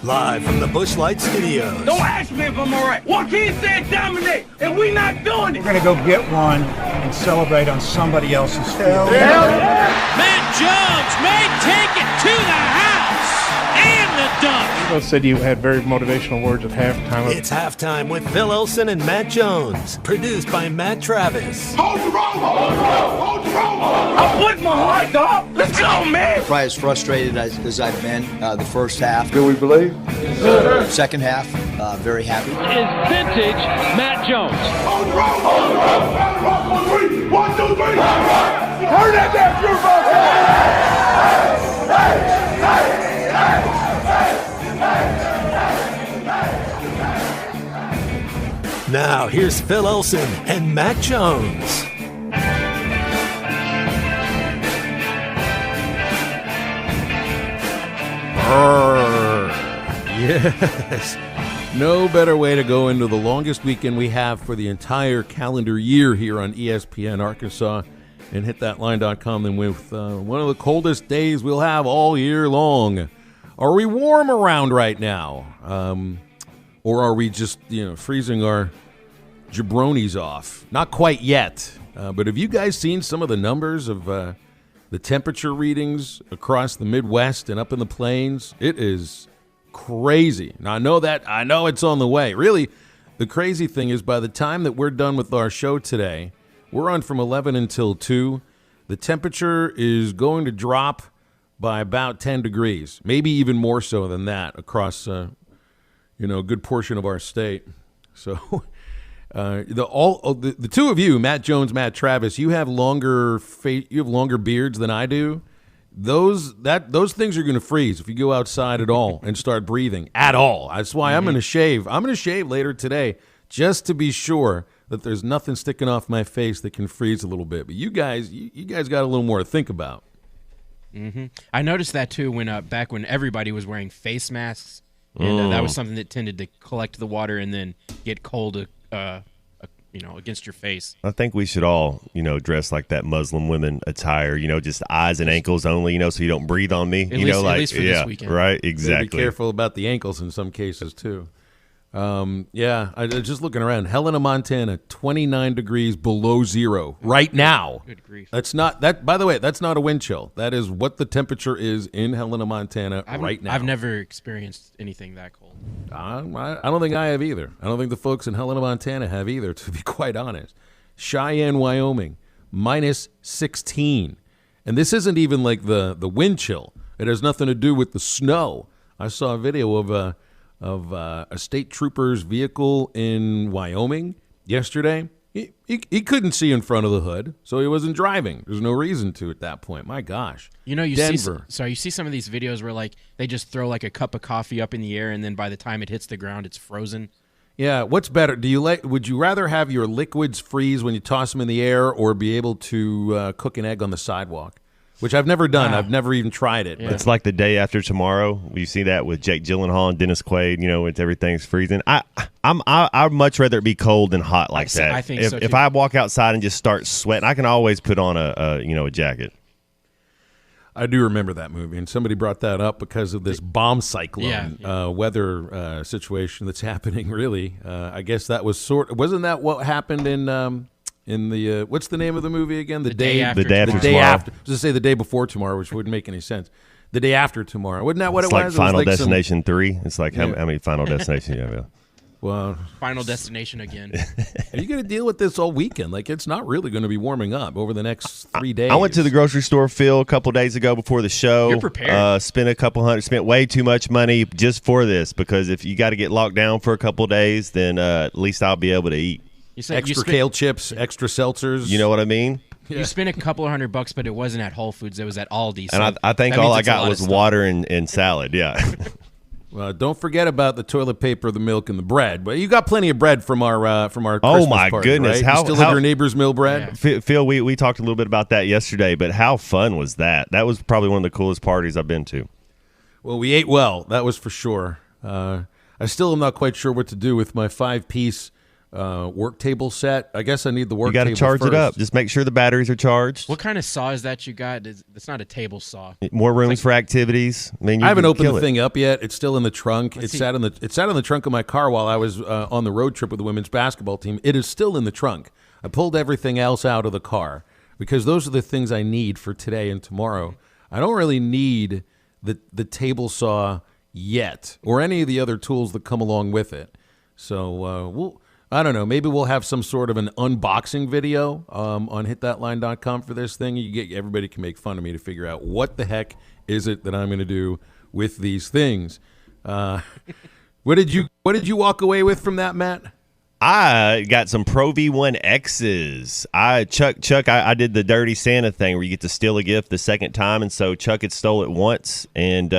Live from the Busch Light Studios. Don't ask me if I'm all right. Joaquin said dominate, and we not doing it. We're going to go get one and celebrate on somebody else's field. Matt Jones may take it to the house and the dunk. You both said you had very motivational words at halftime. It's halftime with Phil Olsen and Matt Jones. Produced by Matt Travis. Hold the rope! Hold the rope! Hold the rope! I'm with my heart, dog. Let's go, man. Probably as frustrated as I've been the first half. Do we believe? Second half, very happy. Is vintage Matt Jones. Hold the rope! Hold the rope! Hold the rope! 1, 2, 3! Turn that damn pure Now, here's Phil Olsen and Matt Jones. Yes. No better way to go into the longest weekend we have for the entire calendar year here on ESPN Arkansas and hitthatline.com than with one of the coldest days we'll have all year long. Are we warm around right now? Or are we just, freezing our jabronis off? Not quite yet. But have you guys seen some of the numbers of the temperature readings across the Midwest and up in the plains? It is crazy. Now, I know it's on the way. Really, the crazy thing is by the time that we're done with our show today, we're on from 11 until 2. The temperature is going to drop by about 10 degrees, maybe even more so than that across a good portion of our state. So the two of you, Matt Jones, Matt Travis, you have longer beards than I do. Those things are going to freeze if you go outside at all and start breathing at all. That's why I'm going to shave. I'm going to shave later today just to be sure that there's nothing sticking off my face that can freeze a little bit. But you guys got a little more to think about. Mm-hmm. I noticed that too when back when everybody was wearing face masks, and that was something that tended to collect the water and then get cold, against your face. I think we should all, dress like that Muslim women attire, just eyes and ankles only, so you don't breathe on me. At least for this weekend. Right, exactly. Be careful about the ankles in some cases too. I was just looking around. Helena, Montana, 29 degrees below zero right now. Good grief. That's not that. By the way, that's not a wind chill. That is what the temperature is in Helena, Montana right now. I've never experienced anything that cold. I don't think I have either. I don't think the folks in Helena, Montana have either, to be quite honest. Cheyenne, Wyoming, minus 16. And this isn't even like the wind chill. It has nothing to do with the snow. I saw a video of a state trooper's vehicle in Wyoming yesterday. He couldn't see in front of the hood, so he wasn't driving. There's no reason to at that point. My gosh. Denver. You see some of these videos where they just throw a cup of coffee up in the air, and then by the time it hits the ground, it's frozen. Yeah, what's better? Would you rather have your liquids freeze when you toss them in the air, or be able to cook an egg on the sidewalk? Which I've never done. I've never even tried it. Yeah. It's like The Day After Tomorrow. You see that with Jake Gyllenhaal and Dennis Quaid. It's everything's freezing. I'd much rather it be cold than hot like that. I think so too. If I walk outside and just start sweating, I can always put on a jacket. I do remember that movie, and somebody brought that up because of this bomb cyclone weather situation that's happening. Really, I guess that was wasn't that what happened in the what's the name of the movie again? The day after. Just say the day before tomorrow, which wouldn't make any sense. The day after tomorrow, wasn't that what it was? It's like Final Destination 3. It's like how many Final Destinations you have? Well, Final Destination again. Are you going to deal with this all weekend? It's not really going to be warming up over the next 3 days. I went to the grocery store, Phil, a couple days ago before the show. You're prepared. Spent way too much money just for this, because if you got to get locked down for a couple days, then at least I'll be able to eat. Extra kale chips, extra seltzers. You know what I mean? Yeah. You spent a couple of $100, but it wasn't at Whole Foods. It was at Aldi. And I think all I got was water and salad. Yeah. Well, don't forget about the toilet paper, the milk, and the bread. But you got plenty of bread from our Christmas oh my party, goodness! Right? You still have your neighbor's mill bread? Yeah. Phil, we talked a little bit about that yesterday, but how fun was that? That was probably one of the coolest parties I've been to. Well, we ate well. That was for sure. I still am not quite sure what to do with my 5-piece work table set. I guess I need the work table. You got to charge first. it up. Just make sure the batteries are charged. What kind of saw is that you got? It's not a table saw. More rooms for activities. I mean, I haven't opened the thing up yet. It's still in the trunk. Let's It see. sat in the trunk of my car while I was on the road trip with the women's basketball team. It is still in the trunk. I pulled everything else out of the car because those are the things I need for today and tomorrow. I don't really need the table saw yet or any of the other tools that come along with it. So I don't know. Maybe we'll have some sort of an unboxing video on hitthatline.com for this thing. Everybody can make fun of me to figure out what the heck is it that I'm going to do with these things. What did you walk away with from that, Matt? I got some Pro V1 X's. Chuck, I did the dirty Santa thing where you get to steal a gift the second time, and so Chuck had stole it once, and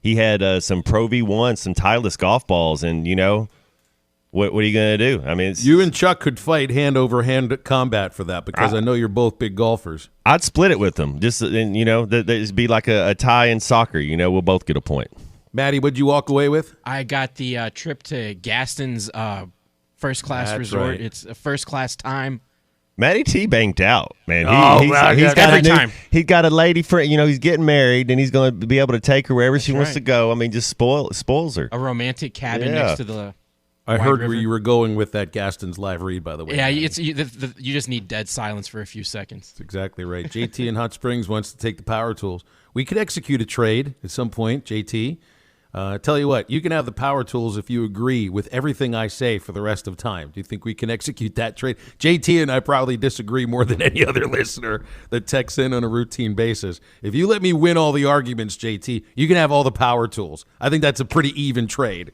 he had some Pro V1, some Titleist golf balls, and what are you going to do? I mean, you and Chuck could fight hand-over-hand combat for that because I know you're both big golfers. I'd split it with them, just and there'd be like a tie in soccer. We'll both get a point. Maddie, what'd you walk away with? I got the trip to Gaston's first-class resort. Right. It's a first-class time. Matty T banked out, man. He's got every time. He got a lady friend. He's getting married, and he's going to be able to take her wherever she wants to go. I mean, just spoils her. A romantic cabin next to the. I heard river. where you were going with that Gaston's live read, by the way. Yeah, you just need dead silence for a few seconds. That's exactly right. JT in Hot Springs wants to take the power tools. We could execute a trade at some point, JT. Tell you what, you can have the power tools if you agree with everything I say for the rest of time. Do you think we can execute that trade? JT and I probably disagree more than any other listener that texts in on a routine basis. If you let me win all the arguments, JT, you can have all the power tools. I think that's a pretty even trade.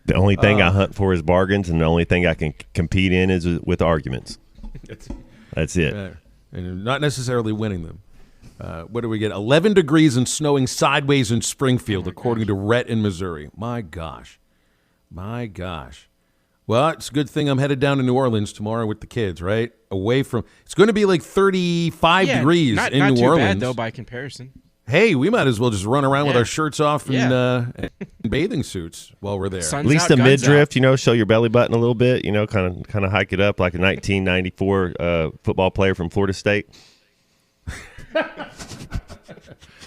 The only thing I hunt for is bargains, and the only thing I can compete in is with arguments. That's it. And not necessarily winning them. What do we get? 11 degrees and snowing sideways in Springfield, according to Rhett in Missouri. My gosh. Well, it's a good thing I'm headed down to New Orleans tomorrow with the kids, right? It's going to be like 35 degrees in New Orleans. Not too bad, though, by comparison. Hey, we might as well just run around with our shirts off and bathing suits while we're there. At least a midriff, show your belly button a little bit, kind of hike it up like a 1994 football player from Florida State.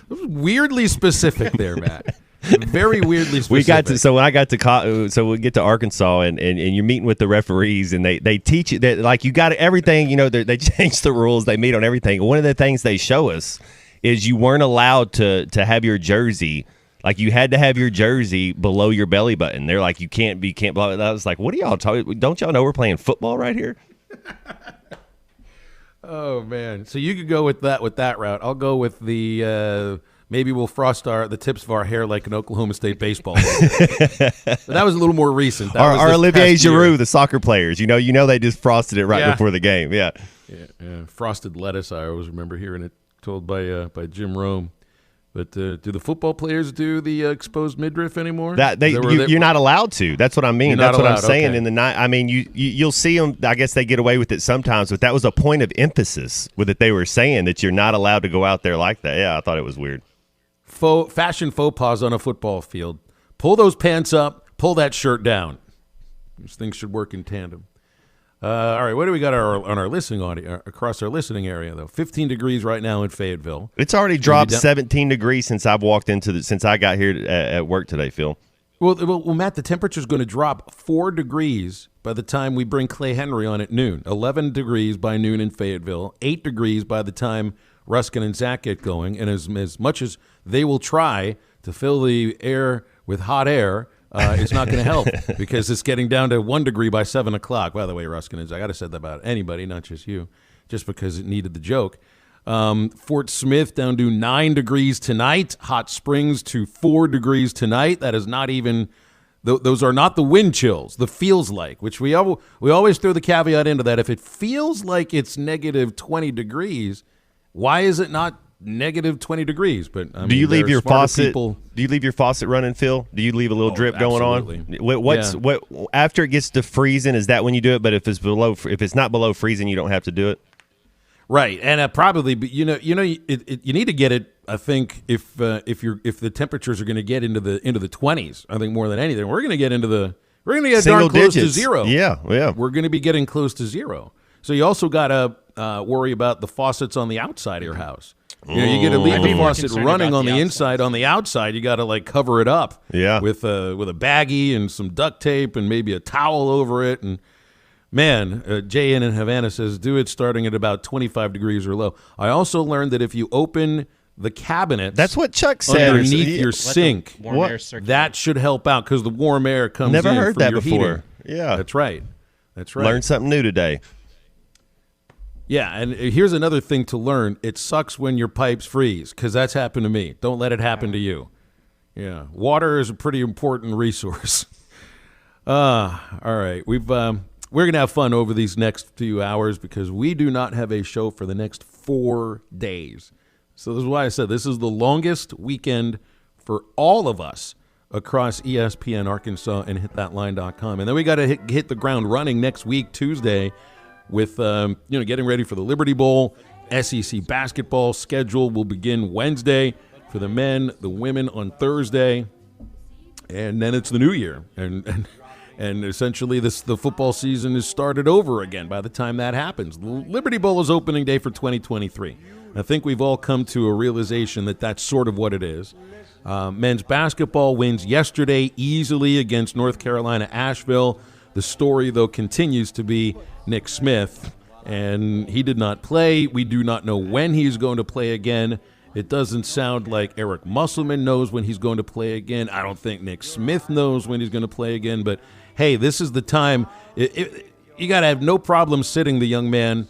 Weirdly specific there, Matt. Very weirdly specific. When I got to so we get to Arkansas and you're meeting with the referees and they teach you that like you got everything, they changed the rules, they meet on everything. One of the things they show us is you weren't allowed to have your jersey. Like you had to have your jersey below your belly button. They're like, you can't blow it. I was like, what are y'all talking? Don't y'all know we're playing football right here? Oh man! So you could go with that route. I'll go with the maybe we'll frost the tips of our hair like an Oklahoma State baseball. But that was a little more recent. Our Olivier Giroux, the soccer players. You know they just frosted it right before the game. Yeah. Frosted lettuce. I always remember hearing it told by Jim Rome. But do the football players do the exposed midriff anymore? You're not allowed to. That's what I mean. That's what I'm saying. Okay. In the night, I mean, you'll see them. I guess they get away with it sometimes, but that was a point of emphasis with it. They were saying that you're not allowed to go out there like that. Yeah, I thought it was weird. Fashion faux pas on a football field. Pull those pants up. Pull that shirt down. These things should work in tandem. All right, what do we got on our listening audio across our listening area though? 15 degrees right now in Fayetteville. It's already dropped 17 degrees since I've walked since I got here at work today, Phil. Well, Matt, the temperature's going to drop 4 degrees by the time we bring Clay Henry on at noon. 11 degrees by noon in Fayetteville. 8 degrees by the time Ruskin and Zach get going. And as much as they will try to fill the air with hot air, it's not going to help because it's getting down to 1 degree by 7 o'clock. By the way, Ruskin and Zach, I got to say that about anybody, not just you, just because it needed the joke. Fort Smith down to 9 degrees tonight. Hot Springs to 4 degrees tonight. That is not even those are not the wind chills. The feels like, which we always throw the caveat into that. If it feels like it's negative 20 degrees, why is it not negative 20 degrees? But I mean, do you leave your faucet? Do you leave your faucet running, Phil? Do you leave a little drip going on? What after it gets to freezing? Is that when you do it? But if it's not below freezing, you don't have to do it. Right, and probably, but you need to get it. I think if the temperatures are going to get into the 20s, I think more than anything, we're going to get into the We're going to get Single darn close digits. to zero. Yeah. We're going to be getting close to zero. So you also got to worry about the faucets on the outside of your house. You get to leave the faucet running on the inside. On the outside, you got to like cover it up. Yeah. With a baggie and some duct tape and maybe a towel over it. And man, Jay in Havana says do it starting at about 25 degrees or low. I also learned that if you open the cabinet, that's what Chuck said underneath your sink, that should help out because the warm air comes. Never in heard from that your before. heating. Yeah, that's right. Learned something new today. Yeah, and here's another thing to learn. It sucks when your pipes freeze because that's happened to me. Don't let it happen to you. Yeah, water is a pretty important resource. All right, we're gonna have fun over these next few hours because we do not have a show for the next 4 days. So this is why I said this is the longest weekend for all of us across ESPN Arkansas and hitthatline.com. And then we got to hit the ground running next week, Tuesday, with getting ready for the Liberty Bowl. SEC basketball schedule will begin Wednesday for the men, the women on Thursday, and then it's the new year. And essentially the football season is started over again by the time that happens. The Liberty Bowl is opening day for 2023. I think we've all come to a realization that that's sort of what it is. Men's basketball wins yesterday easily against North Carolina Asheville. The story, though, continues to be Nick Smith, and he did not play. We do not know when he's going to play again. It doesn't sound like Eric Musselman knows when he's going to play again. I don't think Nick Smith knows when he's going to play again. But, hey, this is the time. You got to have no problem sitting the young man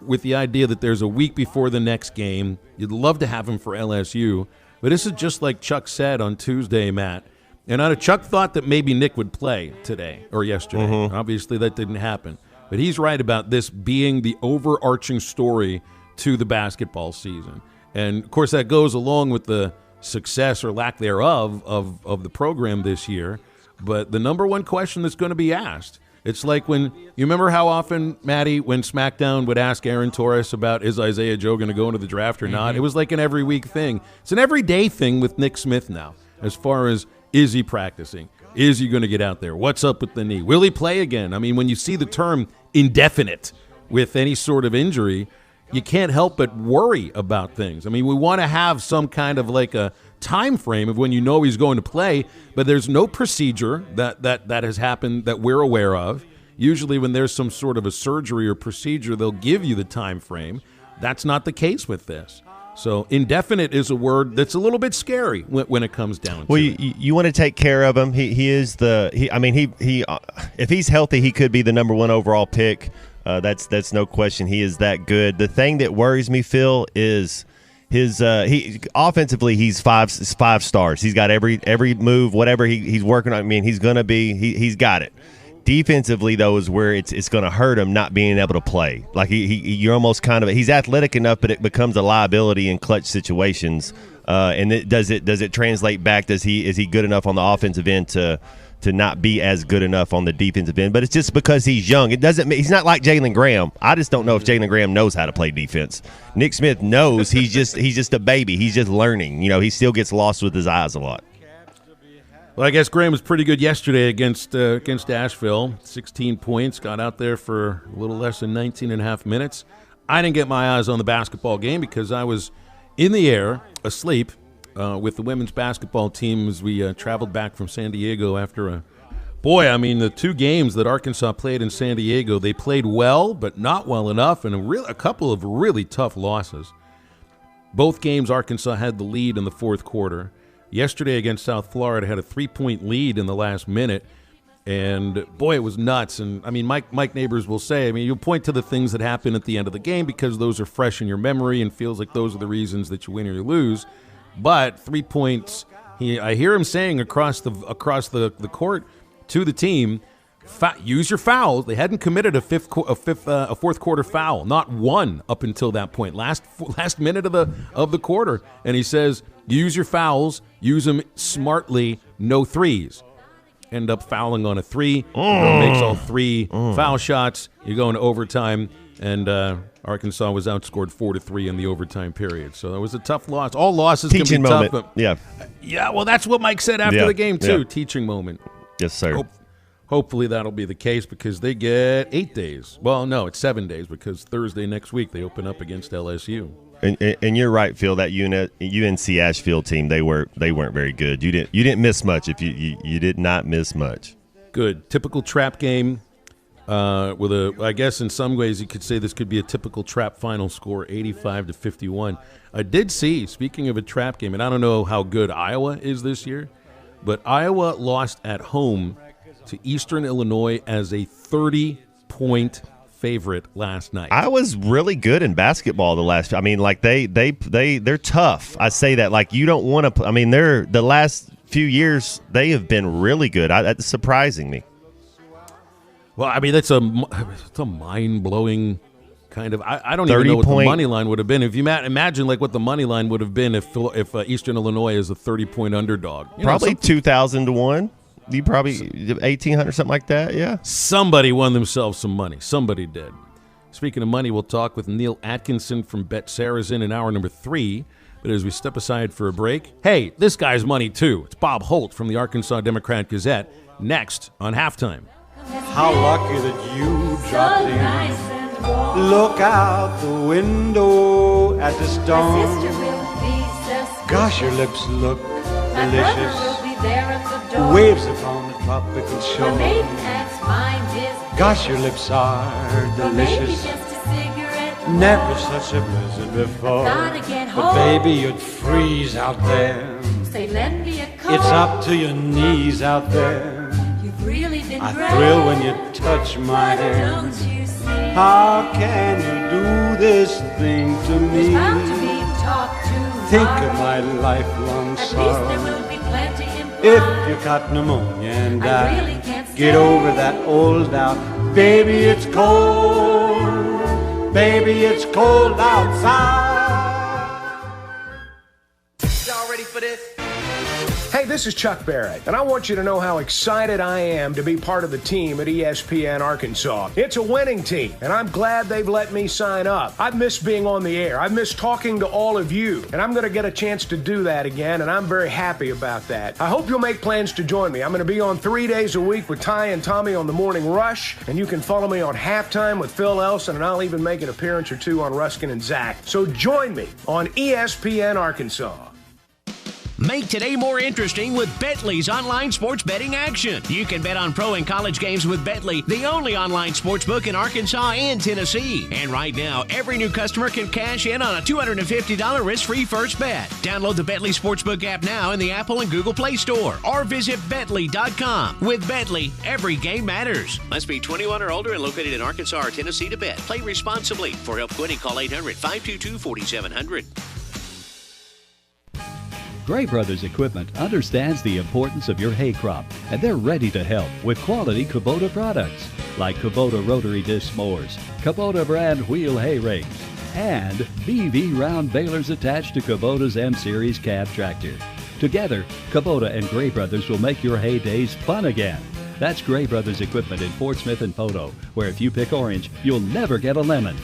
with the idea that there's a week before the next game. You'd love to have him for LSU. But this is just like Chuck said on Tuesday, Matt. And Chuck thought that maybe Nick would play today or yesterday. Mm-hmm. Obviously, that didn't happen. But he's right about this being the overarching story to the basketball season. And, of course, that goes along with the success or lack thereof of the program this year. But the number one question that's going to be asked, it's like when – you remember how often, Maddie, when SmackDown would ask Aaron Torres about is Isaiah Joe going to go into the draft or not? It was like an every week thing. It's an everyday thing with Nick Smith now as far as is he practicing? Is he going to get out there? What's up with the knee? Will he play again? I mean, when you see the term indefinite with any sort of injury, you can't help but worry about things. I mean, we want to have some kind of like a time frame of when you know he's going to play, but there's no procedure that has happened that we're aware of. Usually when there's some sort of a surgery or procedure, they'll give you the time frame. That's not the case with this. So indefinite is a word that's a little bit scary when it comes down to it. You want to take care of him. He is if he's healthy, he could be the number one overall pick. That's no question. He is that good. The thing that worries me, Phil, is his offensively he's five stars. He's got every move, whatever he's working on. I mean, he's he's got it. Defensively, though, is where it's going to hurt him not being able to play. Like you're almost kind of he's athletic enough, but it becomes a liability in clutch situations. And does it translate back? Is he good enough on the offensive end to not be as good enough on the defensive end? But it's just because he's young. It doesn't. He's not like Jalen Graham. I just don't know if Jalen Graham knows how to play defense. Nick Smith knows. He's just a baby. He's just learning. He still gets lost with his eyes a lot. Well, I guess Graham was pretty good yesterday against Asheville. 16 points, got out there for a little less than 19 and a half minutes. I didn't get my eyes on the basketball game because I was in the air, asleep, with the women's basketball team as we traveled back from San Diego after the 2 games that Arkansas played in San Diego, they played well, but not well enough, and a couple of really tough losses. Both games, Arkansas had the lead in the fourth quarter. Yesterday against South Florida, had a 3-point lead in the last minute, and boy, it was nuts. And I mean, Mike Neighbors will say, you'll point to the things that happen at the end of the game because those are fresh in your memory and feels like those are the reasons that you win or you lose. But 3 points, I hear him saying across the court to the team, use your fouls. They hadn't committed a fourth quarter foul, not one up until that point, last minute of the quarter. And he says, use your fouls, use them smartly, no threes. End up fouling on a 3, makes all 3 foul shots. You go into overtime, and Arkansas was outscored 4-3 in the overtime period. So that was a tough loss. All losses can be tough. But, yeah, well, that's what Mike said after the game too. Yeah. Teaching moment. Yes, sir. hopefully that'll be the case because they get 8 days. Well, no, it's 7 days because Thursday next week they open up against LSU. And you're right, Phil. That UNC Asheville team, they weren't very good. You didn't miss much. If you did not miss much. Good, typical trap game. I guess in some ways you could say this could be a typical trap final score, 85-51. I did see, speaking of a trap game, and I don't know how good Iowa is this year, but Iowa lost at home to Eastern Illinois as a 30-point favorite last night. Iowa's really good in basketball the last. I mean, like they're tough. I say that like you don't want to. I mean, they're the last few years they have been really good. That's surprising me. Well, I mean, it's a mind-blowing kind of. I don't even know what the money line would have been. If you imagine like what the money line would have been if Eastern Illinois is a 30-point underdog. Probably 2,000 to 1. You probably 1,800, something like that. Yeah. Somebody won themselves some money. Somebody did. Speaking of money, we'll talk with Neil Atkinson from Bet Saracen in hour number 3. But as we step aside for a break, hey, this guy's money too. It's Bob Holt from the Arkansas Democrat-Gazette. Next on Halftime. How lucky that you dropped in. Look out the window at the storm. Gosh, your lips look delicious. Waves upon the tropical shore. Gosh, your lips are delicious. Never such a blizzard before. But baby, you'd freeze out there. It's up to your knees out there. I thrill when you touch my hand. How can you do this thing to me? Think of my lifelong sorrow. If you got pneumonia and I get over that old doubt. Baby, it's cold. Baby, it's cold outside. Y'all ready for this? Hey, this is Chuck Barrett, and I want you to know how excited I am to be part of the team at ESPN Arkansas. It's a winning team, and I'm glad they've let me sign up. I've missed being on the air. I've missed talking to all of you, and I'm going to get a chance to do that again, and I'm very happy about that. I hope you'll make plans to join me. I'm going to be on 3 days a week with Ty and Tommy on the Morning Rush, and you can follow me on Halftime with Phil Elson, and I'll even make an appearance or two on Ruskin and Zach. So join me on ESPN Arkansas. Make today more interesting with Betly's online sports betting action. You can bet on pro and college games with Betly, the only online sports book in Arkansas and Tennessee. And right now, every new customer can cash in on a $250 risk-free first bet. Download the Betly Sportsbook app now in the Apple and Google Play Store or visit Betly.com. With Betly, every game matters. Must be 21 or older and located in Arkansas or Tennessee to bet. Play responsibly. For help quitting, call 800-522-4700. Gray Brothers Equipment understands the importance of your hay crop, and they're ready to help with quality Kubota products like Kubota rotary disc mowers, Kubota brand wheel hay rakes, and BV round balers attached to Kubota's M-Series cab tractor. Together, Kubota and Gray Brothers will make your hay days fun again. That's Gray Brothers Equipment in Fort Smith and Poto, where if you pick orange, you'll never get a lemon.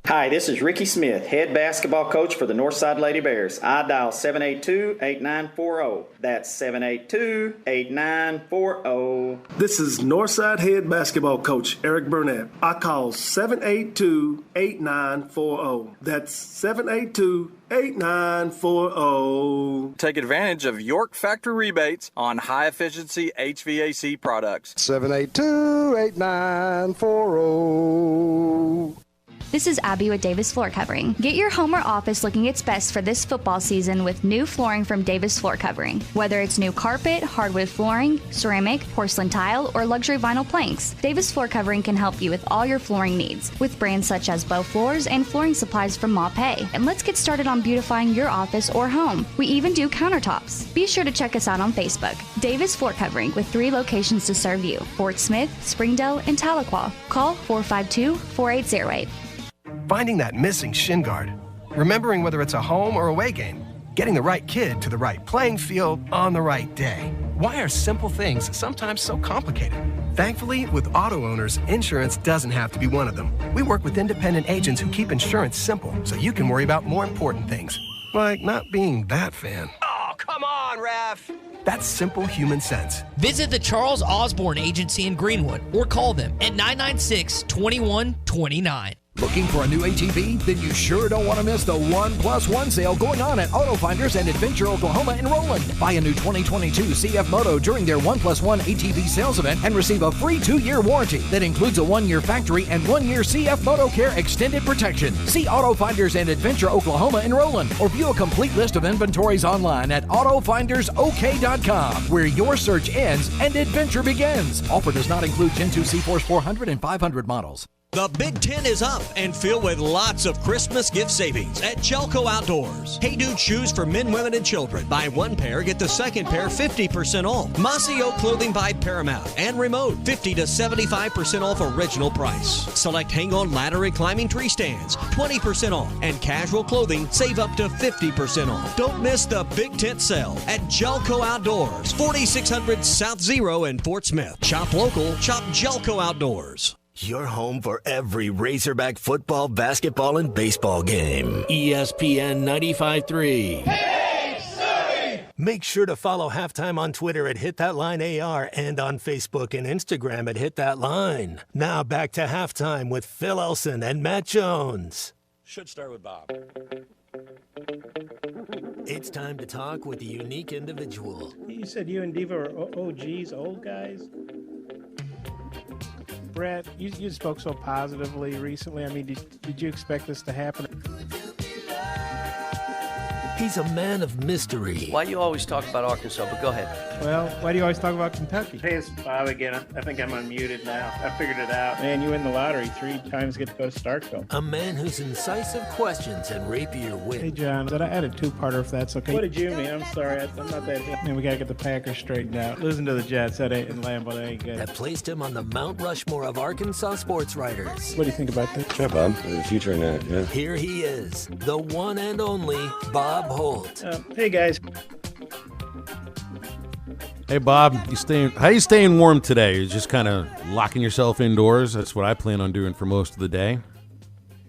Hi, this is Ricky Smith, head basketball coach for the Northside Lady Bears. I dial 782-8940. That's 782-8940. This is Northside head basketball coach Eric Burnett. I call 782-8940. That's 782-8940. Take advantage of York Factory rebates on high-efficiency HVAC products. 782-8940. This is Abby with Davis Floor Covering. Get your home or office looking its best for this football season with new flooring from Davis Floor Covering. Whether it's new carpet, hardwood flooring, ceramic, porcelain tile, or luxury vinyl planks, Davis Floor Covering can help you with all your flooring needs with brands such as Bow Floors and flooring supplies from Ma Pei. And let's get started on beautifying your office or home. We even do countertops. Be sure to check us out on Facebook. Davis Floor Covering with 3 locations to serve you: Fort Smith, Springdale, and Tahlequah. Call 452-4808. Finding that missing shin guard, remembering whether it's a home or away game, getting the right kid to the right playing field on the right day. Why are simple things sometimes so complicated? Thankfully, with auto owners, insurance doesn't have to be one of them. We work with independent agents who keep insurance simple so you can worry about more important things, like not being that fan. Oh, come on, ref. That's simple human sense. Visit the Charles Osborne Agency in Greenwood or call them at 996-2129. Looking for a new ATV? Then you sure don't want to miss the 1+1 sale going on at Auto Finders and Adventure Oklahoma in Roland. Buy a new 2022 CF Moto during their 1+1 ATV sales event and receive a free 2-year warranty that includes a 1-year factory and 1-year CF Moto Care extended protection. See Auto Finders and Adventure Oklahoma in Roland or view a complete list of inventories online at AutoFindersOK.com, where your search ends and adventure begins. Offer does not include Gen 2 C-Force 400 and 500 models. The Big Ten is up and filled with lots of Christmas gift savings at Jelco Outdoors. Hey Dude shoes for men, women, and children. Buy one pair, get the second pair 50% off. Mossy Oak clothing by Paramount and Remote, 50 to 75% off original price. Select hang-on ladder and climbing tree stands, 20% off. And casual clothing, save up to 50% off. Don't miss the Big Tent sale at Jelco Outdoors, 4600 South Zero in Fort Smith. Shop local, shop Jelco Outdoors. Your home for every Razorback football, basketball, and baseball game. ESPN 95.3. Hey, make sure to follow Halftime on Twitter at HitThatLineAR and on Facebook and Instagram at HitThatLine. Now back to Halftime with Phil Elson and Matt Jones. Should start with Bob. It's time to talk with a unique individual. You said you and Diva are OGs, old guys? Brett, you spoke so positively recently. I mean, did you expect this to happen? He's a man of mystery. Why do you always talk about Arkansas? But go ahead. Well, why do you always talk about Kentucky? Hey, it's Bob again. I think I'm unmuted now. I figured it out. Man, you win the lottery 3 times, get to go to Starkville. A man whose incisive questions and rapier wit. Hey, John, I had a 2-parter if that's okay. What did you mean? I'm sorry. I'm not that hip. Man, we got to get the Packers straightened out. Losing to the Jets, that ain't in Lambeau, that ain't good. That placed him on the Mount Rushmore of Arkansas sports writers. What do you think about this? Sure, Bob. The future in that, yeah. Here he is, the one and only Bob Holt. Hey, guys. Hey, Bob, how you staying warm today? You just kind of locking yourself indoors? That's what I plan on doing for most of the day.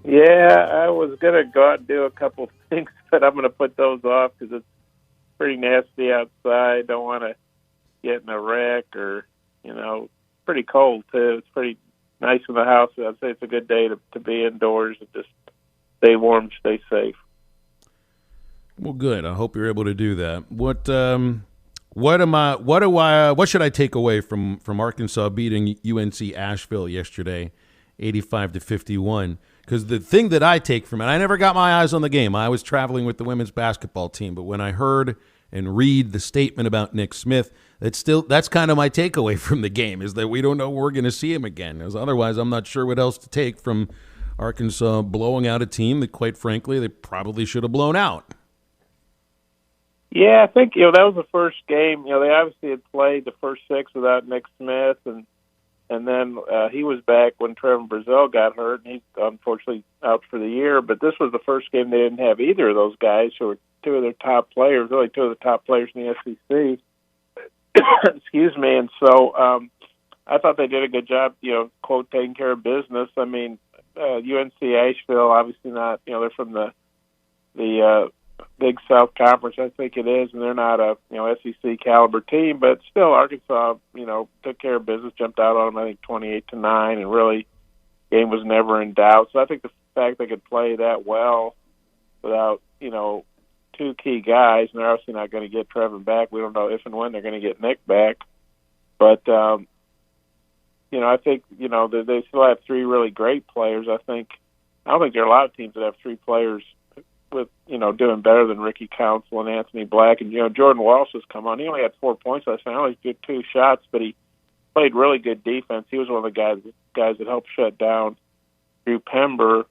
Yeah, I was going to go out and do a couple things, but I'm going to put those off because it's pretty nasty outside. Don't want to get in a wreck or, pretty cold, too. It's pretty nice in the house. I'd say it's a good day to be indoors and just stay warm, stay safe. Well, good. I hope you're able to do that. What should I take away from Arkansas beating UNC Asheville yesterday, 85-51? Because the thing that I take from it, I never got my eyes on the game. I was traveling with the women's basketball team, but when I heard and read the statement about Nick Smith, that's kind of my takeaway from the game, is that we don't know when we're going to see him again. Because otherwise, I'm not sure what else to take from Arkansas blowing out a team that, quite frankly, they probably should have blown out. Yeah, I think, that was the first game. They obviously had played the first 6 without Nick Smith, and then he was back when Trevor Brazil got hurt, and he's unfortunately out for the year. But this was the first game they didn't have either of those guys, who were 2 of their top players, really 2 of the top players in the SEC. Excuse me. And so I thought they did a good job, quote, taking care of business. I mean, UNC Asheville, obviously not, they're from the Big South Conference, I think it is, and they're not a SEC caliber team, but still Arkansas, took care of business, jumped out on them, I think 28-9, and really game was never in doubt. So I think the fact they could play that well without 2 key guys, and they're obviously not going to get Trevor back. We don't know if and when they're going to get Nick back, but I think they still have 3 really great players. I don't think there are a lot of teams that have 3 players with, doing better than Ricky Council and Anthony Black. And, Jordan Walsh has come on. He only had 4 points last night. He only did 2 shots, but he played really good defense. He was one of the guys that helped shut down Drew Pember,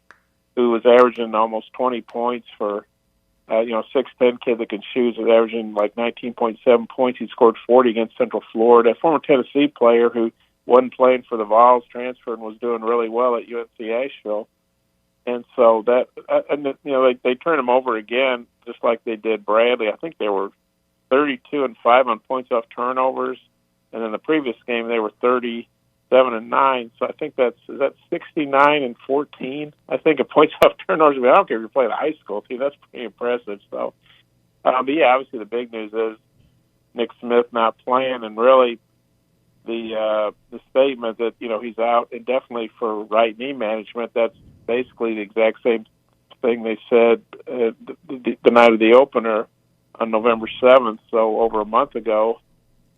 who was averaging almost 20 points for, 6'10" kid that can shoot. He was averaging like 19.7 points. He scored 40 against Central Florida. A former Tennessee player who wasn't playing for the Vols, transferred and was doing really well at UNC Asheville. And so they turned him over again, just like they did Bradley. I think they were 32-5 on points off turnovers, and in the previous game they were 37-9. So I think that's 69-14. I think of points off turnovers. I don't care if you're playing a high school team. That's pretty impressive. So, but yeah, obviously the big news is Nick Smith not playing, and really the statement that he's out indefinitely for right knee management. That's basically the exact same thing they said the night of the opener on November 7th. So over a month ago,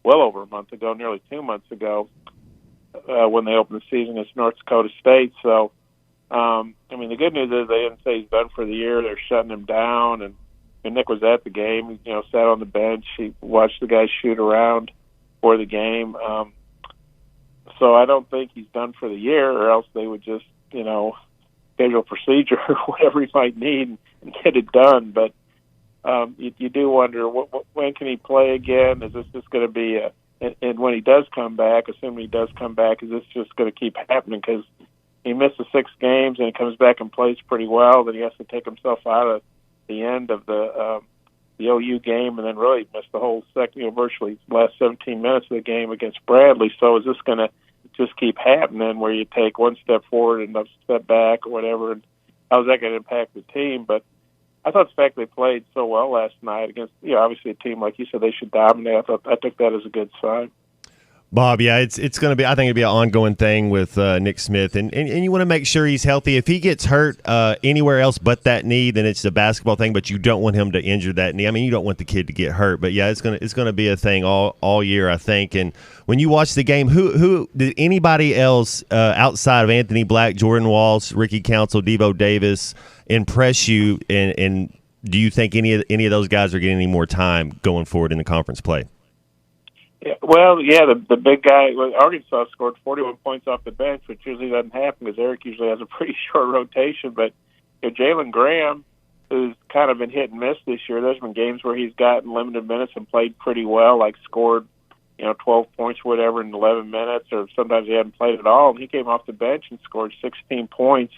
nearly 2 months ago, when they opened the season against North Dakota State. So, the good news is they didn't say he's done for the year. They're shutting him down, and Nick was at the game. He, sat on the bench. He watched the guys shoot around for the game. So I don't think he's done for the year, or else they would just, schedule procedure or whatever he might need and get it done. But you do wonder when can he play again? Is this just going to be and when he does come back, assuming he does come back, is this just going to keep happening? Because he misses 6 games and he comes back and plays pretty well. Then he has to take himself out of the end of the OU game, and then really missed the whole second, virtually last 17 minutes of the game against Bradley. So is this going to just keep happening where you take one step forward and a step back or whatever? And how's that going to impact the team? But I thought the fact they played so well last night against, obviously a team like you said they should dominate. I took that as a good sign. Bob, yeah, it's going to be. I think it'll be an ongoing thing with Nick Smith, and you want to make sure he's healthy. If he gets hurt anywhere else but that knee, then it's a basketball thing. But you don't want him to injure that knee. You don't want the kid to get hurt. But yeah, it's gonna be a thing all year, I think. And when you watch the game, who did anybody else outside of Anthony Black, Jordan Walsh, Ricky Council, Devo Davis impress you? And do you think any of those guys are getting any more time going forward in the conference play? Yeah, well, the big guy. Arkansas scored 41 points off the bench, which usually doesn't happen because Eric usually has a pretty short rotation. But Jalen Graham, who's kind of been hit and miss this year, there's been games where he's gotten limited minutes and played pretty well, like scored 12 points or whatever in 11 minutes, or sometimes he hadn't played at all. And he came off the bench and scored 16 points,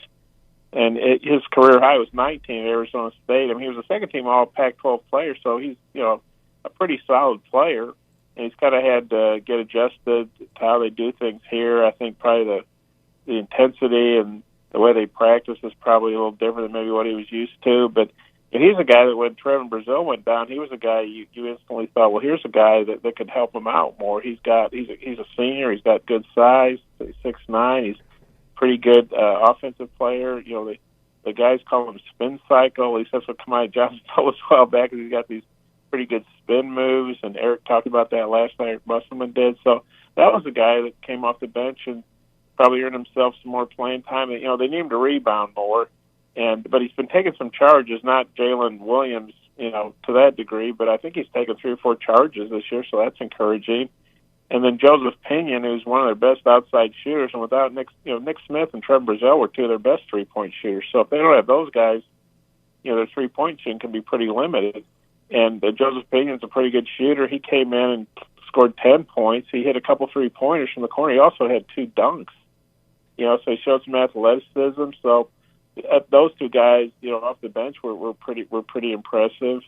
and his career high was 19 at Arizona State. He was a second-team All Pac-12 player, so he's a pretty solid player. And he's kind of had to get adjusted to how they do things here. I think probably the intensity and the way they practice is probably a little different than maybe what he was used to. But he's a guy that when Trevin Brazile went down, he was a guy you instantly thought, well, here's a guy that could help him out more. He's a senior. He's got good size. He's 6'9". He's a pretty good offensive player. The guys call him spin cycle. At least that's what Kamai Johnson told us a while back. He's got these pretty good spin moves, and Eric talked about that last night. Eric Musselman did. So that was a guy that came off the bench and probably earned himself some more playing time. They need him to rebound more, but he's been taking some charges, not Jalen Williams, to that degree, but I think he's taken 3 or 4 charges this year, so that's encouraging. And then Joseph Pinion, who's one of their best outside shooters, and without Nick Smith and Trevor Brazile were 2 of their best 3-point shooters. So if they don't have those guys, their 3-point shooting can be pretty limited. And Joseph Pinion's a pretty good shooter. He came in and scored 10 points. He hit a couple 3-pointers from the corner. He also had 2 dunks. So he showed some athleticism. So those 2 guys, off the bench were pretty impressive,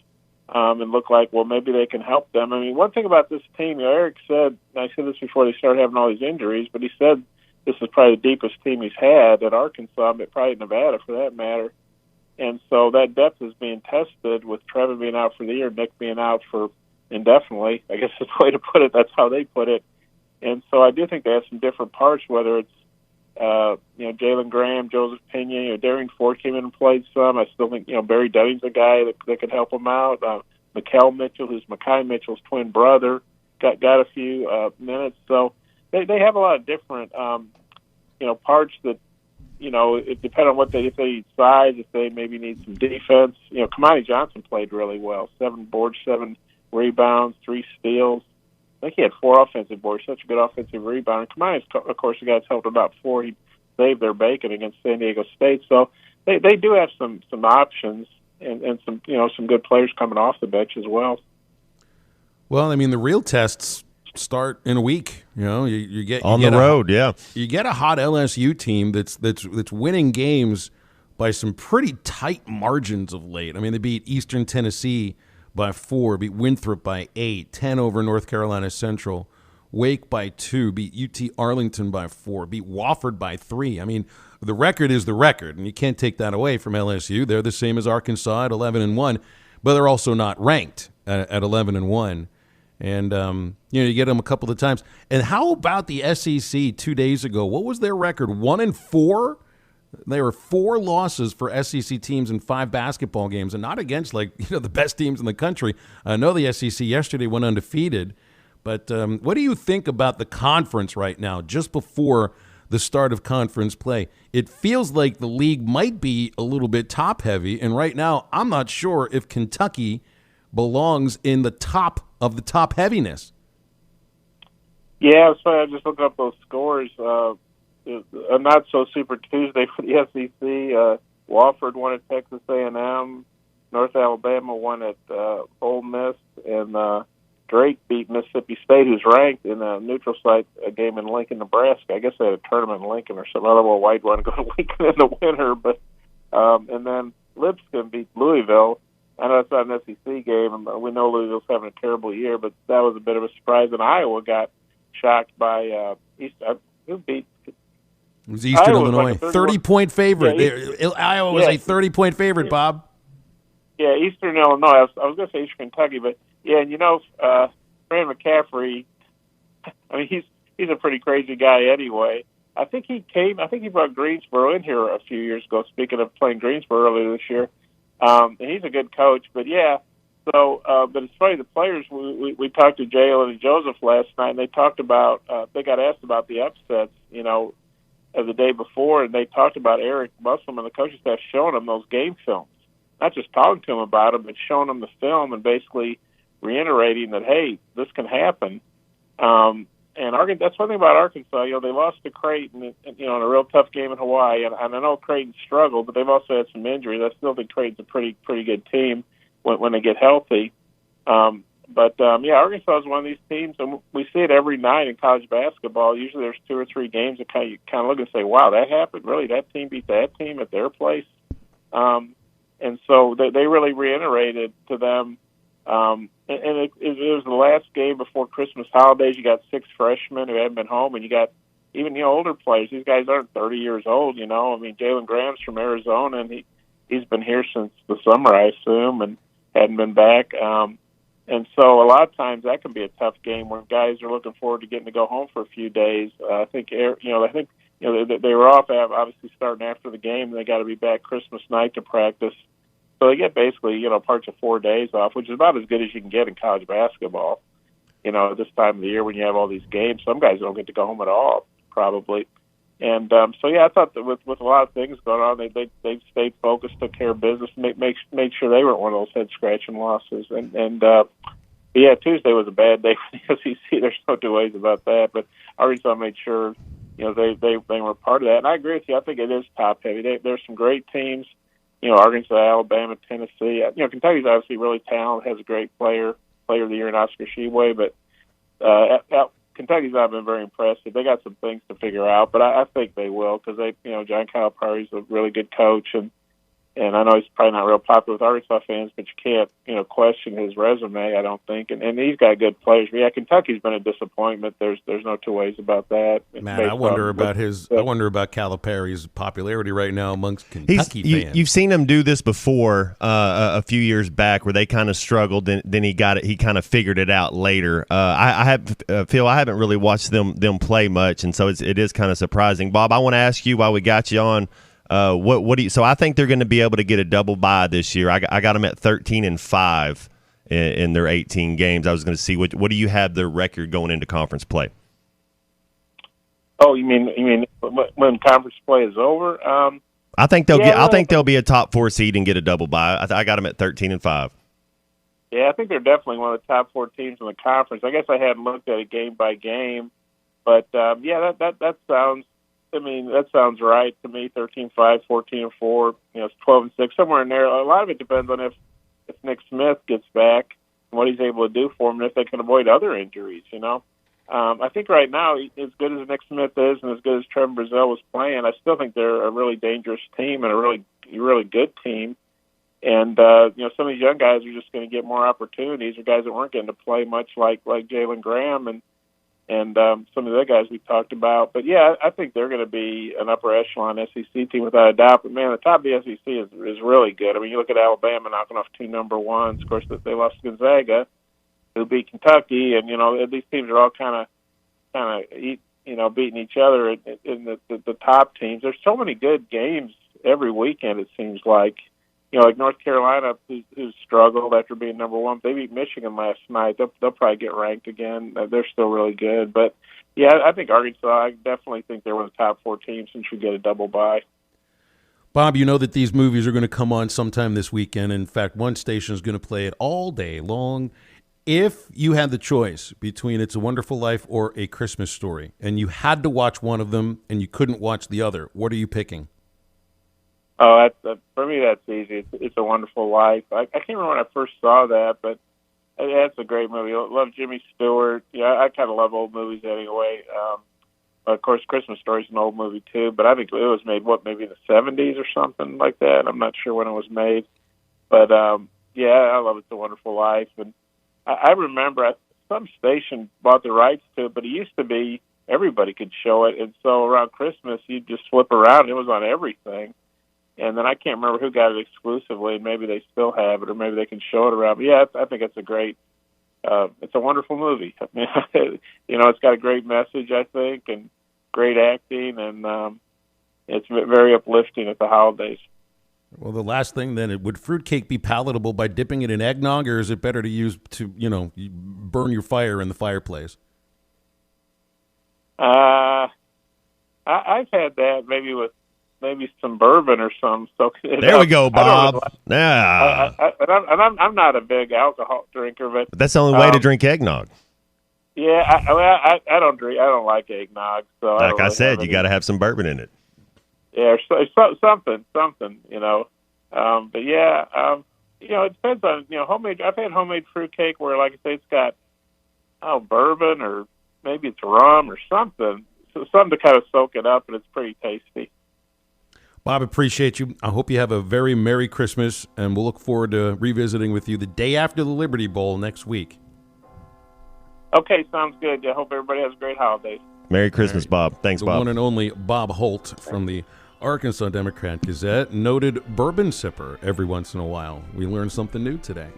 and looked like, well, maybe they can help them. One thing about this team, Eric said, and I said this before they started having all these injuries, but he said this is probably the deepest team he's had at Arkansas, but probably Nevada for that matter. And so that depth is being tested with Trevor being out for the year, Nick being out for indefinitely. I guess that's the way to put it. That's how they put it. And so I do think they have some different parts, whether it's Jalen Graham, Joseph Pinion, Darian Ford came in and played some. I still think Barry Dunning's a guy that could help him out. Mikal Mitchell, who's Makai Mitchell's twin brother, got a few minutes. So they have a lot of different parts that. It depends on if they need size, if they maybe need some defense. Kamani Johnson played really well. 7 boards, 7 rebounds, 3 steals. I think he had 4 offensive boards. Such a good offensive rebounder. Kamani's, of course, the guys helped about 4. He saved their bacon against San Diego State. So they do have some options and some some good players coming off the bench as well. Well, the real tests start in a week. You get on the road. You get a hot LSU team that's winning games by some pretty tight margins of late. They beat Eastern Tennessee by 4, beat Winthrop by 8, 10 over North Carolina Central, Wake by 2, beat UT Arlington by 4, beat Wofford by 3. The record is the record, and you can't take that away from LSU. They're the same as Arkansas at 11-1, but they're also not ranked at 11-1. And, you get them a couple of times. And how about the SEC 2 days ago? What was their record? 1-4? There were 4 losses for SEC teams in 5 basketball games, and not against, the best teams in the country. I know the SEC yesterday went undefeated. But what do you think about the conference right now, just before the start of conference play? It feels like the league might be a little bit top-heavy, and right now I'm not sure if Kentucky belongs in the top of the top heaviness. Yeah, so I just looked up those scores. A not so super Tuesday for the SEC. Wofford won at Texas A&M. North Alabama won at Ole Miss, and Drake beat Mississippi State, who's ranked, in a neutral site a game in Lincoln, Nebraska. I guess they had a tournament in Lincoln or something. Otherwise, White want to go to Lincoln in the winter, but and then Lipscomb beat Louisville. I know it's not an SEC game, and we know Louisville's having a terrible year, but that was a bit of a surprise. And Iowa got shocked by who beat? It was Eastern Illinois, 30-point favorite. Yeah, Iowa was a 30-point favorite, Bob. Yeah, Eastern Illinois. I was going to say Eastern Kentucky, but yeah, and Fran McCaffrey. I mean, he's a pretty crazy guy anyway. I think he brought Greensboro in here a few years ago. Speaking of playing Greensboro earlier this year. And he's a good coach, but yeah. So, but it's funny. The players we talked to Jalen and Joseph last night, and they talked about they got asked about the upsets, of the day before, and they talked about Eric Musselman and the coaching staff showing them those game films, not just talking to them about them, but showing them the film and basically reiterating that hey, this can happen. And that's one thing about Arkansas. They lost to Creighton, in a real tough game in Hawaii. And I know Creighton struggled, but they've also had some injuries. I still think Creighton's a pretty good team when they get healthy. Arkansas is one of these teams, and we see it every night in college basketball. Usually, there's 2 or 3 games that you kind of look and say, "Wow, that happened! Really, that team beat that team at their place." And so they really reiterated to them. And it was the last game before Christmas holidays. You got 6 freshmen who hadn't been home, and you got even older players. These guys aren't 30 years old, I mean, Jalen Graham's from Arizona, and he's been here since the summer, I assume, and hadn't been back. And so a lot of times that can be a tough game where guys are looking forward to getting to go home for a few days. I think they were off obviously starting after the game, and they got to be back Christmas night to practice. So they get basically, parts of 4 days off, which is about as good as you can get in college basketball, at this time of the year when you have all these games. Some guys don't get to go home at all, probably. And I thought that with a lot of things going on, they stayed focused, took care of business, made sure they weren't one of those head-scratching losses. Tuesday was a bad day for the SEC. There's no 2 ways about that. But Arkansas made sure, they were part of that. And I agree with you. I think it is top-heavy. There's some great teams. Arkansas, Alabama, Tennessee. Kentucky's obviously really talented, has a great player of the year in Oscar Tshiebwe, but Kentucky's not been very impressive. They got some things to figure out, but I think they will because John Calipari's a really good coach, and I know he's probably not real popular with Arkansas fans, but you can't, question his resume, I don't think. And he's got good players. But yeah, Kentucky's been a disappointment. There's no 2 ways about that. Man, I wonder about Calipari's popularity right now amongst Kentucky fans. You've seen him do this before a few years back, where they kind of struggled, then he got it. He kind of figured it out later. I haven't really watched them play much, and so it is kind of surprising. Bob, I want to ask you while we got you on. What do you? So I think they're going to be able to get a double bye this year. I got them at 13-5 in their 18 games. I was going to see what do you have their record going into conference play? Oh, you mean when conference play is over? I think they'll be a top 4 seed and get a double bye. I got them at 13-5. Yeah, I think they're definitely one of the top 4 teams in the conference. I guess I hadn't looked at it game by game, but that sounds. That sounds right to me. 13-5, 14-4, it's 12-6, somewhere in there. A lot of it depends on if Nick Smith gets back and what he's able to do for them, and if they can avoid other injuries. I think right now, as good as Nick Smith is, and as good as Trevor Brazile was playing, I still think they're a really dangerous team and a really good team. And some of these young guys are just going to get more opportunities, or guys that weren't getting to play much, like Jalen Graham and some of the other guys we talked about. But, yeah, I think they're going to be an upper echelon SEC team without a doubt. But, man, the top of the SEC is really good. I mean, you look at Alabama knocking off 2 number 1s. Of course, they lost to Gonzaga. who beat Kentucky, and these teams are all kind of beating each other in the top teams. There's so many good games every weekend. It seems like like North Carolina, who's struggled after being number one. They beat Michigan last night. They'll probably get ranked again. They're still really good, but yeah, I think Arkansas. I definitely think they're one of the top 4 teams and should get a double bye. Bob, you know that these movies are going to come on sometime this weekend. In fact, one station is going to play it all day long. If you had the choice between It's a Wonderful Life or A Christmas Story, and you had to watch one of them and you couldn't watch the other, what are you picking? Oh, for me, that's easy. It's a Wonderful Life. I can't remember when I first saw that, but that's a great movie. I love Jimmy Stewart. Yeah, I kind of love old movies anyway. Of course, Christmas Story is an old movie too, but I think it was made maybe in the 70s or something like that. I'm not sure when it was made, but yeah, I love It's a Wonderful Life. And I remember some station bought the rights to it, but it used to be everybody could show it, and so around Christmas you'd just flip around and it was on everything. And then I can't remember who got it exclusively, and maybe they still have it, or maybe they can show it around. But yeah, I think it's a great, it's a wonderful movie. I mean, it's got a great message, I think, and great acting, and it's very uplifting at the holidays. Well, the last thing then, would fruitcake be palatable by dipping it in eggnog, or is it better to use to, burn your fire in the fireplace? I've had that maybe some bourbon or some. So there we go, Bob. Yeah. I'm not a big alcohol drinker, but that's the only way to drink eggnog. Yeah, I don't drink. I don't like eggnog. So like I said, you got to have some bourbon in it. Yeah, something. But yeah, it depends on homemade. I've had homemade fruitcake where, like I say, it's got bourbon or maybe it's rum or something to kind of soak it up, and it's pretty tasty. Bob, appreciate you. I hope you have a very Merry Christmas, and we'll look forward to revisiting with you the day after the Liberty Bowl next week. Okay, sounds good. I hope everybody has a great holidays. Merry Christmas, Bob. Thanks, Bob. The one and only Bob Holt from the Arkansas Democrat-Gazette, noted bourbon sipper every once in a while. We learned something new today.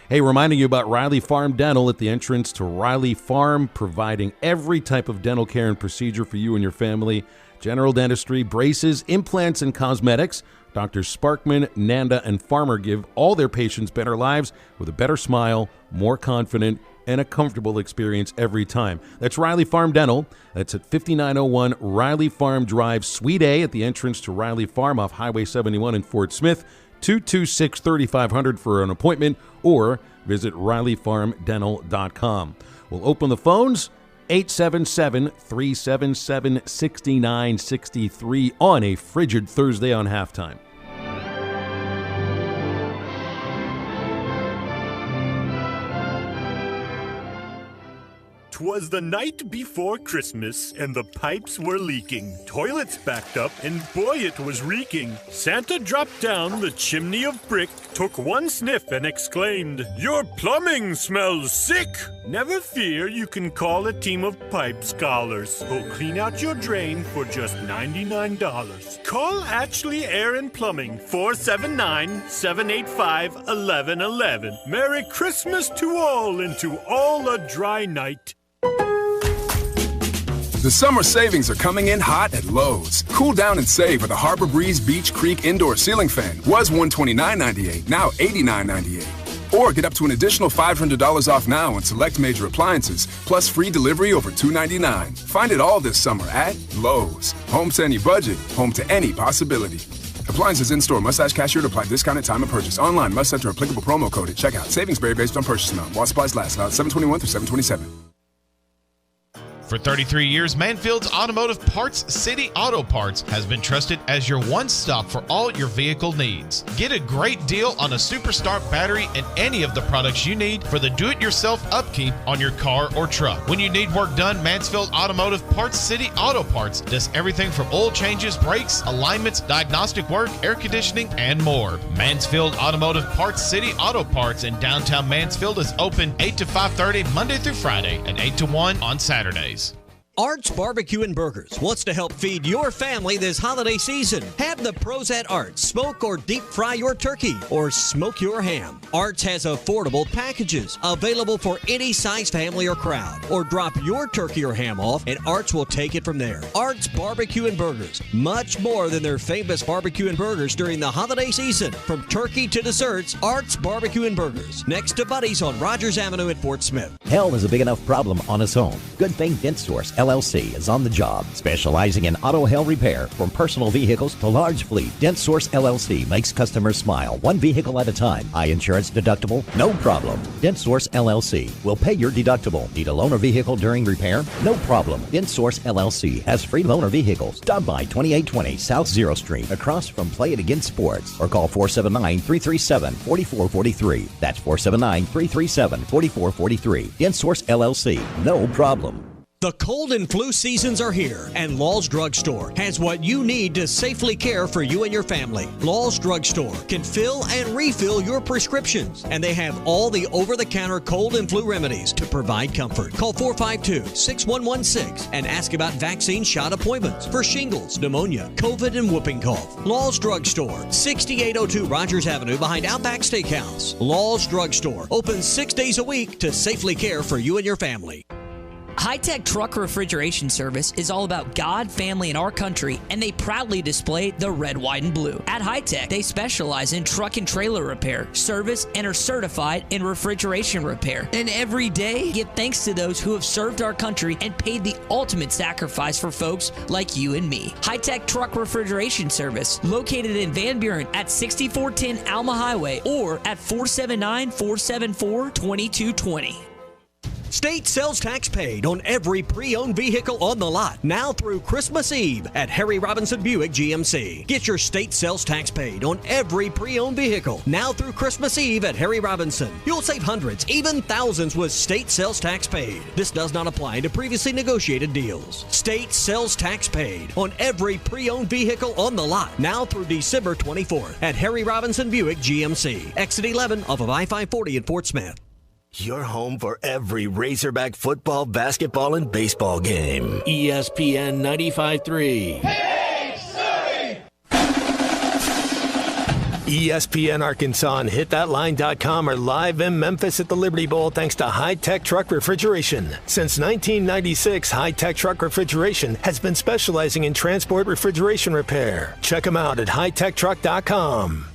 Hey, reminding you about Riley Farm Dental at the entrance to Riley Farm, providing every type of dental care and procedure for you and your family. General dentistry, braces, implants, and cosmetics. Doctors Sparkman, Nanda, and Farmer give all their patients better lives with a better smile, more confident, and a comfortable experience every time. That's Riley Farm Dental. That's at 5901 Riley Farm Drive, Suite A, at the entrance to Riley Farm off Highway 71 in Fort Smith. 226-3500 for an appointment, or visit RileyFarmDental.com. We'll open the phones, 877-377-6963 on a frigid Thursday on halftime. 'Twas the night before Christmas, and the pipes were leaking. Toilets backed up, and boy, it was reeking. Santa dropped down the chimney of brick, took one sniff, and exclaimed, "Your plumbing smells sick!" Never fear, you can call a team of pipe scholars who'll clean out your drain for just $99. Call Ashley Air and Plumbing, 479-785-1111. Merry Christmas to all, and to all a dry night. The summer savings are coming in hot at Lowe's. Cool down and save with a Harbor Breeze Beach Creek indoor ceiling fan. Was $129.98, now $89.98. Or get up to an additional $500 off now on select major appliances, plus free delivery over $299. Find it all this summer at Lowe's. Home to any budget, home to any possibility. Appliances in-store must ask cashier to apply discount at time of purchase. Online must enter applicable promo code at checkout. Savings vary based on purchase amount. While supplies last. Valid 7/21 through 7/27. For 33 years, Manfield's Automotive Parts City Auto Parts has been trusted as your one-stop for all your vehicle needs. Get a great deal on a Superstart battery and any of the products you need for the do-it-yourself upkeep on your car or truck. When you need work done, Mansfield Automotive Parts City Auto Parts does everything from oil changes, brakes, alignments, diagnostic work, air conditioning, and more. Mansfield Automotive Parts City Auto Parts in downtown Mansfield is open 8 to 5:30 Monday through Friday and 8 to 1 on Saturdays. Arts Barbecue and Burgers wants to help feed your family this holiday season. Have the pros at Arts smoke or deep fry your turkey or smoke your ham. Arts has affordable packages available for any size family or crowd. Or drop your turkey or ham off and Arts will take it from there. Arts Barbecue and Burgers. Much more than their famous barbecue and burgers during the holiday season. From turkey to desserts, Arts Barbecue and Burgers. Next to Buddy's on Rogers Avenue in Fort Smith. Hell is a big enough problem on its own. Good Thing Dent Source LLC is on the job, specializing in auto hail repair from personal vehicles to large fleet. Dent Source LLC makes customers smile one vehicle at a time. High insurance deductible? No problem. Dent Source LLC will pay your deductible. Need a loaner vehicle during repair? No problem. Dent Source LLC has free loaner vehicles. Stop by 2820 South Zero Street across from Play It Again Sports or call 479-337-4443. That's 479-337-4443. Dent Source LLC. No problem. The cold and flu seasons are here, and Law's Drugstore has what you need to safely care for you and your family. Law's Drugstore can fill and refill your prescriptions, and they have all the over-the-counter cold and flu remedies to provide comfort. Call 452-6116 and ask about vaccine shot appointments for shingles, pneumonia, COVID, and whooping cough. Law's Drugstore, 6802 Rogers Avenue behind Outback Steakhouse. Law's Drugstore, open 6 days a week to safely care for you and your family. High-Tech Truck Refrigeration Service is all about God, family, and our country, and they proudly display the red, white, and blue. At High-Tech, they specialize in truck and trailer repair, service, and are certified in refrigeration repair. And every day, give thanks to those who have served our country and paid the ultimate sacrifice for folks like you and me. High-Tech Truck Refrigeration Service, located in Van Buren at 6410 Alma Highway or at 479-474-2220. State sales tax paid on every pre-owned vehicle on the lot now through Christmas Eve at Harry Robinson Buick GMC. Get your state sales tax paid on every pre-owned vehicle now through Christmas Eve at Harry Robinson. You'll save hundreds, even thousands with state sales tax paid. This does not apply to previously negotiated deals. State sales tax paid on every pre-owned vehicle on the lot now through December 24th at Harry Robinson Buick GMC. Exit 11 off of I-540 in Fort Smith. Your home for every Razorback football, basketball, and baseball game. ESPN 95.3. ESPN Arkansas and HitThatLine.com are live in Memphis at the Liberty Bowl thanks to High-Tech Truck Refrigeration. Since 1996, High-Tech Truck Refrigeration has been specializing in transport refrigeration repair. Check them out at HightechTruck.com.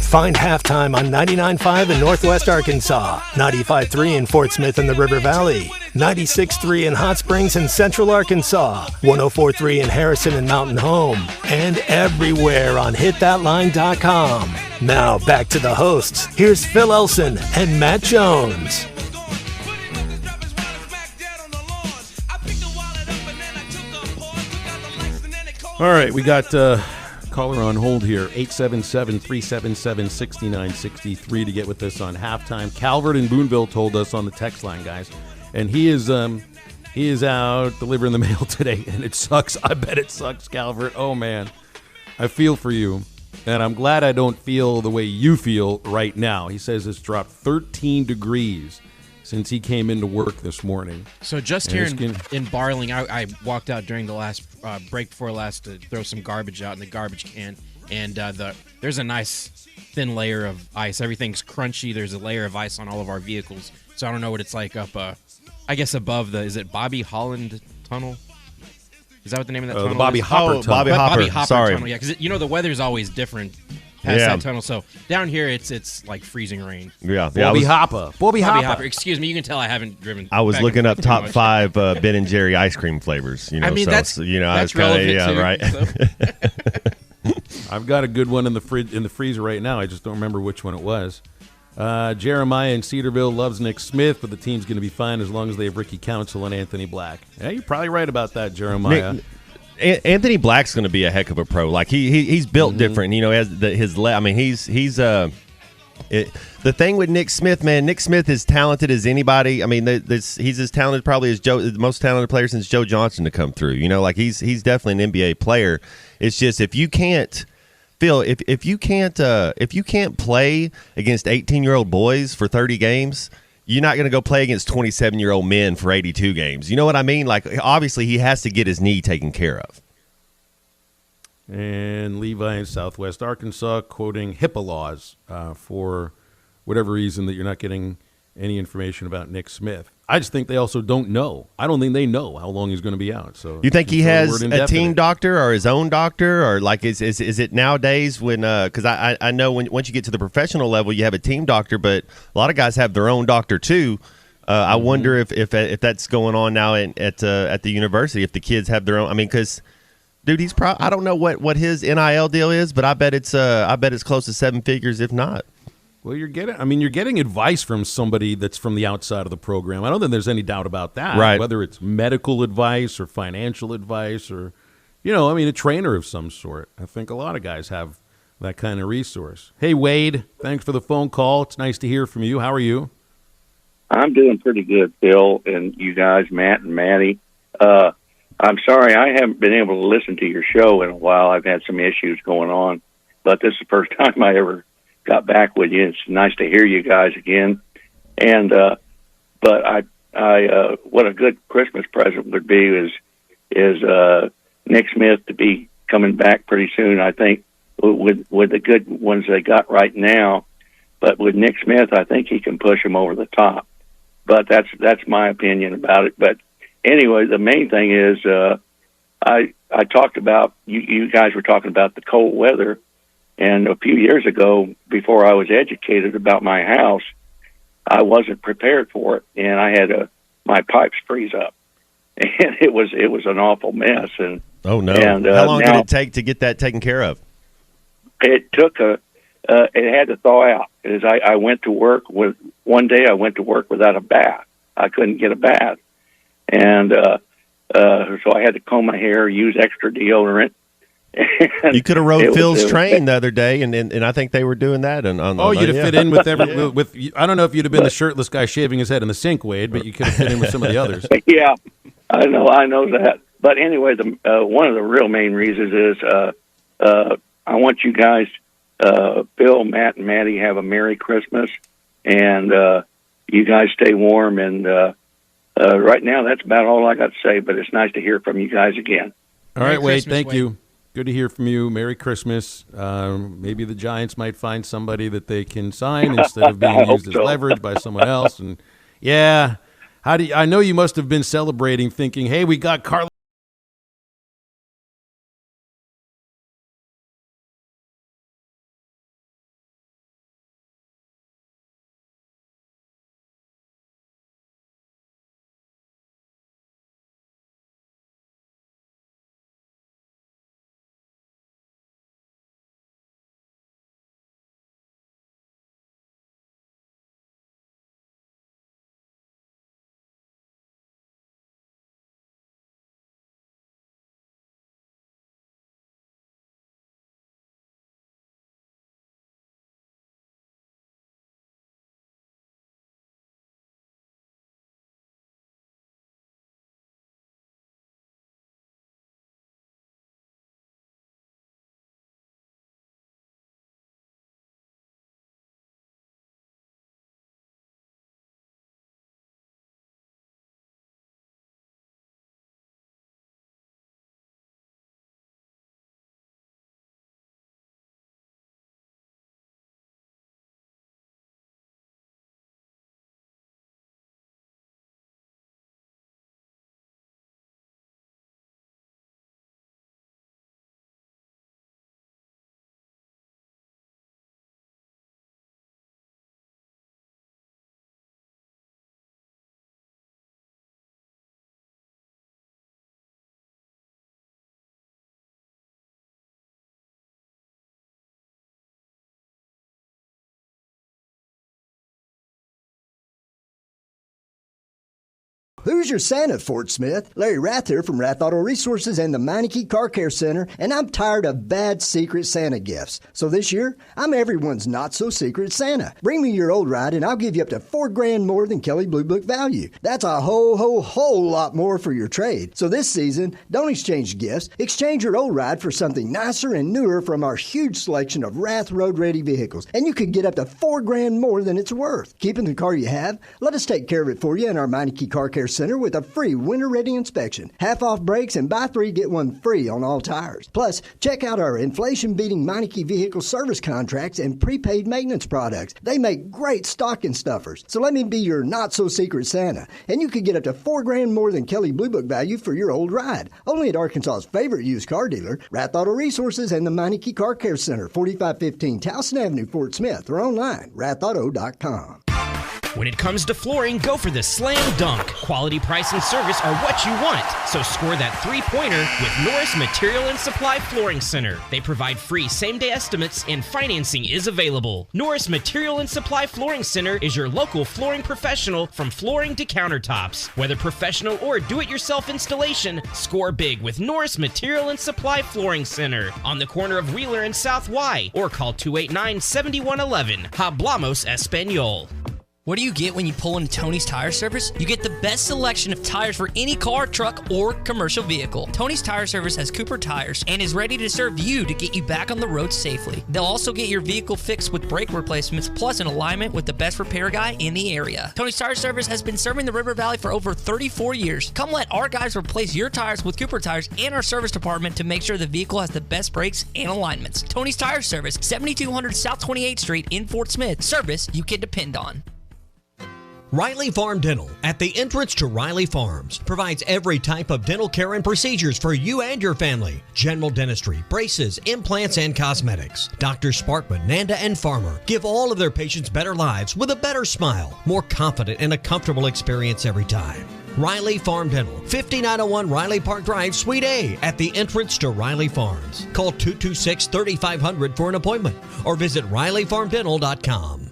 Find Halftime on 99.5 in Northwest Arkansas, 95.3 in Fort Smith and the River Valley, 96.3 in Hot Springs and Central Arkansas, 104.3 in Harrison and Mountain Home, and everywhere on HitThatLine.com. Now back to the hosts. Here's Phil Elson and Matt Jones. All right, we got caller on hold here, 877-377-6963 to get with us on halftime. Calvert in Boonville told us on the text line, guys, and he is out delivering the mail today, and it sucks. I bet it sucks, Calvert. Oh, man. I feel for you, and I'm glad I don't feel the way you feel right now. He says it's dropped 13 degrees since he came into work this morning. So just here in Barling, I walked out during the last break before last to throw some garbage out in the garbage can, and there's a nice thin layer of ice. Everything's crunchy. There's a layer of ice on all of our vehicles. So I don't know what it's like up, I guess above is it Bobby Holland Tunnel? Is that what the name of that tunnel the Bobby is? Hopper Tunnel. Bobby Hopper Sorry. Tunnel, yeah, because the weather's always different past that tunnel. So down here, it's like freezing rain. Yeah. Bobby Hopper. Excuse me, you can tell I haven't driven. I was looking up top 5 Ben and Jerry ice cream flavors. I mean, that's I was kind of right. So. I've got a good one in the freezer right now. I just don't remember which one it was. Jeremiah in Cedarville loves Nick Smith, but the team's going to be fine as long as they have Ricky Council and Anthony Black. Yeah, you're probably right about that, Jeremiah. Anthony Black's going to be a heck of a pro. Like he's built different. You know, the thing with Nick Smith, man. Nick Smith is talented as anybody. I mean, he's as talented probably as the most talented player since Joe Johnson to come through. You know, like he's definitely an NBA player. It's just if you can't. Phil, if you can't play against 18-year-old boys for 30 games, you're not going to go play against 27-year-old men for 82 games. You know what I mean? Like, obviously, he has to get his knee taken care of. And Levi in Southwest Arkansas quoting HIPAA laws for whatever reason that you're not getting any information about Nick Smith. I just think they also don't know. I don't think they know how long he's going to be out. So you think he has a team doctor or his own doctor, or like is it nowadays when because I know once you get to the professional level you have a team doctor, but a lot of guys have their own doctor too. I wonder if that's going on now at the university, if the kids have their own. I mean, because dude, he's I don't know what his NIL deal is, but I bet it's close to 7 figures, if not. Well, you're getting advice from somebody that's from the outside of the program. I don't think there's any doubt about that. Right. Whether it's medical advice or financial advice or, a trainer of some sort. I think a lot of guys have that kind of resource. Hey, Wade, thanks for the phone call. It's nice to hear from you. How are you? I'm doing pretty good, Phil, and you guys, Matt and Maddie. I'm sorry I haven't been able to listen to your show in a while. I've had some issues going on, but this is the first time I ever got back with you. It's nice to hear you guys again. And but I what a good Christmas present would be is Nick Smith to be coming back pretty soon. I think with the good ones they got right now, but with Nick Smith, I think he can push them over the top. But that's my opinion about it. But anyway, the main thing is I talked about you guys were talking about the cold weather. And a few years ago, before I was educated about my house, I wasn't prepared for it, and I had my pipes freeze up, and it was an awful mess. And oh no! And, how long did it take to get that taken care of? It took it had to thaw out. As I went to work one day, I went to work without a bath. I couldn't get a bath, and so I had to comb my hair, use extra deodorant. You could have rode Phil's train the other day, and I think they were doing that. You'd have fit in with with. I don't know if you'd have been the shirtless guy shaving his head in the sink, Wade, but you could have fit in with some of the others. Yeah, I know that. But anyway, one of the real main reasons is I want you guys, Bill, Matt, and Maddie, have a Merry Christmas, and you guys stay warm. And right now, that's about all I got to say. But it's nice to hear from you guys again. All right, Wade. Thank you. Good to hear from you. Merry Christmas. Maybe the Giants might find somebody that they can sign instead of being used as leverage by someone else. And yeah, I know you must have been celebrating, thinking, "Hey, we got Carlos." Who's your Santa, Fort Smith? Larry Rath here from Rath Auto Resources and the Meineke Car Care Center, and I'm tired of bad secret Santa gifts. So this year, I'm everyone's not-so-secret Santa. Bring me your old ride, and I'll give you up to $4,000 more than Kelley Blue Book value. That's a whole lot more for your trade. So this season, don't exchange gifts. Exchange your old ride for something nicer and newer from our huge selection of Rath road-ready vehicles, and you could get up to $4,000 more than it's worth. Keeping the car you have? Let us take care of it for you in our Meineke Car Care Center with a free winter-ready inspection, half off brakes, and buy 3 get 1 free on all tires. Plus, check out our inflation-beating Meineke vehicle service contracts and prepaid maintenance products. They make great stocking stuffers. So let me be your not-so-secret Santa, and you could get up to $4,000 more than Kelley Blue Book value for your old ride. Only at Arkansas's favorite used car dealer, Rath Auto Resources and the Meineke Car Care Center, 4515 Towson Avenue, Fort Smith, or online, rathauto.com. When it comes to flooring, go for the slam dunk. Quality, price, and service are what you want. So score that three-pointer with Norris Material and Supply Flooring Center. They provide free same-day estimates and financing is available. Norris Material and Supply Flooring Center is your local flooring professional from flooring to countertops. Whether professional or do-it-yourself installation, score big with Norris Material and Supply Flooring Center on the corner of Wheeler and South Y, or call 289-7111. Hablamos Español. What do you get when you pull into Tony's Tire Service? You get the best selection of tires for any car, truck, or commercial vehicle. Tony's Tire Service has Cooper tires and is ready to serve you to get you back on the road safely. They'll also get your vehicle fixed with brake replacements, plus an alignment with the best repair guy in the area. Tony's Tire Service has been serving the River Valley for over 34 years. Come let our guys replace your tires with Cooper tires and our service department to make sure the vehicle has the best brakes and alignments. Tony's Tire Service, 7200 South 28th Street in Fort Smith. Service you can depend on. Riley Farm Dental, at the entrance to Riley Farms, provides every type of dental care and procedures for you and your family. General dentistry, braces, implants, and cosmetics. Drs. Sparkman, Nanda, and Farmer give all of their patients better lives with a better smile, more confident, and a comfortable experience every time. Riley Farm Dental, 5901 Riley Park Drive, Suite A, at the entrance to Riley Farms. Call 226-3500 for an appointment or visit RileyFarmDental.com.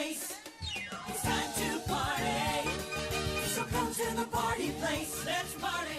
It's time to party. So come to the party place. Let's party.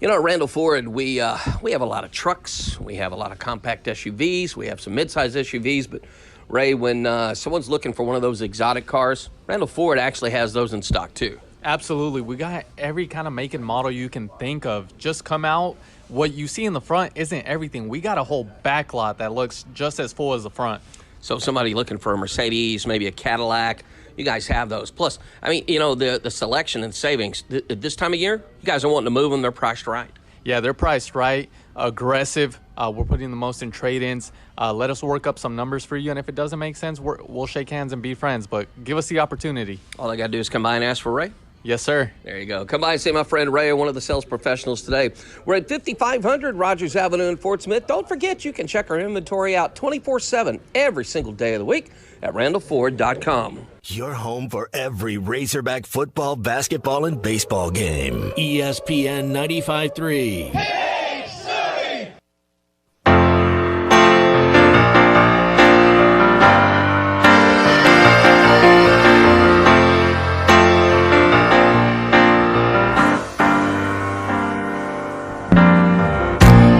You know, at Randall Ford, we have a lot of trucks. We have a lot of compact SUVs. We have some midsize SUVs. But, Ray, when someone's looking for one of those exotic cars, Randall Ford actually has those in stock, too. Absolutely. We got every kind of make and model you can think of. Just come out. What you see in the front isn't everything. We got a whole back lot that looks just as full as the front. So somebody looking for a Mercedes, maybe a Cadillac, you guys have those. Plus, I mean, you know, the selection and savings, this time of year, you guys are wanting to move them, they're priced right. Yeah, they're priced right, aggressive. We're putting the most in trade-ins. Let us work up some numbers for you, and if it doesn't make sense, we'll shake hands and be friends, but give us the opportunity. All I got to do is come by and ask for Ray? Yes, sir. There you go. Come by and see my friend Ray, one of the sales professionals today. We're at 5500 Rogers Avenue in Fort Smith. Don't forget, you can check our inventory out 24/7 every single day of the week at randallford.com. Your home for every Razorback football, basketball, and baseball game. ESPN 95.3. Hey, Surrey!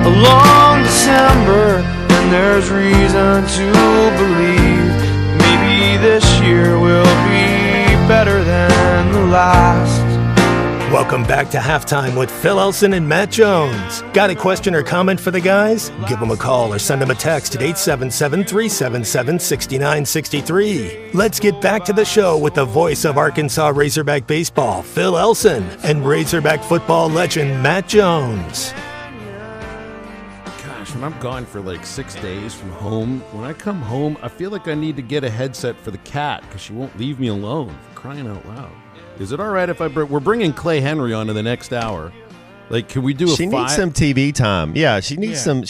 Long December, and there's reason to believe maybe this year will be better than the last. Welcome back to Halftime with Phil Elson and Matt Jones. Got a question or comment for the guys? Give them a call or send them a text at 877-377-6963. Let's get back to the show with the voice of Arkansas Razorback baseball, Phil Elson, and Razorback football legend Matt Jones. When I'm gone for like 6 days from home, when I come home, I feel like I need to get a headset for the cat because she won't leave me alone. Crying out loud. Is it all right if we're bringing Clay Henry on in the next hour? Like, can we do a She needs some TV time. Yeah, she needs some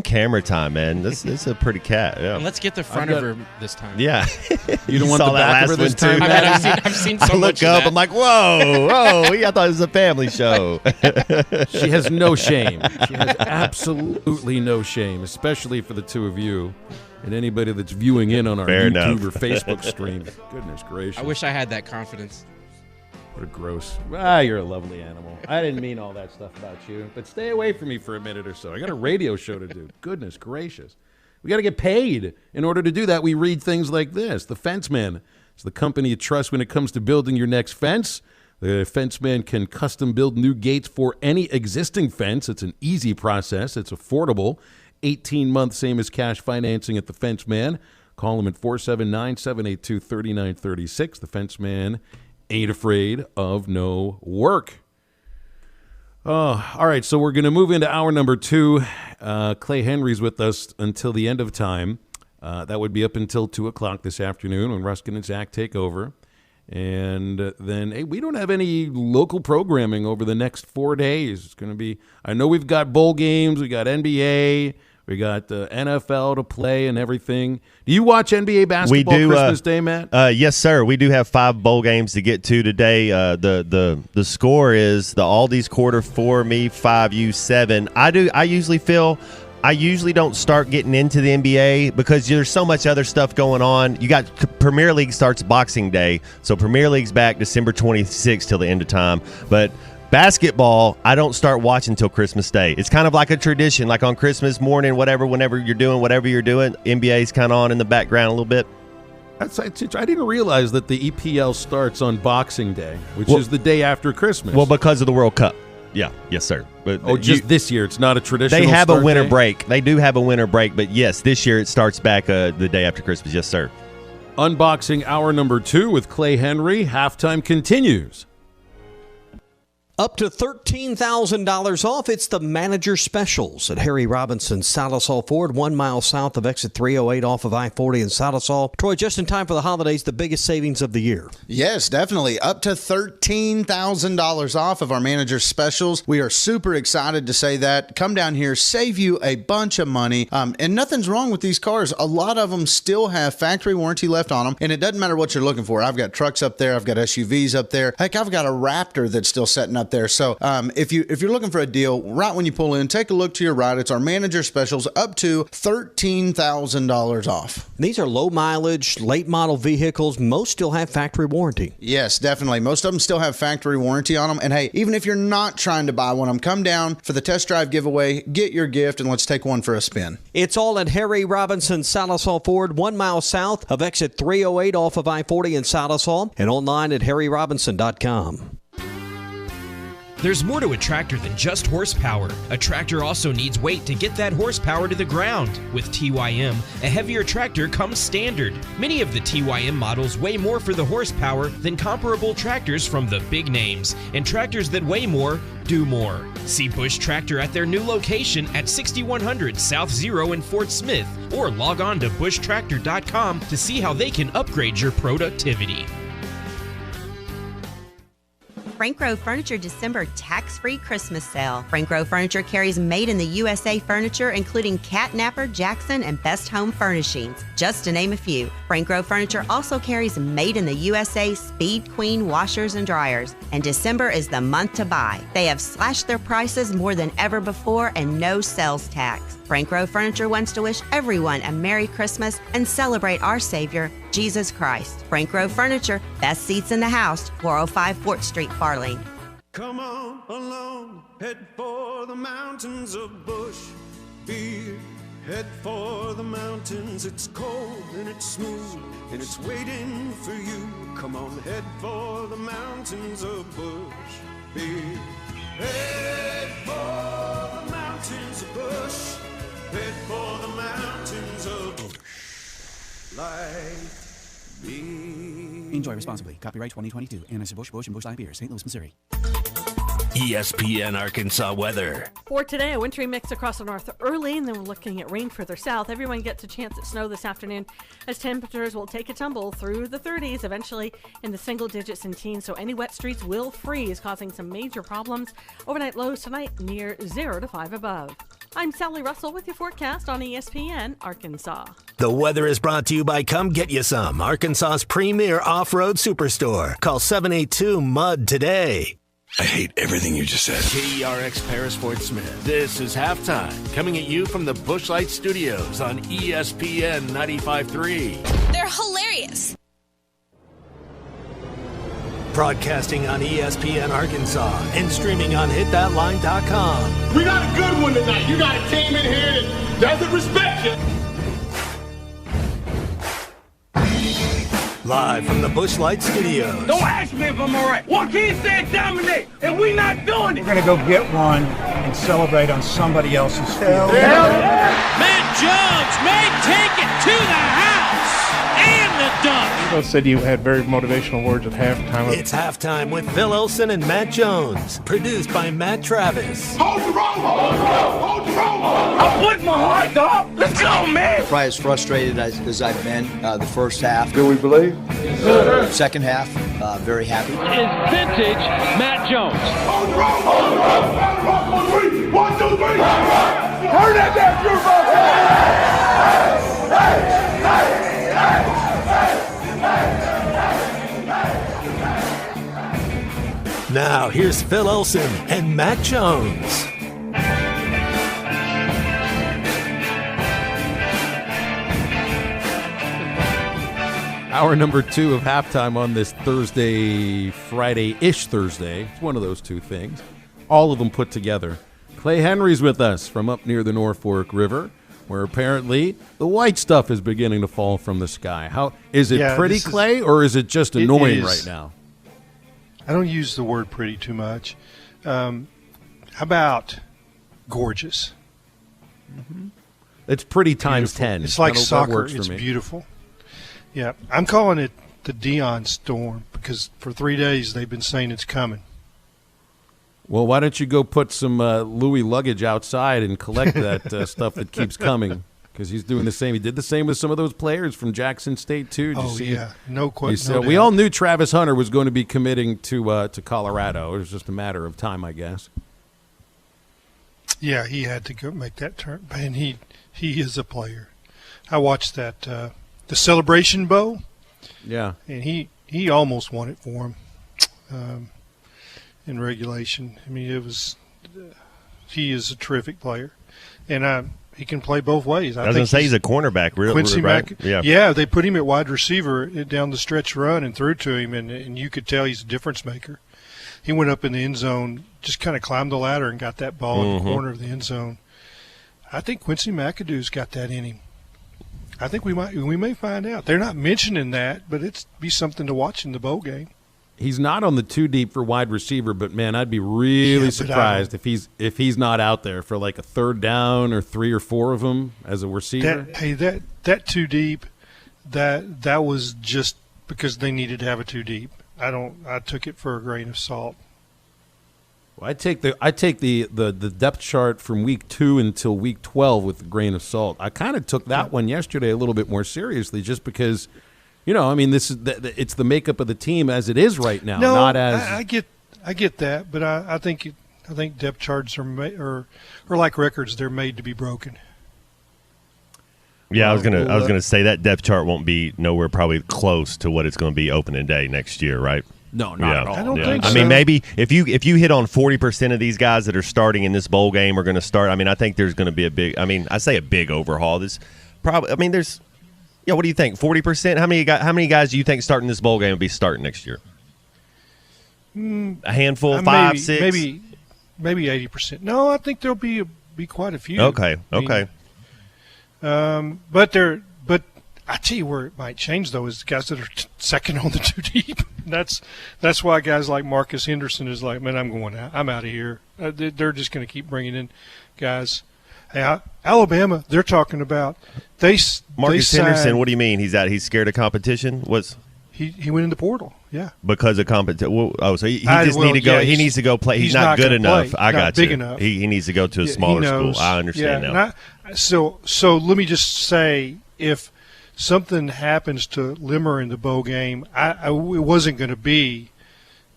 camera time, man. This is a pretty cat. Yeah. And let's get the front of her this time. Yeah. You don't want the back of her this time? I've seen so I much look of up, that. I'm like, whoa, I thought it was a family show. She has no shame. She has absolutely no shame, especially for the two of you and anybody that's viewing in on our Fair YouTube enough. or Facebook stream. Goodness gracious. I wish I had that confidence. What a gross. You're a lovely animal. I didn't mean all that stuff about you, but stay away from me for a minute or so. I got a radio show to do. Goodness gracious. We got to get paid. In order to do that, we read things like this. The Fenceman is the company you trust when it comes to building your next fence. The Fenceman can custom build new gates for any existing fence. It's an easy process. It's affordable. 18-month same as cash financing at the Fenceman. Call them at 479-782-3936. The Fenceman ain't afraid of no work. All right, so we're going to move into hour number 2. Clay Henry's with us until the end of time. That would be up until 2 o'clock this afternoon when Ruskin and Zach take over. And then, we don't have any local programming over the next 4 days. It's going to be, I know we've got bowl games, we got NBA, we got NFL to play and everything. Do you watch NBA basketball Christmas Day, Matt? Yes, sir. We do have 5 bowl games to get to today. The score is the Aldi's quarter 4, me 5, you 7. I usually don't start getting into the NBA because there's so much other stuff going on. You got Premier League starts Boxing Day, so Premier League's back December 26th till the end of time. But basketball, I don't start watching until Christmas Day. It's kind of like a tradition, like on Christmas morning, whenever you're doing, NBA's kind of on in the background a little bit. I didn't realize that the EPL starts on Boxing Day, which is the day after Christmas. Well, because of the World Cup. Yeah, yes, sir. But this year, it's not a traditional. They have a winter day? break. They do have a winter break, but yes, this year it starts back the day after Christmas. Yes, sir. Unboxing hour number 2 with Clay Henry. Halftime continues. Up to $13,000 off. It's the manager specials at Harry Robinson Salisal Ford, 1 mile south of exit 308 off of I-40 in Salisal. Troy, just in time for the holidays, the biggest savings of the year. Yes, definitely. Up to $13,000 off of our manager specials. We are super excited to say that. Come down here, save you a bunch of money. And nothing's wrong with these cars. A lot of them still have factory warranty left on them. And it doesn't matter what you're looking for. I've got trucks up there. I've got SUVs up there. Heck, I've got a Raptor that's still setting up there. So if you're looking for a deal, right when you pull in, take a look to your right. It's our manager specials up to $13,000 off. These are low mileage, late model vehicles. Most still have factory warranty. Yes, definitely. Most of them still have factory warranty on them. And hey, even if you're not trying to buy one of them, come down for the test drive giveaway, get your gift, and let's take one for a spin. It's all at Harry Robinson Salisal Ford, 1 mile south of exit 308 off of I-40 in Salisal, and online at harryrobinson.com. There's more to a tractor than just horsepower. A tractor also needs weight to get that horsepower to the ground. With TYM, a heavier tractor comes standard. Many of the TYM models weigh more for the horsepower than comparable tractors from the big names, and tractors that weigh more do more. See Bush Tractor at their new location at 6100 South Zero in Fort Smith, or log on to bushtractor.com to see how they can upgrade your productivity. Frank Rowe Furniture December tax-free Christmas sale. Frank Rowe Furniture carries made in the USA furniture, including Catnapper, Jackson, and Best Home Furnishings, just to name a few. Frank Rowe Furniture also carries made in the USA Speed Queen washers and dryers. And December is the month to buy. They have slashed their prices more than ever before and no sales tax. Frank Rowe Furniture wants to wish everyone a Merry Christmas and celebrate our Savior, Jesus Christ. Frank Rowe Furniture, best seats in the house, 405 Fort Street, Farley. Come on along, head for the mountains of Bush Beer. Head for the mountains, it's cold and it's smooth and it's waiting for you. Come on, head for the mountains of Bush Beer. Head for the mountains of Bush. Head for the mountains of Bush. Like me. Enjoy responsibly. Copyright 2022. Anheuser-Busch, Busch & Busch Light Beer, St. Louis, Missouri. ESPN Arkansas weather. For today, a wintry mix across the north early, and then we're looking at rain further south. Everyone gets a chance at snow this afternoon as temperatures will take a tumble through the 30s, eventually in the single digits and teens. So any wet streets will freeze, causing some major problems. Overnight lows tonight near 0 to 5 above. I'm Sally Russell with your forecast on ESPN Arkansas. The weather is brought to you by Come Get You Some, Arkansas's premier off-road superstore. Call 782-MUD today. I hate everything you just said. KERX Paris Fort Smith. This is Halftime, coming at you from the Busch Light Studios on ESPN 95.3. They're hilarious. Broadcasting on ESPN Arkansas and streaming on hitthatline.com. We got a good one tonight. You got a team in here that doesn't respect you. Live from the Busch Light Studios. Don't ask me if I'm all right. Joaquin said dominate, and we not doing it. We're going to go get one and celebrate on somebody else's field. Matt Jones may take it to the house and the dunk. Both said you had very motivational words at halftime. It's Halftime with Phil Olsen and Matt Jones. Produced by Matt Travis. Hold the rope! Hold the rope! Hold the rope! I'm putting my heart up. Let's go, man! Probably as frustrated as I've been the first half. Do we believe? Second half, very happy. Is vintage Matt Jones. Hold the rope! Hold the rope! Hold the rope! On three! 1, 2, 3! Turn that down, your Now, here's Phil Olsen and Matt Jones. Hour number 2 of Halftime on this Thursday, Friday-ish Thursday. It's one of those two things. All of them put together. Clay Henry's with us from up near the Norfolk River, where apparently the white stuff is beginning to fall from the sky. How is it pretty, Clay, or is it just annoying right now? I don't use the word pretty too much. How about gorgeous? Mm-hmm. It's pretty times 10. It's like soccer. It's beautiful. Yeah, I'm calling it the Dion Storm because for 3 days they've been saying it's coming. Well, why don't you go put some Louis luggage outside and collect that stuff that keeps coming? Because he's doing the same. He did the same with some of those players from Jackson State, too. Did you see yeah. No question. We all knew Travis Hunter was going to be committing to Colorado. It was just a matter of time, I guess. Yeah, he had to go make that turn. Man, he is a player. I watched that the Celebration Bowl. Yeah. And he almost won it for him in regulation. I mean, he is a terrific player. And he can play both ways. I was going to say he's a cornerback, really. Quincy right? Yeah, they put him at wide receiver down the stretch run and threw to him, and you could tell he's a difference maker. He went up in the end zone, just kind of climbed the ladder and got that ball in the corner of the end zone. I think Quincy McAdoo's got that in him. I think we may find out. They're not mentioning that, but it's be something to watch in the bowl game. He's not on the 2 deep for wide receiver, but man, I'd be really surprised if he's not out there for like a third down or 3 or 4 of them as a receiver. That 2 deep, that was just because they needed to have a 2 deep. I took it for a grain of salt. Well, I take the depth chart from week 2 until week 12 with a grain of salt. I kind of took that one yesterday a little bit more seriously, just because. You know, I mean, this is it's the makeup of the team as it is right now. No, not as I get that, but I think depth charts are like records; they're made to be broken. Yeah, I was gonna say that depth chart won't be nowhere probably close to what it's going to be opening day next year, right? No, not at all. I don't think so. I mean, maybe if you hit on 40% of these guys that are starting in this bowl game are going to start. I mean, I think there's going to be a big. I mean, I say a big overhaul. This probably. I mean, there's. Yeah, what do you think? 40%? How many guys do you think starting this bowl game will be starting next year? A handful, 5, 6, maybe 80%. No, I think there'll be quite a few. Okay. But I tell you where it might change though is the guys that are second on the 2 deep. That's why guys like Marcus Henderson is like, man, I'm going out. I'm out of here. They're just going to keep bringing in guys. Hey, Alabama, they're talking about Marcus Henderson. What do you mean? He's out? He's scared of competition? He went in the portal. Because of competition. So he just need to go. He needs to go play. He's not good enough. I got big you. Enough. He needs to go to a smaller school. I understand now. So let me just say, if something happens to Limmer in the bowl game, it wasn't going to be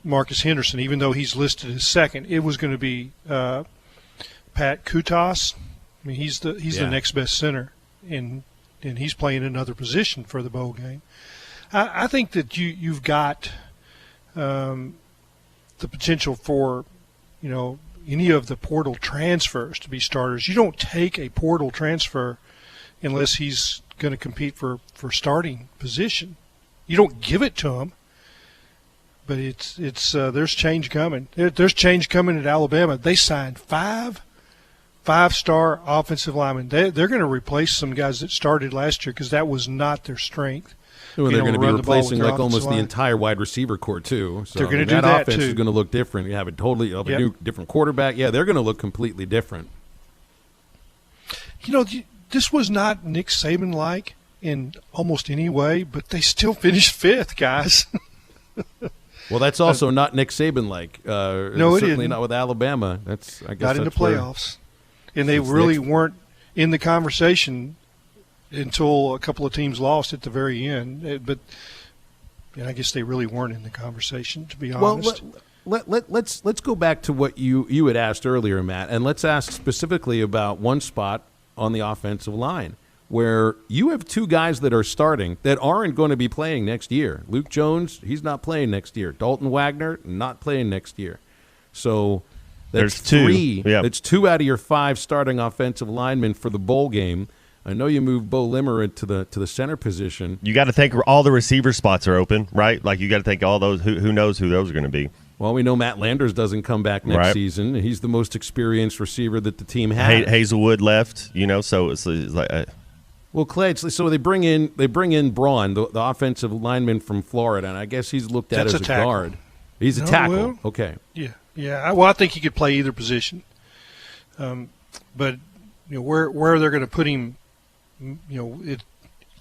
Marcus Henderson, even though he's listed as second. It was going to be Pat Kutas. I mean, he's the next best center, and he's playing another position for the bowl game. I think that you've got the potential for, any of the portal transfers to be starters. You don't take a portal transfer unless he's going to compete for starting position. You don't give it to him. But it's there's change coming. There's change coming at Alabama. They signed five-star offensive linemen. They're going to replace some guys that started last year because that was not their strength. Well, they're going to be replacing like almost the entire wide receiver core too. So they're going to do that offense too. is going to look different. You have a new different quarterback. Yeah, they're going to look completely different. This was not Nick Saban-like in almost any way, but they still finished fifth, guys. Well, that's also not Nick Saban-like. No, certainly not with Alabama. I guess not in the playoffs, and they really weren't in the conversation until a couple of teams lost at the very end. But I guess they really weren't in the conversation, to be honest. Well, let's go back to what you had asked earlier, Matt, and let's ask specifically about one spot on the offensive line where you have two guys that are starting that aren't going to be playing next year. Luke Jones, he's not playing next year. Dalton Wagner, not playing next year. So that's three. That's 2 out of your 5 starting offensive linemen for the bowl game. I know you moved Bo Limmer into the center position. You got to think all the receiver spots are open, right? Like you got to think all those. Who knows who those are going to be? Well, we know Matt Landers doesn't come back next season. He's the most experienced receiver that the team has. Hazelwood left, so it's like. Well, Clay, so they bring in Braun, the offensive lineman from Florida, and I guess he's looked at as a guard. He's a tackle. Well, okay. Yeah. Well, I think he could play either position. But where they're going to put him,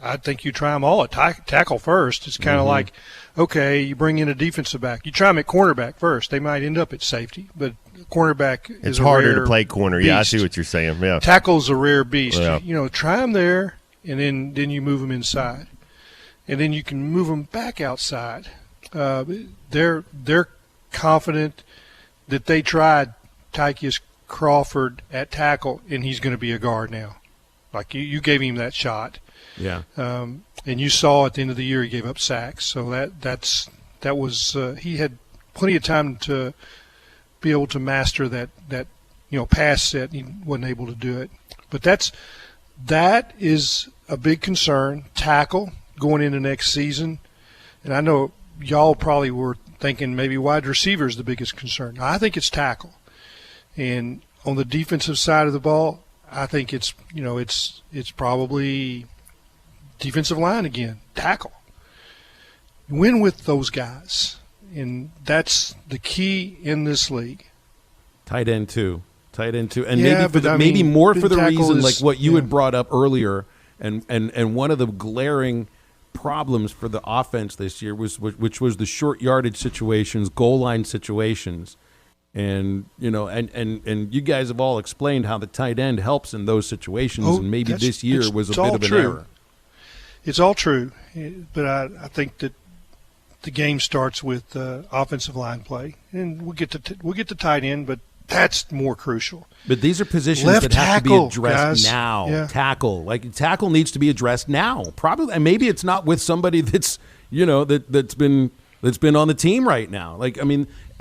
I think you try them all at tackle first. It's kind of like, okay, you bring in a defensive back. You try them at cornerback first. They might end up at safety, but cornerback is it's harder rare to play corner. beast. Yeah, I see what you're saying. Yeah, tackle's a rare beast. Yeah. Try them there, and then you move them inside, and then you can move them back outside. They're confident that they tried Tykeus Crawford at tackle, and he's going to be a guard now. Like you gave him that shot. Yeah. And you saw at the end of the year he gave up sacks. So that was he had plenty of time to be able to master that pass set. He wasn't able to do it. But that is a big concern. Tackle going into next season. And I know y'all probably were thinking maybe wide receiver is the biggest concern. I think it's tackle. And on the defensive side of the ball, I think it's probably defensive line again, tackle. Win with those guys, and that's the key in this league. Tight end too, and maybe more for the reason like what you had brought up earlier, and one of the glaring problems for the offense this year was the short yardage situations, goal line situations. And and you guys have all explained how the tight end helps in those situations, and maybe this year was a bit of an error. It's all true, but I think that the game starts with offensive line play, and we'll get to tight end, but that's more crucial. But these are positions that have to be addressed now. Yeah. Tackle needs to be addressed now, probably, and maybe it's not with somebody that's that's been on the team right now.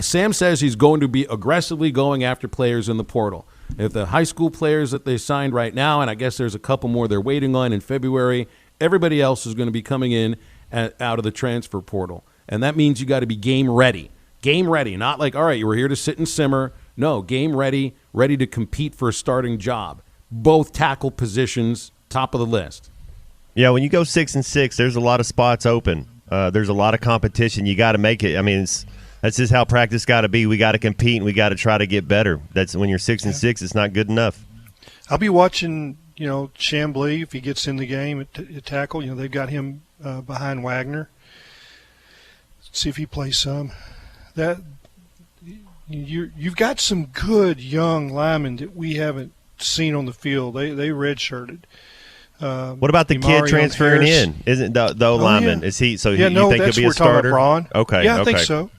Sam says he's going to be aggressively going after players in the portal. If the high school players that they signed right now, and I guess there's a couple more they're waiting on in February, everybody else is going to be coming in out of the transfer portal. And that means you got to be game ready. Game ready, not like, all right, you were here to sit and simmer. No, game ready, ready to compete for a starting job. Both tackle positions, top of the list. Yeah, when you go 6-6, there's a lot of spots open. There's a lot of competition. You got to make it. I mean, that's just how practice got to be. We got to compete, and we got to try to get better. That's when you're 6-6, it's not good enough. I'll be watching, Chamblee if he gets in the game at tackle. They've got him behind Wagner. see if he plays some. That you've got some good young linemen that we haven't seen on the field. They redshirted. What about the kid transferring in? Isn't the lineman? Yeah. Is he? So yeah, you no, think that's he'll be a we're talking starter? about Braun. Okay. Yeah, I okay. think so.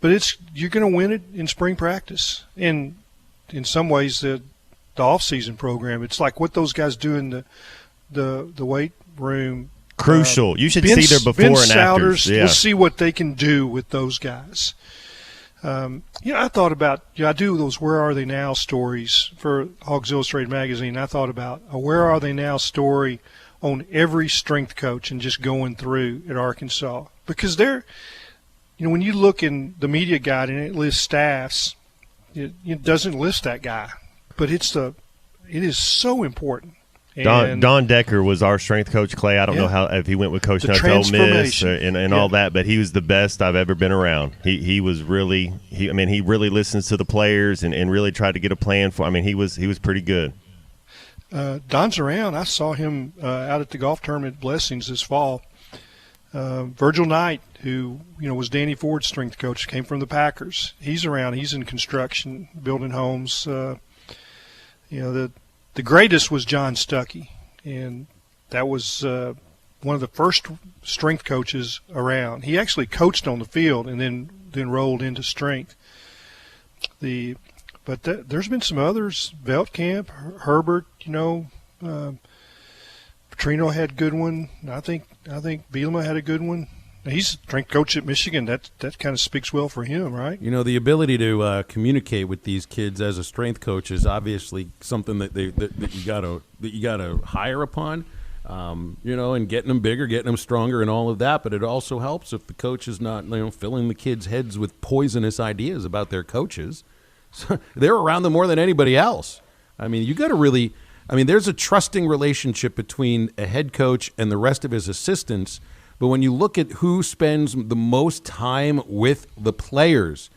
But you're going to win it in spring practice. And in some ways, the off-season program, it's like what those guys do in the weight room. Crucial. You should see their before and Souders, afters. Yeah. we'll see what they can do with those guys. I thought about, I do those Where Are They Now stories for Hogs Illustrated magazine. I thought about a Where Are They Now story on every strength coach and just going through at Arkansas. Because they're, when you look in the media guide and it lists staffs, it doesn't list that guy. But it is so important. Don Decker was our strength coach, Clay. I don't know if he went with Coach Nutt's Ole Miss and all that, but he was the best I've ever been around. He was really he really listens to the players and really tried to get a plan for. He was pretty good. Don's around. I saw him out at the golf tournament at Blessings this fall. Virgil Knight, who was Danny Ford's strength coach, came from the Packers. He's around. He's in construction, building homes. The greatest was John Stuckey, and that was one of the first strength coaches around. He actually coached on the field and then rolled into strength. But there's been some others. Veldkamp, Herbert, Petrino had a good one. I think Bielema had a good one. He's a strength coach at Michigan. That kind of speaks well for him, right? The ability to communicate with these kids as a strength coach is obviously something that you gotta hire upon. And getting them bigger, getting them stronger, and all of that. But it also helps if the coach is not, filling the kids' heads with poisonous ideas about their coaches. So they're around them more than anybody else. You got to really. There's a trusting relationship between a head coach and the rest of his assistants. But when you look at who spends the most time with the players,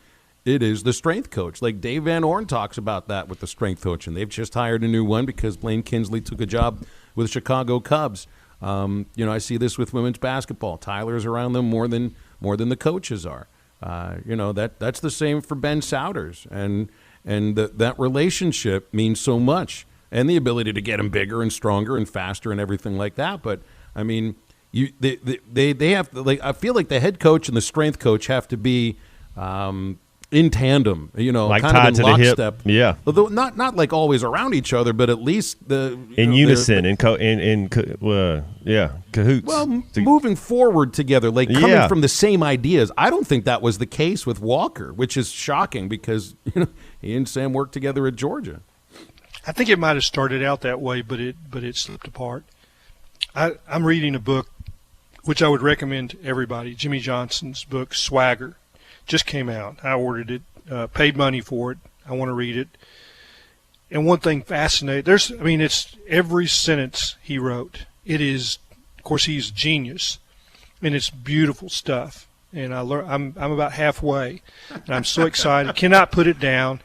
it is the strength coach. Like Dave Van Orn talks about that with the strength coach, and they've just hired a new one because Blaine Kinsley took a job with the Chicago Cubs. I see this with women's basketball. Tyler's around them more than the coaches are. That's the same for Ben Souders, and that relationship means so much, and the ability to get them bigger and stronger and faster and everything like that. But they have to, I feel like the head coach and the strength coach have to be in tandem, like kind tied of in to lockstep. the hip. Yeah, although not like always around each other, but at least in unison, in cahoots. Well, moving forward together, like coming from the same ideas. I don't think that was the case with Walker, which is shocking because he and Sam worked together at Georgia. I think it might have started out that way, but it slipped apart. I'm reading a book, which I would recommend to everybody, Jimmy Johnson's book, Swagger. Just came out. I ordered it, paid money for it. I want to read it. And one thing fascinating, it's every sentence he wrote. It is, of course, he's a genius, and it's beautiful stuff. And I'm about halfway, and I'm so excited. Cannot put it down.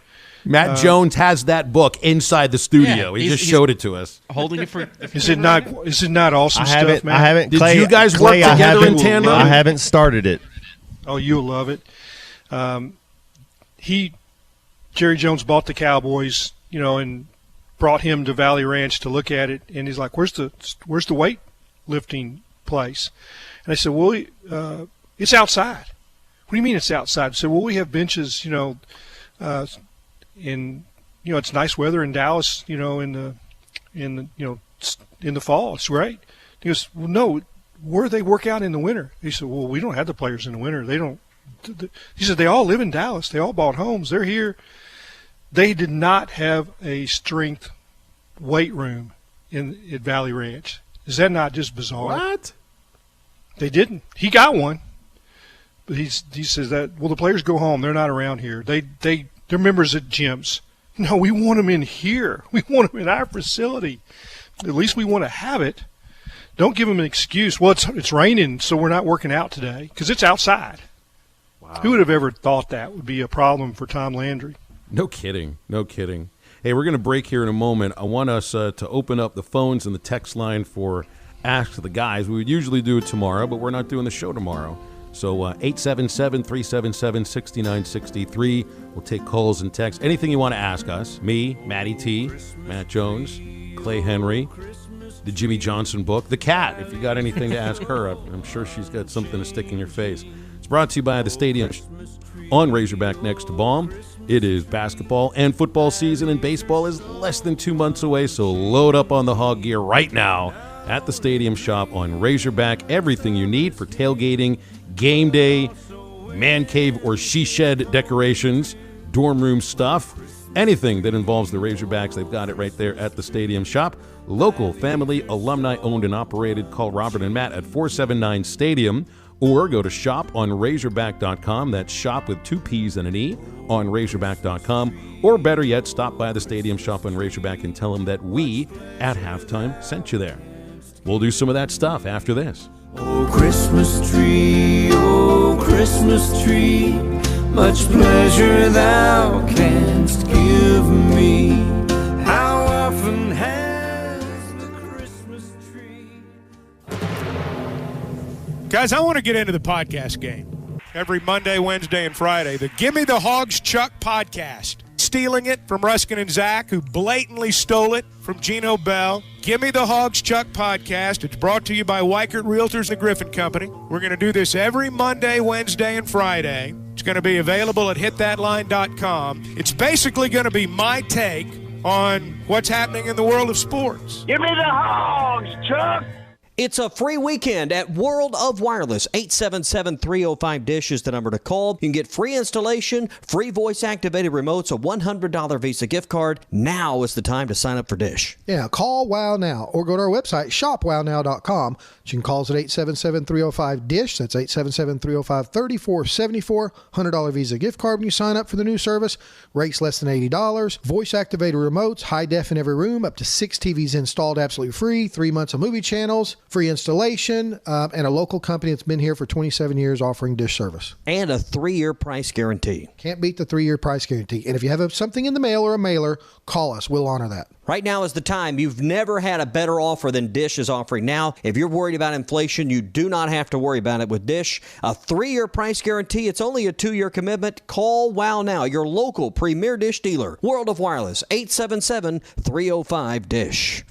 Matt Jones has that book inside the studio. He just showed it to us. Holding it for. Is it not awesome stuff, Matt? I haven't. Did you guys work together in tandem? I haven't started it. Oh, you'll love it. Jerry Jones bought the Cowboys, and brought him to Valley Ranch to look at it, and he's like, "Where's the weight lifting place?" And I said, "Well, it's outside." What do you mean it's outside? I said, "Well, we have benches, it's nice weather in Dallas, in the fall. It's great." He goes, "Well, no, where do they work out in the winter?" He said, "Well, we don't have the players in the winter. They don't." He said, "They all live in Dallas. They all bought homes. They're here." They did not have a strength weight room at Valley Ranch. Is that not just bizarre? What? They didn't. He got one, but he says that, well, the players go home. They're not around here. They're members at gyms. No, we want them in here. We want them in our facility. At least we want to have it. Don't give them an excuse. Well, it's raining, so we're not working out today because it's outside. Wow. Who would have ever thought that would be a problem for Tom Landry? No kidding. Hey, we're going to break here in a moment. I want us to open up the phones and the text line for Ask the Guys. We would usually do it tomorrow, but we're not doing the show tomorrow. So 877-377-6963. We'll take calls and texts. Anything you want to ask us. Me, Matty T, Matt Jones, Clay Henry, the Jimmy Johnson book, the cat. If you got anything to ask her, I'm sure she's got something to stick in your face. It's brought to you by the Stadium on Razorback next to Baum. It is basketball and football season, and baseball is less than 2 months away, so load up on the hog gear right now at the Stadium Shop on Razorback. Everything you need for tailgating, game day, man cave or she shed decorations, dorm room stuff, anything that involves the Razorbacks, they've got it right there at the Stadium Shop. Local, family, alumni owned and operated. Call Robert and Matt at 479-STADIUM or go to shoponrazorback.com. That's shop with 2 P's and an E on razorback.com. Or better yet, stop by the Stadium Shop on Razorback and tell them that we at Halftime sent you there. We'll do some of that stuff after this. Oh, Christmas tree, much pleasure thou canst give me. How often has the Christmas tree... Guys, I want to get into the podcast game. Every Monday, Wednesday, and Friday, the Gimme the Hogs Chuck podcast. Stealing it from Ruskin and Zach, who blatantly stole it from Gino Bell. Gimme the Hogs Chuck podcast. It's brought to you by Weichert Realtors and Griffin Company. We're going to do this every Monday, Wednesday, and Friday. It's going to be available at hitthatline.com. It's basically going to be my take on what's happening in the world of sports. Give me the Hogs, Chuck! It's a free weekend at World of Wireless. 877-305-DISH is the number to call. You can get free installation, free voice-activated remotes, a $100 Visa gift card. Now is the time to sign up for DISH. Yeah, call WOW now or go to our website, shopwownow.com. You can call us at 877-305-DISH. That's 877-305-3474. $100 Visa gift card when you sign up for the new service. Rates less than $80. Voice-activated remotes, high def in every room, up to 6 TVs installed absolutely free, 3 months of movie channels, free installation, and a local company that's been here for 27 years offering DISH service. And a 3-year price guarantee. Can't beat the 3-year price guarantee. And if you have something in the mail or a mailer, call us. We'll honor that. Right now is the time. You've never had a better offer than DISH is offering now. If you're worried about inflation, you do not have to worry about it with DISH. A 3-year price guarantee. It's only a 2-year commitment. Call WOW now, your local premier DISH dealer. World of Wireless, 877-305-DISH.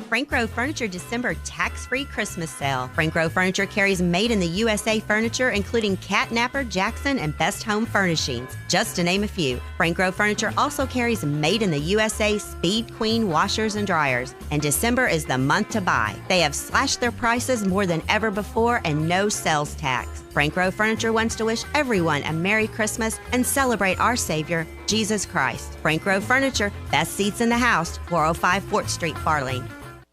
Frank Grove Furniture December tax-free Christmas sale. Frank Grove Furniture carries made in the USA furniture, including Cat Napper, Jackson, and Best Home Furnishings, just to name a few. Frank Grove Furniture also carries made in the USA Speed Queen washers and dryers. And December is the month to buy. They have slashed their prices more than ever before and no sales tax. Frank Grove Furniture wants to wish everyone a Merry Christmas and celebrate our Savior, Jesus Christ. Frank Grove Furniture, best seats in the house, 405 4th Street, Farley.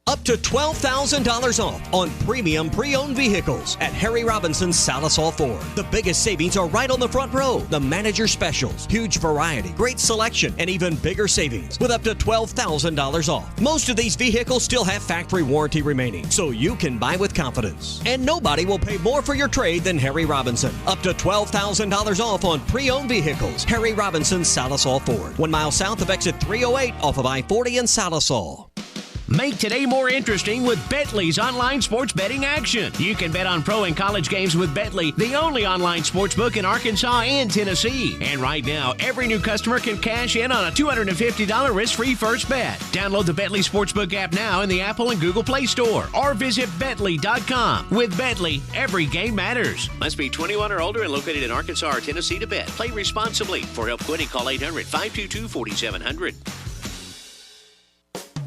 Up to $12,000 off on premium pre-owned vehicles at Harry Robinson's Salisal Ford. The biggest savings are right on the front row. The manager specials, huge variety, great selection, and even bigger savings with up to $12,000 off. Most of these vehicles still have factory warranty remaining, so you can buy with confidence. And nobody will pay more for your trade than Harry Robinson. Up to $12,000 off on pre-owned vehicles. Harry Robinson's Salisal Ford. 1 mile south of exit 308 off of I-40 in Salisal. Make today more interesting with Betly's online sports betting action. You can bet on pro and college games with Betly, the only online sports book in Arkansas and Tennessee. And right now, every new customer can cash in on a $250 risk-free first bet. Download the Betly Sportsbook app now in the Apple and Google Play Store or visit Betly.com. With Betly, every game matters. Must be 21 or older and located in Arkansas or Tennessee to bet. Play responsibly. For help quitting, call 800-522-4700.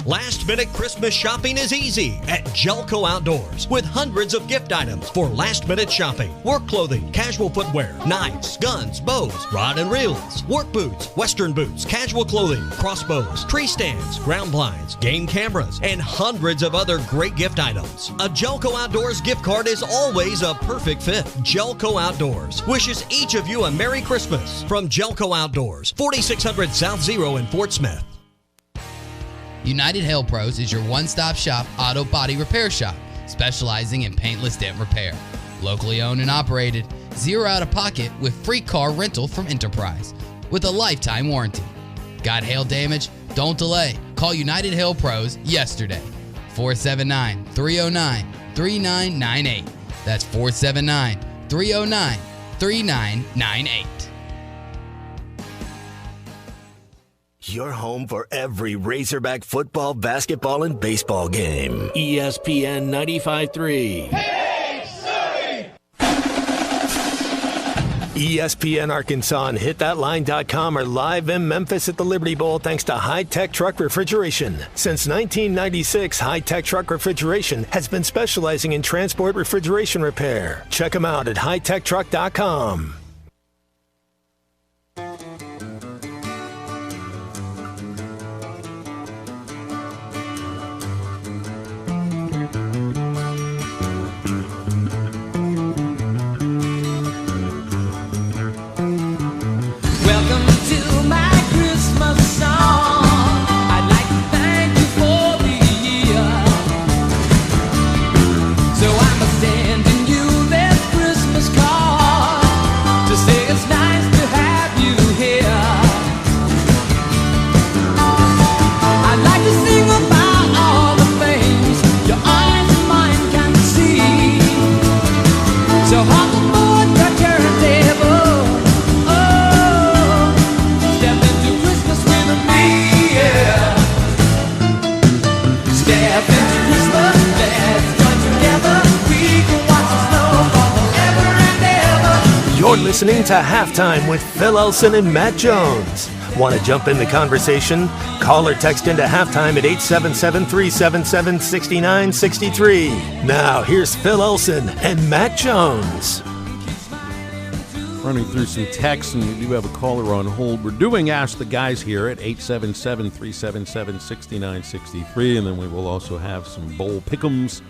Last-minute Christmas shopping is easy at Jelco Outdoors with hundreds of gift items for last-minute shopping. Work clothing, casual footwear, knives, guns, bows, rod and reels, work boots, western boots, casual clothing, crossbows, tree stands, ground blinds, game cameras, and hundreds of other great gift items. A Jelco Outdoors gift card is always a perfect fit. Jelco Outdoors wishes each of you a Merry Christmas from Jelco Outdoors, 4600 South Zero in Fort Smith. United Hail Pros is your one-stop shop auto body repair shop, specializing in paintless dent repair. Locally owned and operated, zero out-of-pocket with free car rental from Enterprise, with a lifetime warranty. Got hail damage? Don't delay. Call United Hail Pros yesterday. 479-309-3998. That's 309-3998. Your home for every Razorback football, basketball, and baseball game. ESPN 95.3. ESPN Arkansas and HitThatLine.com are live in Memphis at the Liberty Bowl thanks to High Tech Truck Refrigeration. Since 1996, High Tech Truck Refrigeration has been specializing in transport refrigeration repair. Check them out at hightechtruck.com. Listening to Halftime with Phil Elson and Matt Jones. Want to jump in the conversation? Call or text into Halftime at 877-377-6963. Now, here's Phil Elson and Matt Jones. Running through some texts, and we do have a caller on hold. We're doing Ask the Guys here at 877-377-6963, and then we will also have some bowl pick'ems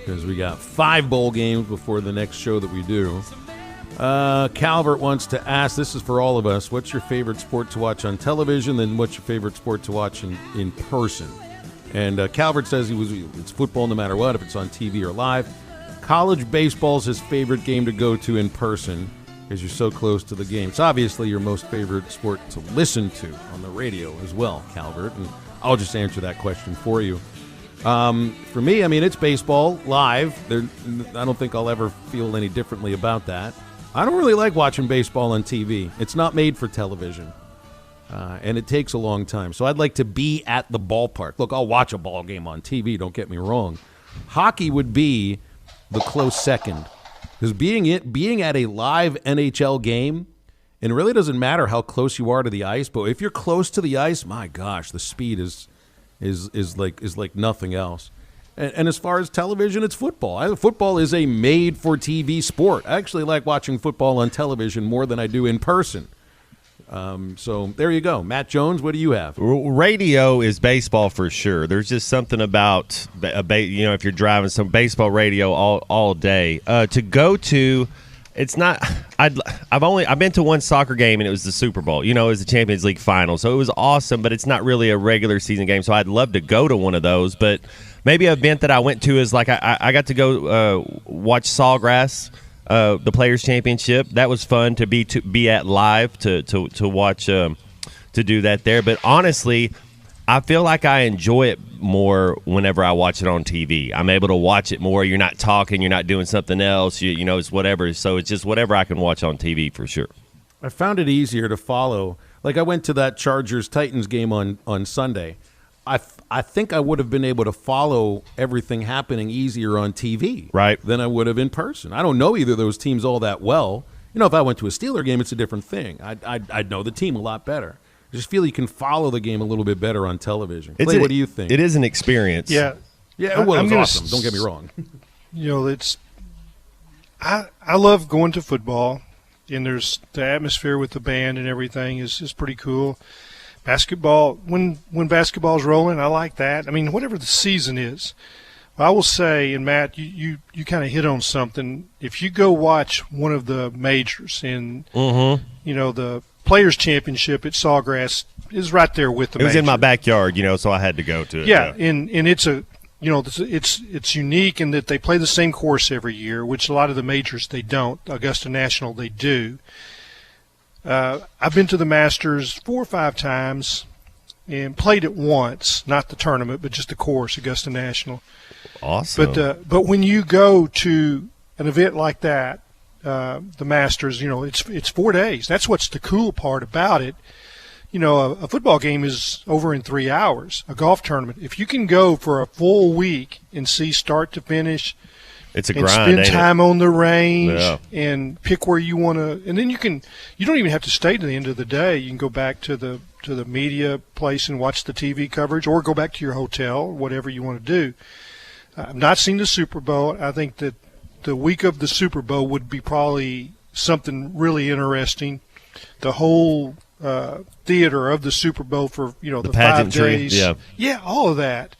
because we got 5 bowl games before the next show that we do. Calvert wants to ask, this is for all of us, what's your favorite sport to watch on television, then what's your favorite sport to watch in person? And Calvert says it's football no matter what, if it's on TV or live. College baseball is his favorite game to go to in person because you're so close to the game. It's obviously your most favorite sport to listen to on the radio as well, Calvert, and I'll just answer that question for you. For me, I mean, it's baseball live. I don't think I'll ever feel any differently about that. I don't really like watching baseball on TV. It's not made for television, and it takes a long time. So I'd like to be at the ballpark. Look, I'll watch a ball game on TV, don't get me wrong. Hockey would be the close second, because being at a live NHL game, and it really doesn't matter how close you are to the ice, but if you're close to the ice, my gosh, the speed is like nothing else. And as far as television, it's football. Football is a made-for-TV sport. I actually like watching football on television more than I do in person. So there you go. Matt Jones, what do you have? Radio is baseball for sure. There's just something about, if you're driving some baseball radio all day. To go to, it's not. I've been to one soccer game and it was the Super Bowl. It was the Champions League final, so it was awesome. But it's not really a regular season game. So I'd love to go to one of those, but. Maybe an event that I went to is like I got to go watch Sawgrass, the Players Championship. That was fun to be at live to watch to do that there. But honestly, I feel like I enjoy it more whenever I watch it on TV. I'm able to watch it more. You're not talking. You're not doing something else. It's whatever. So it's just whatever I can watch on TV for sure. I found it easier to follow. Like I went to that Chargers-Titans game on Sunday. I think I would have been able to follow everything happening easier on TV than I would have in person. I don't know either of those teams all that well. If I went to a Steeler game, it's a different thing. I'd know the team a lot better. I just feel you can follow the game a little bit better on television. Clay, what do you think? It is an experience. Yeah, well, it was awesome. Don't get me wrong. I love going to football, and there's the atmosphere with the band and everything is pretty cool. Basketball, when basketball's rolling, I like that. I mean, whatever the season is. I will say, and Matt, you kind of hit on something. If you go watch one of the majors in, the Players Championship at Sawgrass is right there with the major. It was in my backyard, so I had to go to it. Yeah. And it's it's unique in that they play the same course every year, which a lot of the majors they don't. Augusta National, they do. I've been to the Masters 4 or 5 times and played it once, not the tournament, but just the course, Augusta National. Awesome. But when you go to an event like that, the Masters, it's 4 days. That's what's the cool part about it. A football game is over in 3 hours. A golf tournament, if you can go for a full week and see start to finish, it's a and grind. Spend time on the range and pick where you want to, and then you don't even have to stay to the end of the day. You can go back to the media place and watch the TV coverage, or go back to your hotel, whatever you want to do. I've not seen the Super Bowl. I think that the week of the Super Bowl would be probably something really interesting. The whole theater of the Super Bowl for the 5 days, all of that.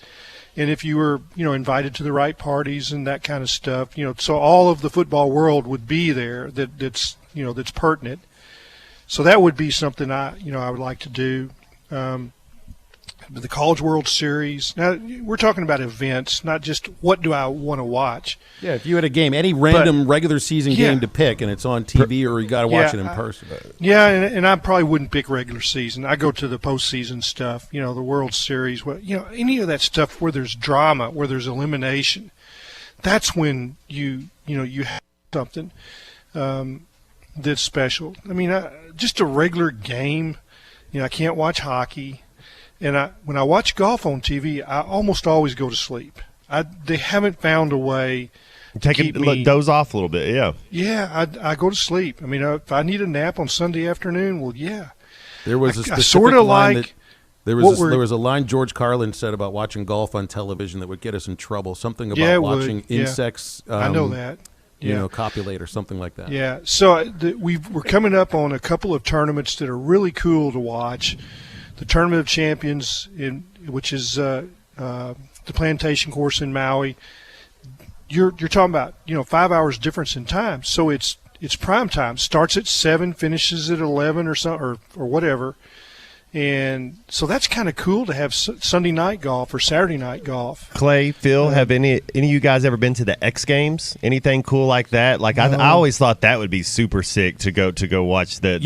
And if you were invited to the right parties and that kind of stuff, so all of the football world would be there. That's pertinent. So that would be something I would like to do. The College World Series. Now we're talking about events, not just what do I want to watch. Yeah, if you had a game, any random regular season game to pick, and it's on TV, or you got to watch it in person. And I probably wouldn't pick regular season. I go to the postseason stuff. The World Series. Any of that stuff where there's drama, where there's elimination. That's when you have something that's special. I mean, just a regular game. I can't watch hockey. And when I watch golf on TV, I almost always go to sleep. They haven't found a way to keep me doze off a little bit. Yeah, I go to sleep. I mean, if I need a nap on Sunday afternoon, well, yeah. There was a specific sort of line like there was a line George Carlin said about watching golf on television that would get us in trouble. Something about watching insects. I know that. Copulate or something like that. Yeah. So we're coming up on a couple of tournaments that are really cool to watch. The Tournament of Champions, which is the Plantation Course in Maui. You're talking about 5 hours difference in time, so it's prime time. Starts at 7, finishes at 11 or something or whatever, and so that's kind of cool to have Sunday night golf or Saturday night golf. Clay, Phil, have any of you guys ever been to the X Games? Anything cool like that? Like No. I always thought that would be super sick to go watch the.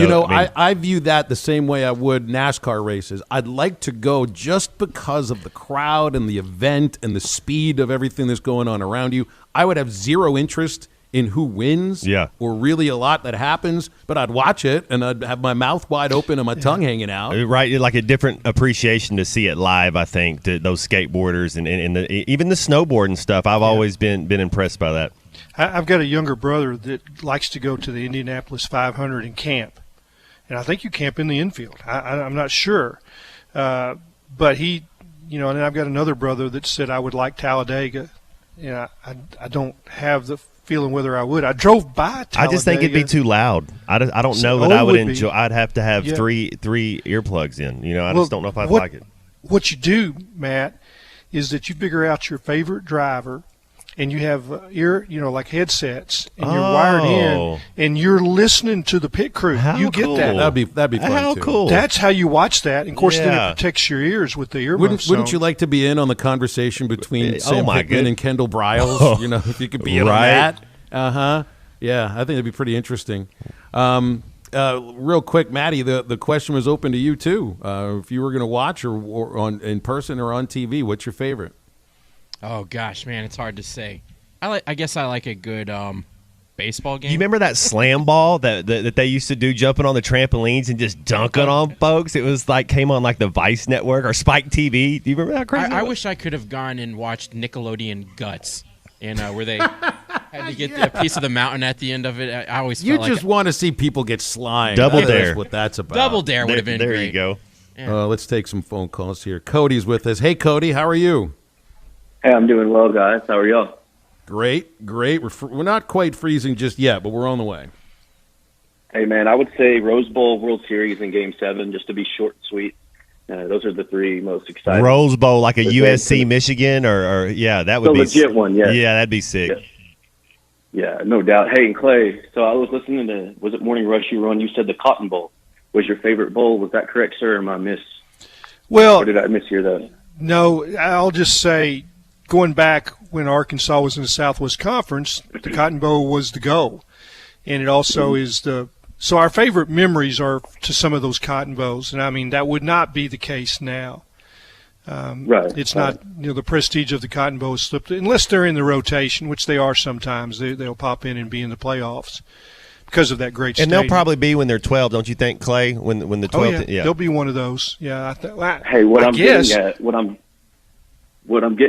I view that the same way I would NASCAR races. I'd like to go just because of the crowd and the event and the speed of everything that's going on around you. I would have zero interest in who wins or really a lot that happens, but I'd watch it and I'd have my mouth wide open and my tongue hanging out. Right, like a different appreciation to see it live, I think, to those skateboarders and even the snowboard and stuff. I've always been impressed by that. I've got a younger brother that likes to go to the Indianapolis 500 and camp, and I think you camp in the infield. I'm not sure, but he, and then I've got another brother that said I would like Talladega. I don't have the feeling whether I would. I drove by Talladega. I just think it'd be too loud. I don't know that I would enjoy. I'd have to have three earplugs in. I just don't know if I'd like it. What you do, Matt, is that you figure out your favorite driver, and you have like headsets, and you're wired in, and you're listening to the pit crew. You get that. That'd be fun. How too. cool! That's how you watch that. And of course, then it protects your ears with the earbuds. Wouldn't you like to be in on the conversation between Sam Pittman and Kendall Briles? If you could be in on that. Yeah, I think it'd be pretty interesting. Real quick, Maddie, the question was open to you too. If you were going to watch or in person or on TV, what's your favorite? Oh gosh, man, it's hard to say. I guess I like a good baseball game. You remember that slam ball that they used to do, jumping on the trampolines and just dunking on folks? It was came on the Vice Network or Spike TV. Do you remember that crazy? I wish I could have gone and watched Nickelodeon Guts, and where they had to get a piece of the mountain at the end of it. I always felt just want to see people get slimed. Double Dare. That's what that's about. Double Dare would have been there great. You go. Yeah. Let's take some phone calls here. Cody's with us. Hey, Cody, how are you? Hey, I'm doing well, guys. How are y'all? Great. We're not quite freezing just yet, but we're on the way. Hey, man, I would say Rose Bowl, World Series, and Game 7, just to be short and sweet. Those are the three most exciting. Rose Bowl, like a USC Michigan, or that would the be legit one. Yeah, that'd be sick. Yeah, no doubt. Hey, and Clay, so I was listening to, was it Morning Rush you were on? You said the Cotton Bowl was your favorite bowl. Was that correct, sir, or am I miss? Well, or did I mishear that? No, I'll just say, going back when Arkansas was in the Southwest Conference, the Cotton Bowl was the goal. And it also is so our favorite memories are to some of those Cotton Bowls. And, I mean, that would not be the case now. Right. It's not, the prestige of the Cotton Bowl has slipped, unless they're in the rotation, which they are sometimes. They'll pop in and be in the playoffs because of that great And stadium. they'll probably be when they're 12, don't you think, Clay? When the 12, They'll be one of those. Yeah. Hey, what I'm getting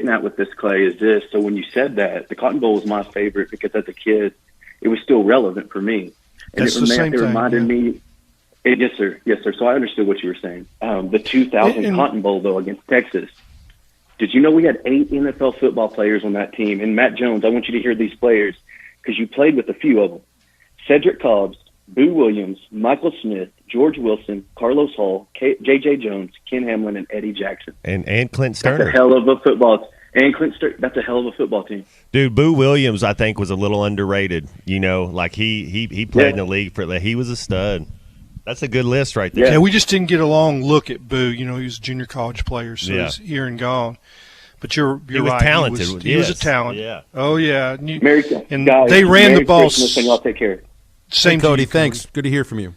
at with this, Clay, is this. So when you said that, the Cotton Bowl was my favorite because as a kid, it was still relevant for me. And That's the same thing, reminded me. Yes, sir. Yes, sir. So I understood what you were saying. The 2000 Cotton Bowl, though, against Texas. Did you know we had 8 NFL football players on that team? And Matt Jones, I want you to hear these players because you played with a few of them. Cedric Cobbs, Boo Williams, Michael Smith, George Wilson, Carlos Hall, J.J. Jones, Ken Hamlin, and Eddie Jackson. And Clint Sterner. That's a hell of a football. And Clint Sterner. That's a hell of a football team. Dude, Boo Williams, I think, was a little underrated. Like he played in the league he was a stud. That's a good list right there. Yeah, we just didn't get a long look at Boo. He was a junior college player, so he's here and gone. But you're right. Talented. He was a talent. Yeah. Oh yeah. And guys, they ran the ball. And y'all take care. Same, Cody. Thanks. Good to hear from you.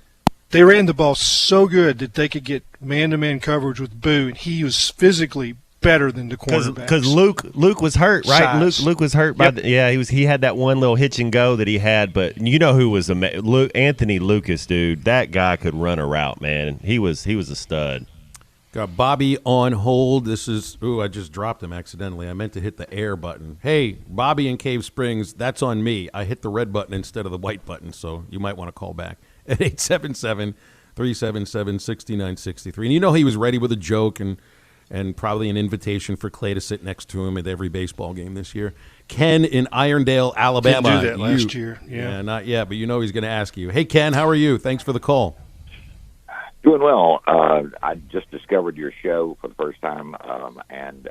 They ran the ball so good that they could get man-to-man coverage with Boo, and he was physically better than the cornerbacks. Because Luke was hurt, right? Luke was hurt by he had that one little hitch and go that he had, but you know who was Anthony Lucas, dude. That guy could run a route, man. He was a stud. Got Bobby on hold. This is I just dropped him accidentally. I meant to hit the air button. Hey, Bobby in Cave Springs, that's on me. I hit the red button instead of the white button, so you might want to call back at 877-377-6963. And you know he was ready with a joke and probably an invitation for Clay to sit next to him at every baseball game this year. Ken in Irondale, Alabama. Didn't do that last year. Yeah, not yet, but you know he's going to ask you. Hey, Ken, how are you? Thanks for the call. Doing well. I just discovered your show for the first time, and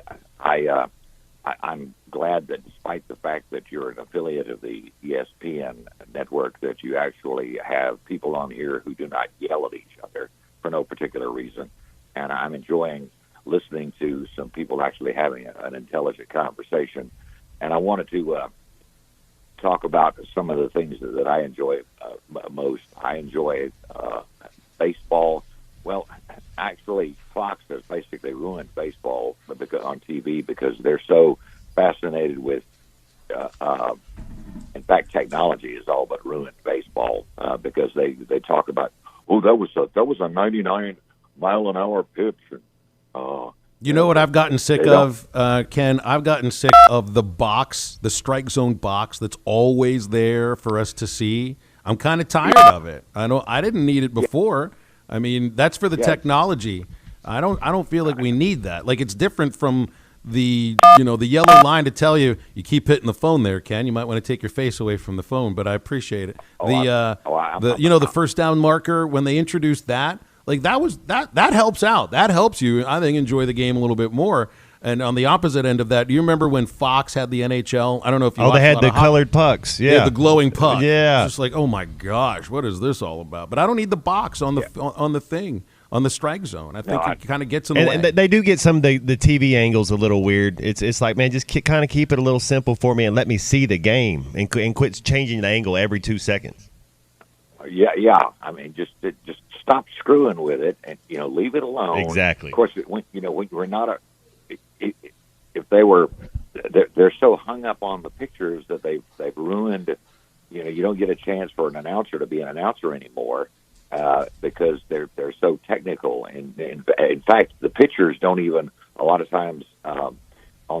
I'm glad that despite the fact that you're an affiliate of the ESPN network, that you actually have people on here who do not yell at each other for no particular reason. And I'm enjoying listening to some people actually having an intelligent conversation. And I wanted to talk about some of the things that I enjoy most. I enjoy baseball. Well, actually, Fox has basically ruined baseball on TV because they're so fascinated with, in fact, technology has all but ruined baseball because they talk about, that was a 99 mile an hour pitch. You know what I've gotten sick of, Ken? I've gotten sick of the box, the strike zone box that's always there for us to see. I'm kind of tired of it. I didn't need it before. I mean, that's for the technology. I don't feel like we need that. Like, it's different from the yellow line to tell you keep hitting the phone there, Ken. You might want to take your face away from the phone, but I appreciate it. The first down marker, when they introduced that, like that helps out. That helps you, I think, enjoy the game a little bit more. And on the opposite end of that, do you remember when Fox had the NHL? I don't know if you they had the colored pucks. Yeah. They had the glowing puck. Yeah. It's just like, oh my gosh, what is this all about? But I don't need the box on the thing, on the strike zone. I think it kind of gets in the way. And they do get some of the TV angles a little weird. It's like, man, just kind of keep it a little simple for me and let me see the game and quit changing the angle every 2 seconds. Yeah. I mean, just stop screwing with it and leave it alone. Exactly. Of course, when we're not if they were, they're so hung up on the pictures that they've ruined. You don't get a chance for an announcer to be an announcer anymore because they're so technical. And in fact, the pictures don't even a lot of times on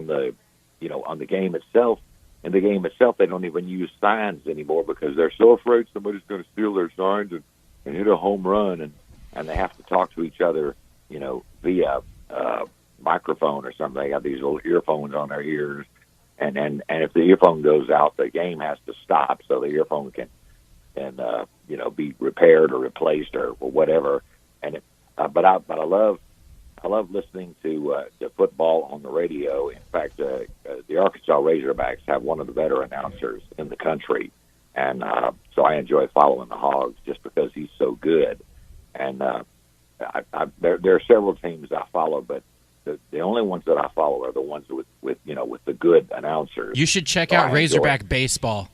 the game itself. In the game itself, they don't even use signs anymore because they're so afraid somebody's going to steal their signs and hit a home run, and they have to talk to each other, via microphone or something. They got these little earphones on their ears, and if the earphone goes out, the game has to stop so the earphone can be repaired or replaced or whatever. And but I love listening to football on the radio. In fact, the Arkansas Razorbacks have one of the better announcers in the country, and so I enjoy following the Hogs just because he's so good. And there are several teams I follow, but the only ones that I follow are the ones with the good announcers. You should check out Razorback Baseball.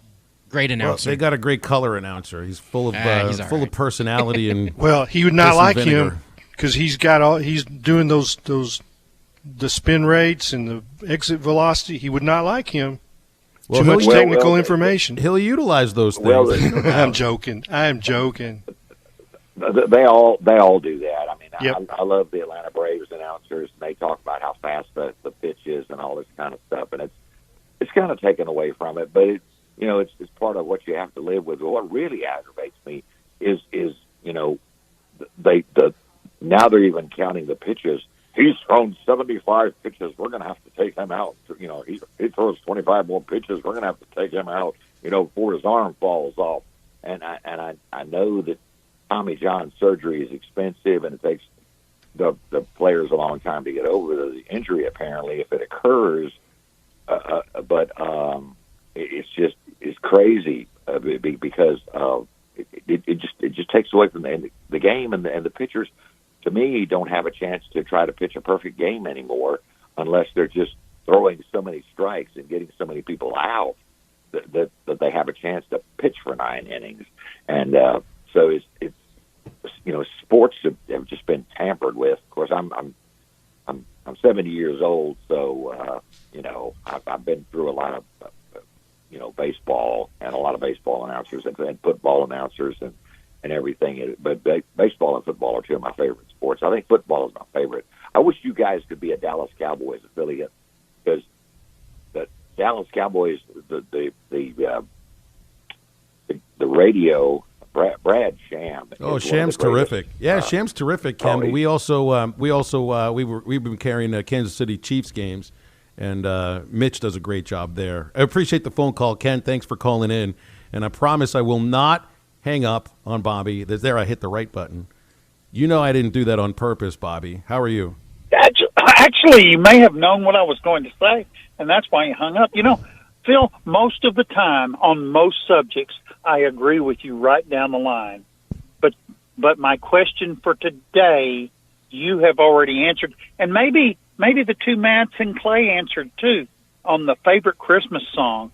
Great announcer. Well, they got a great color announcer. He's full of of personality and well, he would not like him because he's doing those the spin rates and the exit velocity, he would not like him. Well, Too much technical information. He'll utilize those things. Well, I'm joking. I'm joking. They all do that. I mean, Yep. I love the Atlanta Braves announcers, and they talk about how fast the pitch is and all this kind of stuff, and it's kind of taken away from it. But it's part of what you have to live with. But what really aggravates me is now they're even counting the pitches. He's thrown 75 pitches. We're going to have to take him out. He throws 25 more pitches. We're going to have to take him out. Before his arm falls off. And I know that Tommy John surgery is expensive, and it takes the players a long time to get over the injury. Apparently, if it occurs, but it's crazy because it just takes away from the game, and the pitchers, to me, don't have a chance to try to pitch a perfect game anymore unless they're just throwing so many strikes and getting so many people out that they have a chance to pitch for 9 innings. And so it's sports have just been tampered with. Of course, I'm 70 years old, so I've been through a lot of baseball, and a lot of baseball announcers and football announcers and everything. But baseball and football are two of my favorite sports. I think football is my favorite. I wish you guys could be a Dallas Cowboys affiliate, because the Dallas Cowboys, the radio, Brad Sham. Oh, Sham's terrific. Yeah, Sham's terrific, Ken. But we've been carrying Kansas City Chiefs games, and Mitch does a great job there. I appreciate the phone call, Ken. Thanks for calling in, and I promise I will not hang up on Bobby. I hit the right button. I didn't do that on purpose, Bobby. How are you? Actually, you may have known what I was going to say, and that's why you hung up. Phil, most of the time on most subjects, I agree with you right down the line. But my question for today, you have already answered, and maybe the two Matts and Clay answered too on the favorite Christmas song.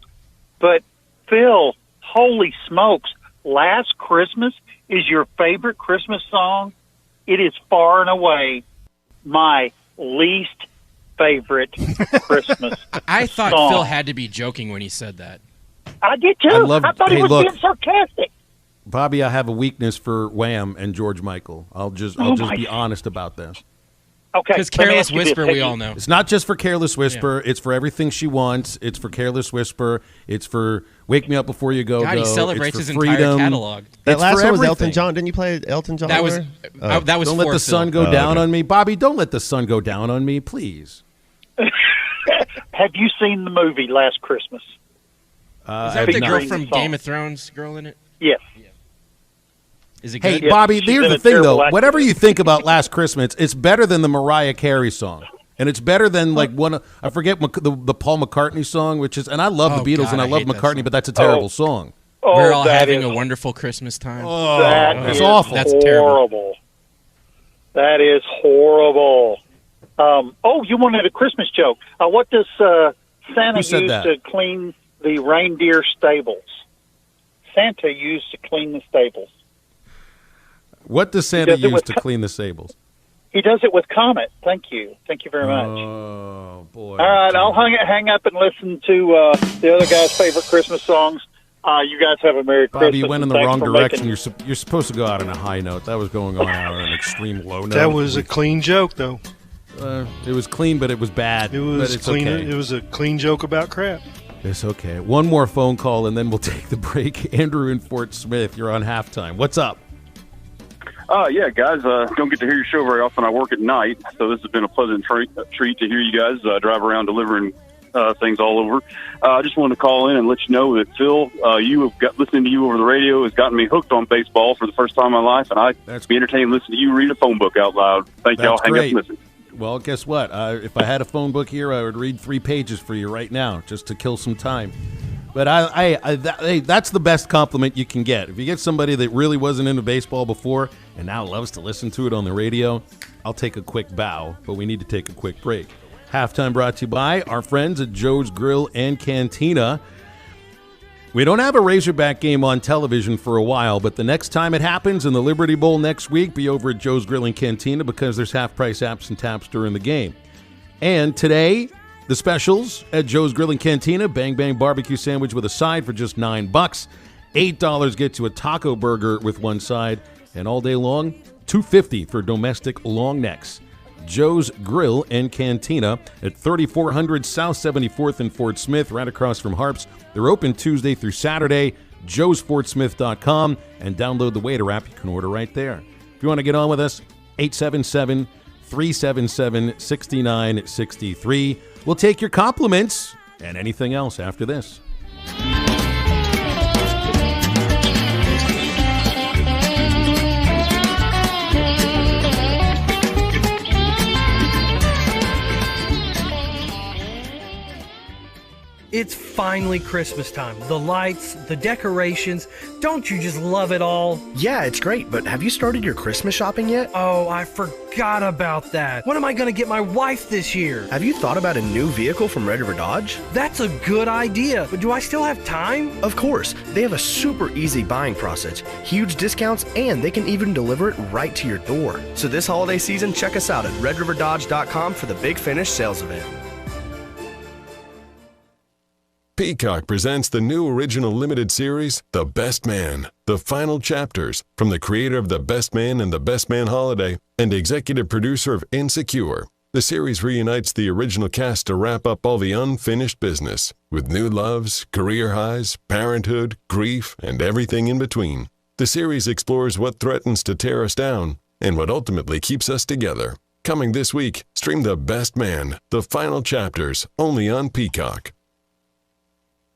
But Phil, holy smokes, Last Christmas is your favorite Christmas song? It is far and away my least favorite Christmas I thought song. Phil had to be joking when he said that. I did too. I thought he was being sarcastic. Bobby, I have a weakness for Wham and George Michael. I'll just be honest about this. Okay. Because Careless Whisper, we all know. It's not just for Careless Whisper. Yeah. It's for Everything She Wants. It's for Careless Whisper. It's for Wake Me Up Before You Go. God, he celebrates his entire catalog. That last one was Elton John. Didn't you play Elton John? That was Don't let the sun go down on me. Bobby, don't let the sun go down on me, please. Have you seen the movie Last Christmas? Is that the girl from Game of Thrones girl in it? Yes. Is it Hey, good? Bobby, She's here's been the a thing, terrible though. actress. Whatever you think about Last Christmas, it's better than the Mariah Carey song. And it's better than, like, I forget the Paul McCartney song, which is, and I love the Beatles and I love McCartney, but that's a terrible song. We're all having a wonderful Christmas time. That's awful. That's terrible. That is horrible. You wanted a Christmas joke. What does Santa use to clean the reindeer stables? Santa used to clean the stables. What does Santa use to clean the stables? He does it with Comet. Thank you. Thank you very much. Oh, boy. All right, I'll hang up and listen to the other guy's favorite Christmas songs. You guys have a Merry Christmas. Bobby, you went in the wrong direction. You're supposed to go out on a high note. That was going on out on an extreme low note. That was a clean joke, though. It was clean, but it was bad. It was but it's clean. okay. It was a clean joke about crap. It's okay. One more phone call, and then we'll take the break. Andrew in Fort Smith, you're on halftime. What's up? Yeah, guys, don't get to hear your show very often. I work at night, so this has been a pleasant treat to hear you guys drive around delivering things all over. I just wanted to call in and let you know that, Phil, listening to you over the radio has gotten me hooked on baseball for the first time in my life, and I'd be entertained listening to you read a phone book out loud. Thank y'all. Hang up and listen. Well, guess what? If I had a phone book here, I would read 3 pages for you right now just to kill some time. But that's the best compliment you can get. If you get somebody that really wasn't into baseball before and now loves to listen to it on the radio, I'll take a quick bow, but we need to take a quick break. Halftime brought to you by our friends at Joe's Grill and Cantina. We don't have a Razorback game on television for a while, but the next time it happens in the Liberty Bowl next week, be over at Joe's Grill and Cantina because there's half-price apps and taps during the game. And today, the specials at Joe's Grill and Cantina, Bang Bang Barbecue Sandwich with a side for just $9. $8 gets you a taco burger with one side. And all day long, $2.50 for domestic long necks. Joe's Grill and Cantina at 3400 South 74th in Fort Smith, right across from Harps. They're open Tuesday through Saturday. joesfortsmith.com, and download the Waiter app. You can order right there. If you want to get on with us, 877-377-6963. We'll take your compliments and anything else after this. It's finally Christmas time. The lights, the decorations. Don't you just love it all? Yeah, it's great, but have you started your Christmas shopping yet? Oh, I forgot about that. What am I going to get my wife this year? Have you thought about a new vehicle from Red River Dodge? That's a good idea, but do I still have time? Of course. They have a super easy buying process, huge discounts, and they can even deliver it right to your door. So this holiday season, check us out at redriverdodge.com for the Big Finish sales event. Peacock presents the new original limited series, The Best Man, the final chapters, from the creator of The Best Man and The Best Man Holiday and executive producer of Insecure. The series reunites the original cast to wrap up all the unfinished business, with new loves, career highs, parenthood, grief, and everything in between. The series explores what threatens to tear us down and what ultimately keeps us together. Coming this week, stream The Best Man, the final chapters, only on Peacock.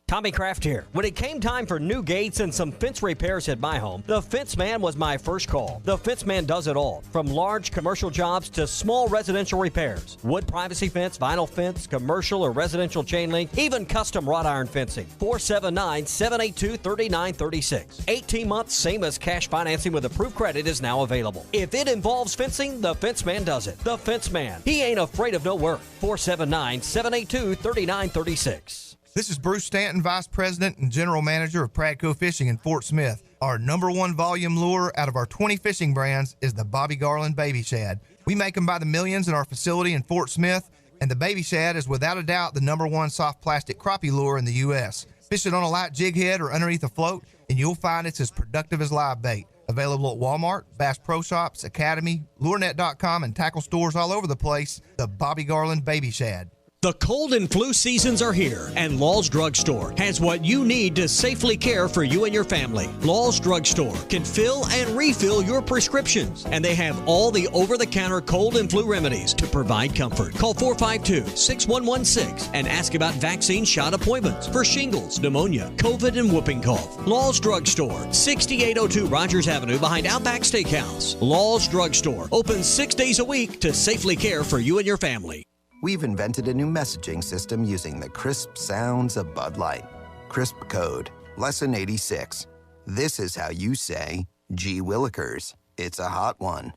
Tommy Kraft here. When it came time for new gates and some fence repairs at my home, the Fence Man was my first call. The Fence Man does it all, from large commercial jobs to small residential repairs. Wood privacy fence, vinyl fence, commercial or residential chain link, even custom wrought iron fencing. 479-782-3936. 18 months, same as cash financing with approved credit is now available. If it involves fencing, the Fence Man does it. The Fence Man. He ain't afraid of no work. 479-782-3936. This is Bruce Stanton, Vice President and General Manager of Pradco Fishing in Fort Smith. Our #1 volume lure out of our 20 fishing brands is the Bobby Garland Baby Shad. We make them by the millions in our facility in Fort Smith, and the Baby Shad is without a doubt the #1 soft plastic crappie lure in the U.S. Fish it on a light jig head or underneath a float, and you'll find it's as productive as live bait. Available at Walmart, Bass Pro Shops, Academy, LureNet.com, and tackle stores all over the place. The Bobby Garland Baby Shad. The cold and flu seasons are here, and Law's Drugstore has what you need to safely care for you and your family. Law's Drugstore can fill and refill your prescriptions, and they have all the over-the-counter cold and flu remedies to provide comfort. Call 452-6116 and ask about vaccine shot appointments for shingles, pneumonia, COVID, and whooping cough. Law's Drugstore, 6802 Rogers Avenue behind Outback Steakhouse. Law's Drugstore, open 6 days a week to safely care for you and your family. We've invented a new messaging system using the crisp sounds of Bud Light. Crisp Code, Lesson 86. This is how you say, gee willikers, it's a hot one.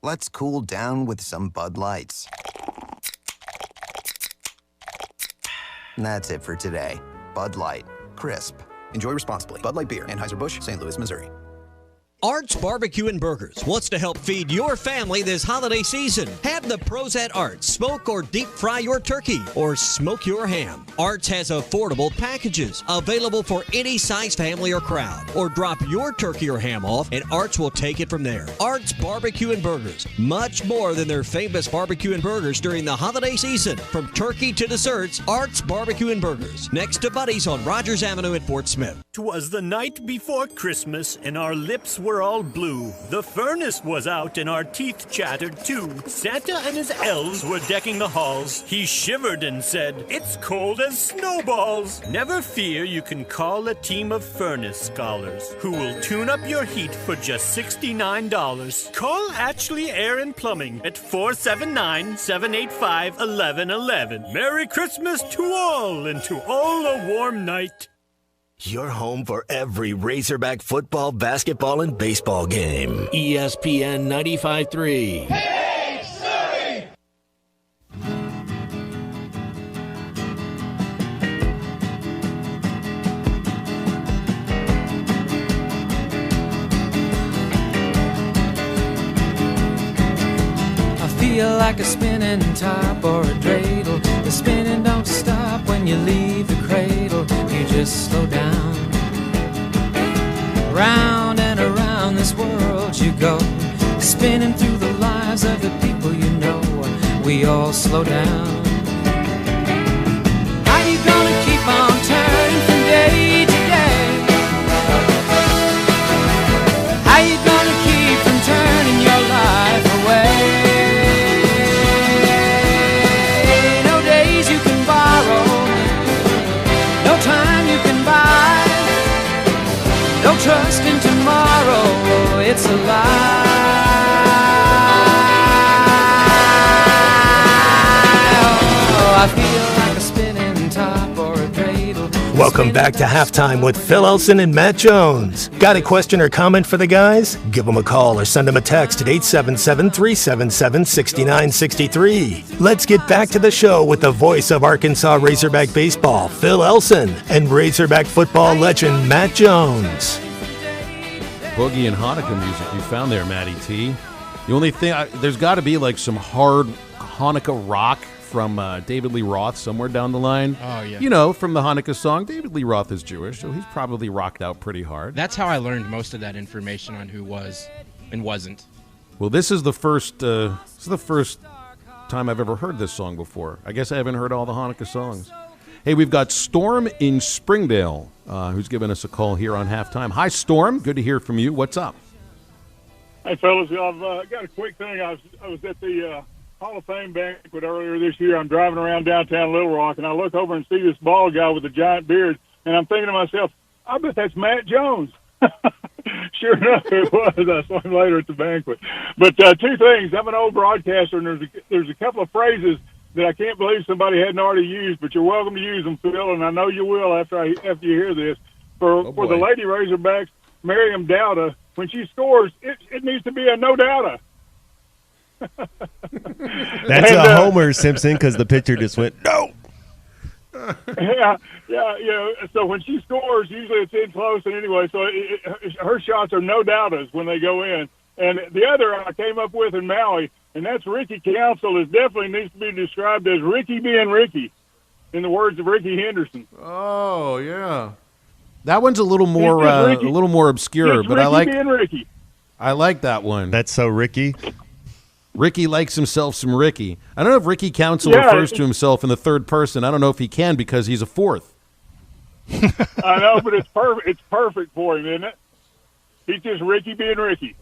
Let's cool down with some Bud Lights. And that's it for today. Bud Light, crisp. Enjoy responsibly. Bud Light Beer, Anheuser-Busch, St. Louis, Missouri. Art's Barbecue and Burgers wants to help feed your family this holiday season. Have the pros at Art's smoke or deep fry your turkey or smoke your ham. Art's has affordable packages available for any size family or crowd. Or drop your turkey or ham off and Art's will take it from there. Art's Barbecue and Burgers. Much more than their famous barbecue and burgers during the holiday season. From turkey to desserts, Art's Barbecue and Burgers. Next to Buddy's on Rogers Avenue in Fort Smith. 'Twas the night before Christmas and our lips were all blue. The furnace was out and our teeth chattered too. Santa and his elves were decking the halls. He shivered and said, "It's cold as snowballs." Never fear, you can call a team of furnace scholars who will tune up your heat for just $69. Call Ashley Air and Plumbing at 479-785-1111. Merry Christmas to all and to all a warm night. Your home for every Razorback football, basketball, and baseball game. ESPN 95.3. Hey, Surrey! like a spinning top or a dreidel. The spinning don't stop when you leave the cradle. You just slow down. Round and around this world you go, spinning through the lives of the people you know. We all slow down. How you gonna keep on turning from day to day? How you gonna keep from turning your life away? No days you can borrow, no time you can buy, no trust in tomorrow, it's a lie. Oh, I feel like a spinning top or a dreidel. Welcome back to Halftime with Phil Elson and Matt Jones. Got a question or comment for the guys? Give them a call or send them a text at 877-377-6963. Let's get back to the show with the voice of Arkansas Razorback baseball, Phil Elson, and Razorback football legend Matt Jones. Boogie and Hanukkah music you found there, Matty T. The only thing, there's got to be like some hard Hanukkah rock from David Lee Roth somewhere down the line. Oh, yeah. You know, from the Hanukkah song. David Lee Roth is Jewish, so he's probably rocked out pretty hard. That's how I learned most of that information on who was and wasn't. Well, this is the first time I've ever heard this song before. I guess I haven't heard all the Hanukkah songs. Hey, we've got Storm in Springdale, who's giving us a call here on Halftime. Hi, Storm. Good to hear from you. What's up? Hey, fellas. I've got a quick thing. I was at the Hall of Fame banquet earlier this year. I'm driving around downtown Little Rock, and I look over and see this bald guy with a giant beard, and I'm thinking to myself, I bet that's Matt Jones. Sure enough, it was. I saw him later at the banquet. But two things. I'm an old broadcaster, and there's a couple of phrases that I can't believe somebody hadn't already used, but you're welcome to use them, Phil, and I know you will after you hear this. For the Lady Razorbacks, Miriam Dowda, when she scores, it needs to be a no doubter. That's a Homer Simpson because the pitcher just went, no. Yeah. So when she scores, usually it's in close, and anyway, so her shots are no doubters when they go in. And the other I came up with in Maui, and that's Ricky Council, is definitely needs to be described as Ricky being Ricky, in the words of Ricky Henderson. Oh yeah, that one's a little more obscure, but Ricky being Ricky. I like that one. That's so Ricky. Ricky likes himself some Ricky. I don't know if Ricky Council refers to himself in the third person. I don't know if he can because he's a fourth. I know, but it's perfect. It's perfect for him, isn't it? He's just Ricky being Ricky.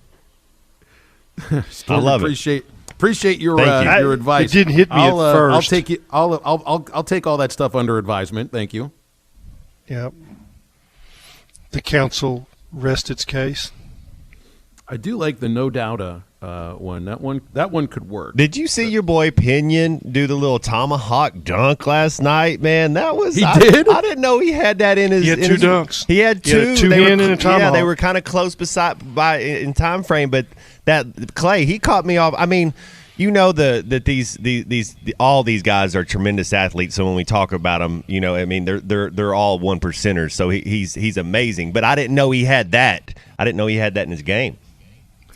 I love it. Appreciate your advice. It didn't hit me at first. I'll take all that stuff under advisement. Thank you. Yep. The council rests its case. I do like the no doubta one. That one could work. Did you see your boy Pinion do the little tomahawk dunk last night? Man, that was did. I didn't know he had that in his. He had two dunks. He had two. He had a two-hand and a tomahawk. Yeah, they were kind of close in time frame, but that Clay, he caught me off. I mean, you know that all these guys are tremendous athletes. So when we talk about them, you know, I mean they're all one percenters. So he's amazing. But I didn't know he had that. I didn't know he had that in his game.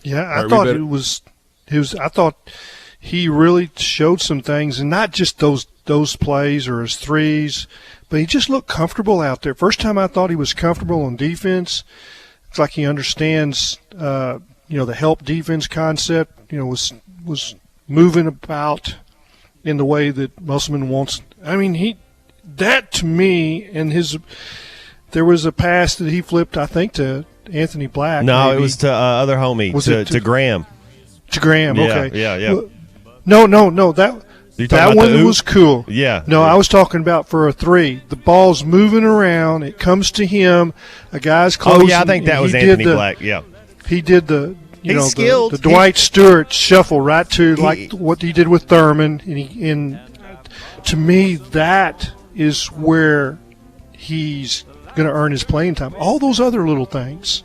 Yeah, I thought I thought he really showed some things, and not just those plays or his threes, but he just looked comfortable out there. First time I thought he was comfortable on defense. It's like he understands, the help defense concept. You know, was moving about in the way that Musselman wants. I mean, that to me, and there was a pass that he flipped, I think, to Anthony Black. No, maybe. It was to other homie, to Graham. To Graham, okay. Yeah. No, that one was cool. Yeah. No, I was talking about for a three. The ball's moving around. It comes to him. A guy's closing. Oh, yeah, I think that was Anthony Black, yeah. He did the skilled. The Dwight Stewart shuffle right to like what he did with Thurman. And to me, that is where he's going to earn his playing time. All those other little things.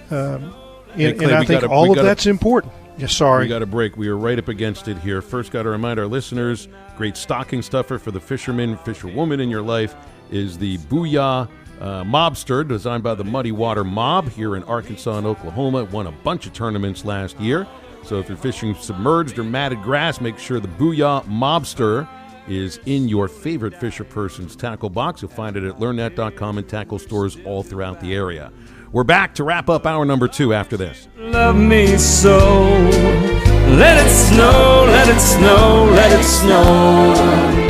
And I think all of that's important. Yeah, sorry. We got a break. We are right up against it here. First, got to remind our listeners, great stocking stuffer for the fisherman, fisherwoman in your life is the Booyah Mobster, designed by the Muddy Water Mob here in Arkansas and Oklahoma. It won a bunch of tournaments last year. So if you're fishing submerged or matted grass, make sure the Booyah Mobster is in your favorite Fisher Person's tackle box. You'll find it at learnthat.com and tackle stores all throughout the area. We're back to wrap up hour number 2 after this. Love me so. Let it snow, let it snow, let it snow.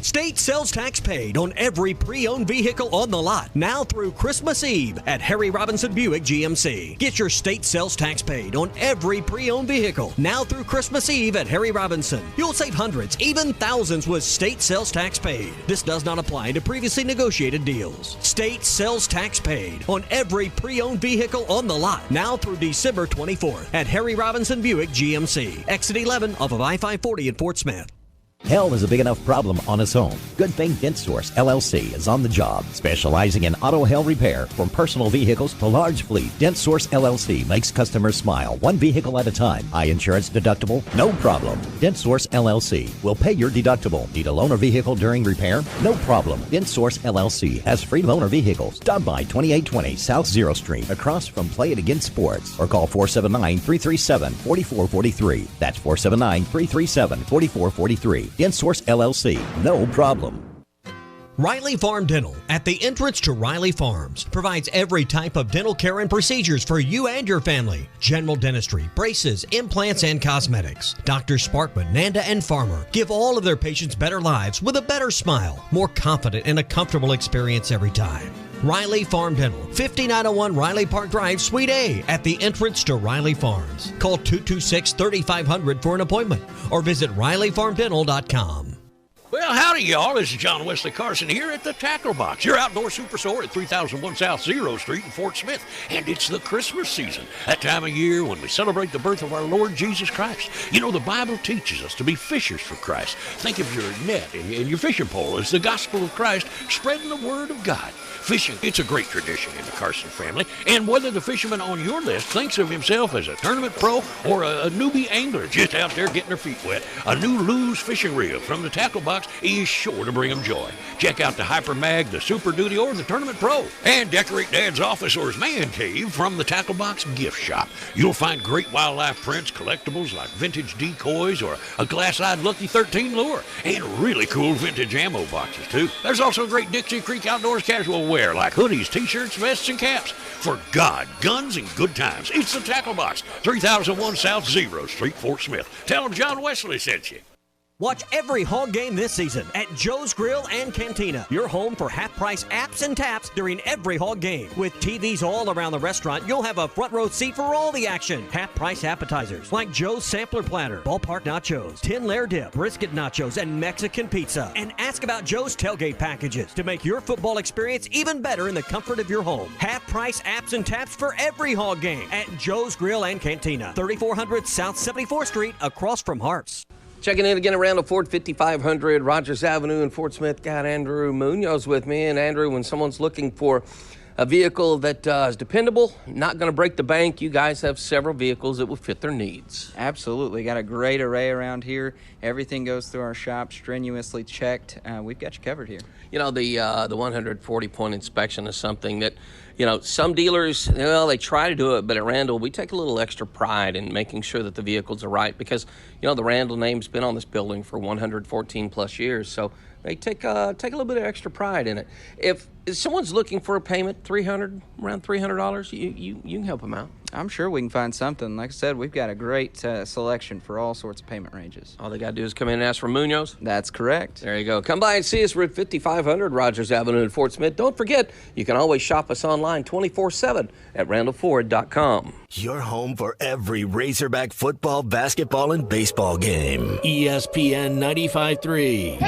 State sales tax paid on every pre-owned vehicle on the lot now through Christmas Eve at Harry Robinson Buick GMC. Get your state sales tax paid on every pre-owned vehicle now through Christmas Eve at Harry Robinson. You'll save hundreds, even thousands with state sales tax paid. This does not apply to previously negotiated deals. State sales tax paid on every pre-owned vehicle on the lot now through December 24th at Harry Robinson Buick GMC. Exit 11 off of I-540 in Fort Smith. Hell is a big enough problem on its own. Good Thing Dent Source LLC is on the job, specializing in auto hail repair from personal vehicles to large fleet. Dent Source LLC makes customers smile, one vehicle at a time. High insurance deductible? No problem. Dent Source LLC will pay your deductible. Need a loaner vehicle during repair? No problem. Dent Source LLC has free loaner vehicles. Stop by 2820 South Zero Street across from Play It Again Sports or call 479-337-4443. That's 479-337-4443. Dent Source LLC, no problem. Riley Farm Dental, at the entrance to Riley Farms, provides every type of dental care and procedures for you and your family. General dentistry, braces, implants, and cosmetics. Drs. Sparkman, Nanda, and Farmer give all of their patients better lives with a better smile, more confident and a comfortable experience every time. Riley Farm Dental, 5901 Riley Park Drive, Suite A, at the entrance to Riley Farms. Call 226-3500 for an appointment or visit RileyFarmDental.com. Well, howdy, y'all. This is John Wesley Carson here at the Tackle Box, your outdoor super store at 3001 South Zero Street in Fort Smith. And it's the Christmas season, that time of year when we celebrate the birth of our Lord Jesus Christ. You know, the Bible teaches us to be fishers for Christ. Think of your net and your fishing pole as the gospel of Christ, spreading the word of God. Fishing, it's a great tradition in the Carson family, and whether the fisherman on your list thinks of himself as a tournament pro or a newbie angler just out there getting their feet wet, a new Lew's fishing reel from the Tackle Box is sure to bring them joy. Check out the Hyper Mag, the Super Duty, or the Tournament Pro, and decorate Dad's office or his man cave from the Tackle Box gift shop. You'll find great wildlife prints, collectibles like vintage decoys or a glass-eyed Lucky 13 lure, and really cool vintage ammo boxes too. There's also great Dixie Creek Outdoors casual wear like hoodies, t-shirts, vests, and caps. For God, guns, and good times, it's the Tackle Box, 3001 South Zero Street, Fort Smith. Tell them John Wesley sent you. Watch every Hog game this season at Joe's Grill and Cantina, your home for half-price apps and taps during every Hog game. With TVs all around the restaurant, you'll have a front row seat for all the action. Half-price appetizers like Joe's Sampler Platter, Ballpark Nachos, 10-layer dip, brisket nachos, and Mexican pizza. And ask about Joe's tailgate packages to make your football experience even better in the comfort of your home. Half-price apps and taps for every Hog game at Joe's Grill and Cantina, 3400 South 74th Street, across from Harps. Checking in again around the Ford 5500 Rogers Avenue in Fort Smith. Got Andrew Munoz with me. And Andrew, when someone's looking for a vehicle that is dependable, not going to break the bank, you guys have several vehicles that will fit their needs. Absolutely. Got a great array around here. Everything goes through our shop, strenuously checked. We've got you covered here. You know, the 140-point inspection is something that, you know, some dealers, well, they try to do it, but at Randall, we take a little extra pride in making sure that the vehicles are right because, you know, the Randall name's been on this building for 114 plus years, so they take a little bit of extra pride in it. If someone's looking for a payment, around $300, you can help them out. I'm sure we can find something. Like I said, we've got a great selection for all sorts of payment ranges. All they got to do is come in and ask for Munoz? That's correct. There you go. Come by and see us. We're at 5500 Rogers Avenue in Fort Smith. Don't forget, you can always shop us online 24/7 at randallford.com. Your home for every Razorback football, basketball, and baseball game. ESPN 95.3.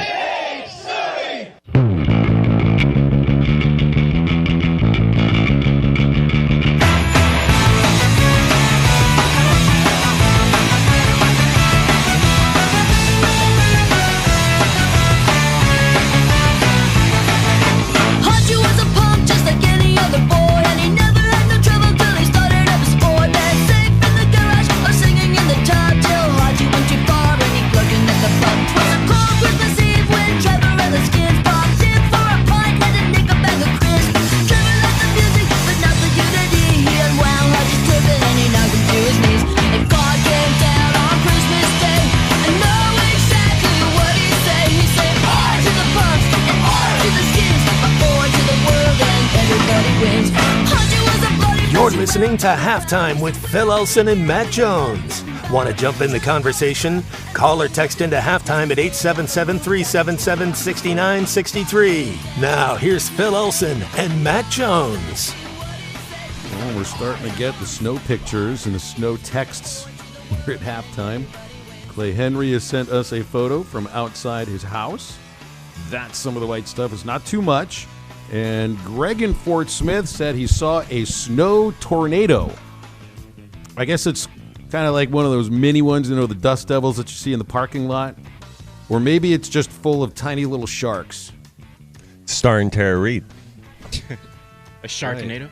Singing in the top till Haji went too far and he plugged in at the front. 'Twas a cold Christmas Eve when listening to Halftime with Phil Elson and Matt Jones. Want to jump in the conversation? Call or text into Halftime at 877-377-6963. Now, here's Phil Elson and Matt Jones. Well, we're starting to get the snow pictures and the snow texts here at halftime. Clay Henry has sent us a photo from outside his house. That's some of the white stuff. It's not too much. And Greg in Fort Smith said he saw a snow tornado. I guess it's kind of like one of those mini ones, the dust devils that you see in the parking lot. Or maybe it's just full of tiny little sharks. Starring Tara Reid. A Sharknado?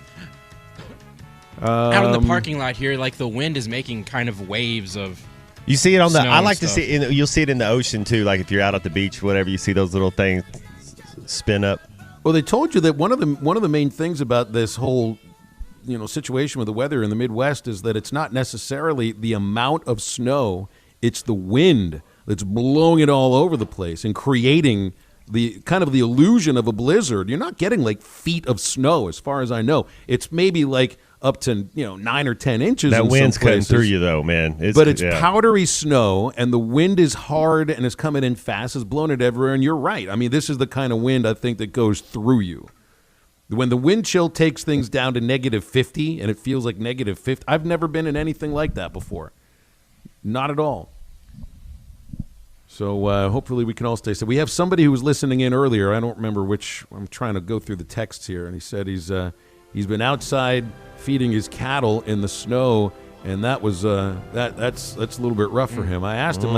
Out in the parking lot here, like the wind is making kind of waves of. You see it on the. Snow I and like stuff. to see it. You'll see it in the ocean too. Like if you're out at the beach, whatever, you see those little things spin up. Well, they told you that one of the main things about this whole, situation with the weather in the Midwest is that it's not necessarily the amount of snow; it's the wind that's blowing it all over the place and creating the kind of the illusion of a blizzard. You're not getting like feet of snow, as far as I know. It's maybe like up to 9 or 10 inches. That in wind's some cutting places. through you, though, man. It's powdery snow, and the wind is hard and it's coming in fast. It's blowing it everywhere, and you're right. I mean, this is the kind of wind I think that goes through you. When the wind chill takes things down to -50 and it feels like -50, I've never been in anything like that before. Not at all. So hopefully we can all stay safe. We have somebody who was listening in earlier. I don't remember which. I'm trying to go through the texts here, and he said he's been outside feeding his cattle in the snow, and that was that's a little bit rough for him. I asked him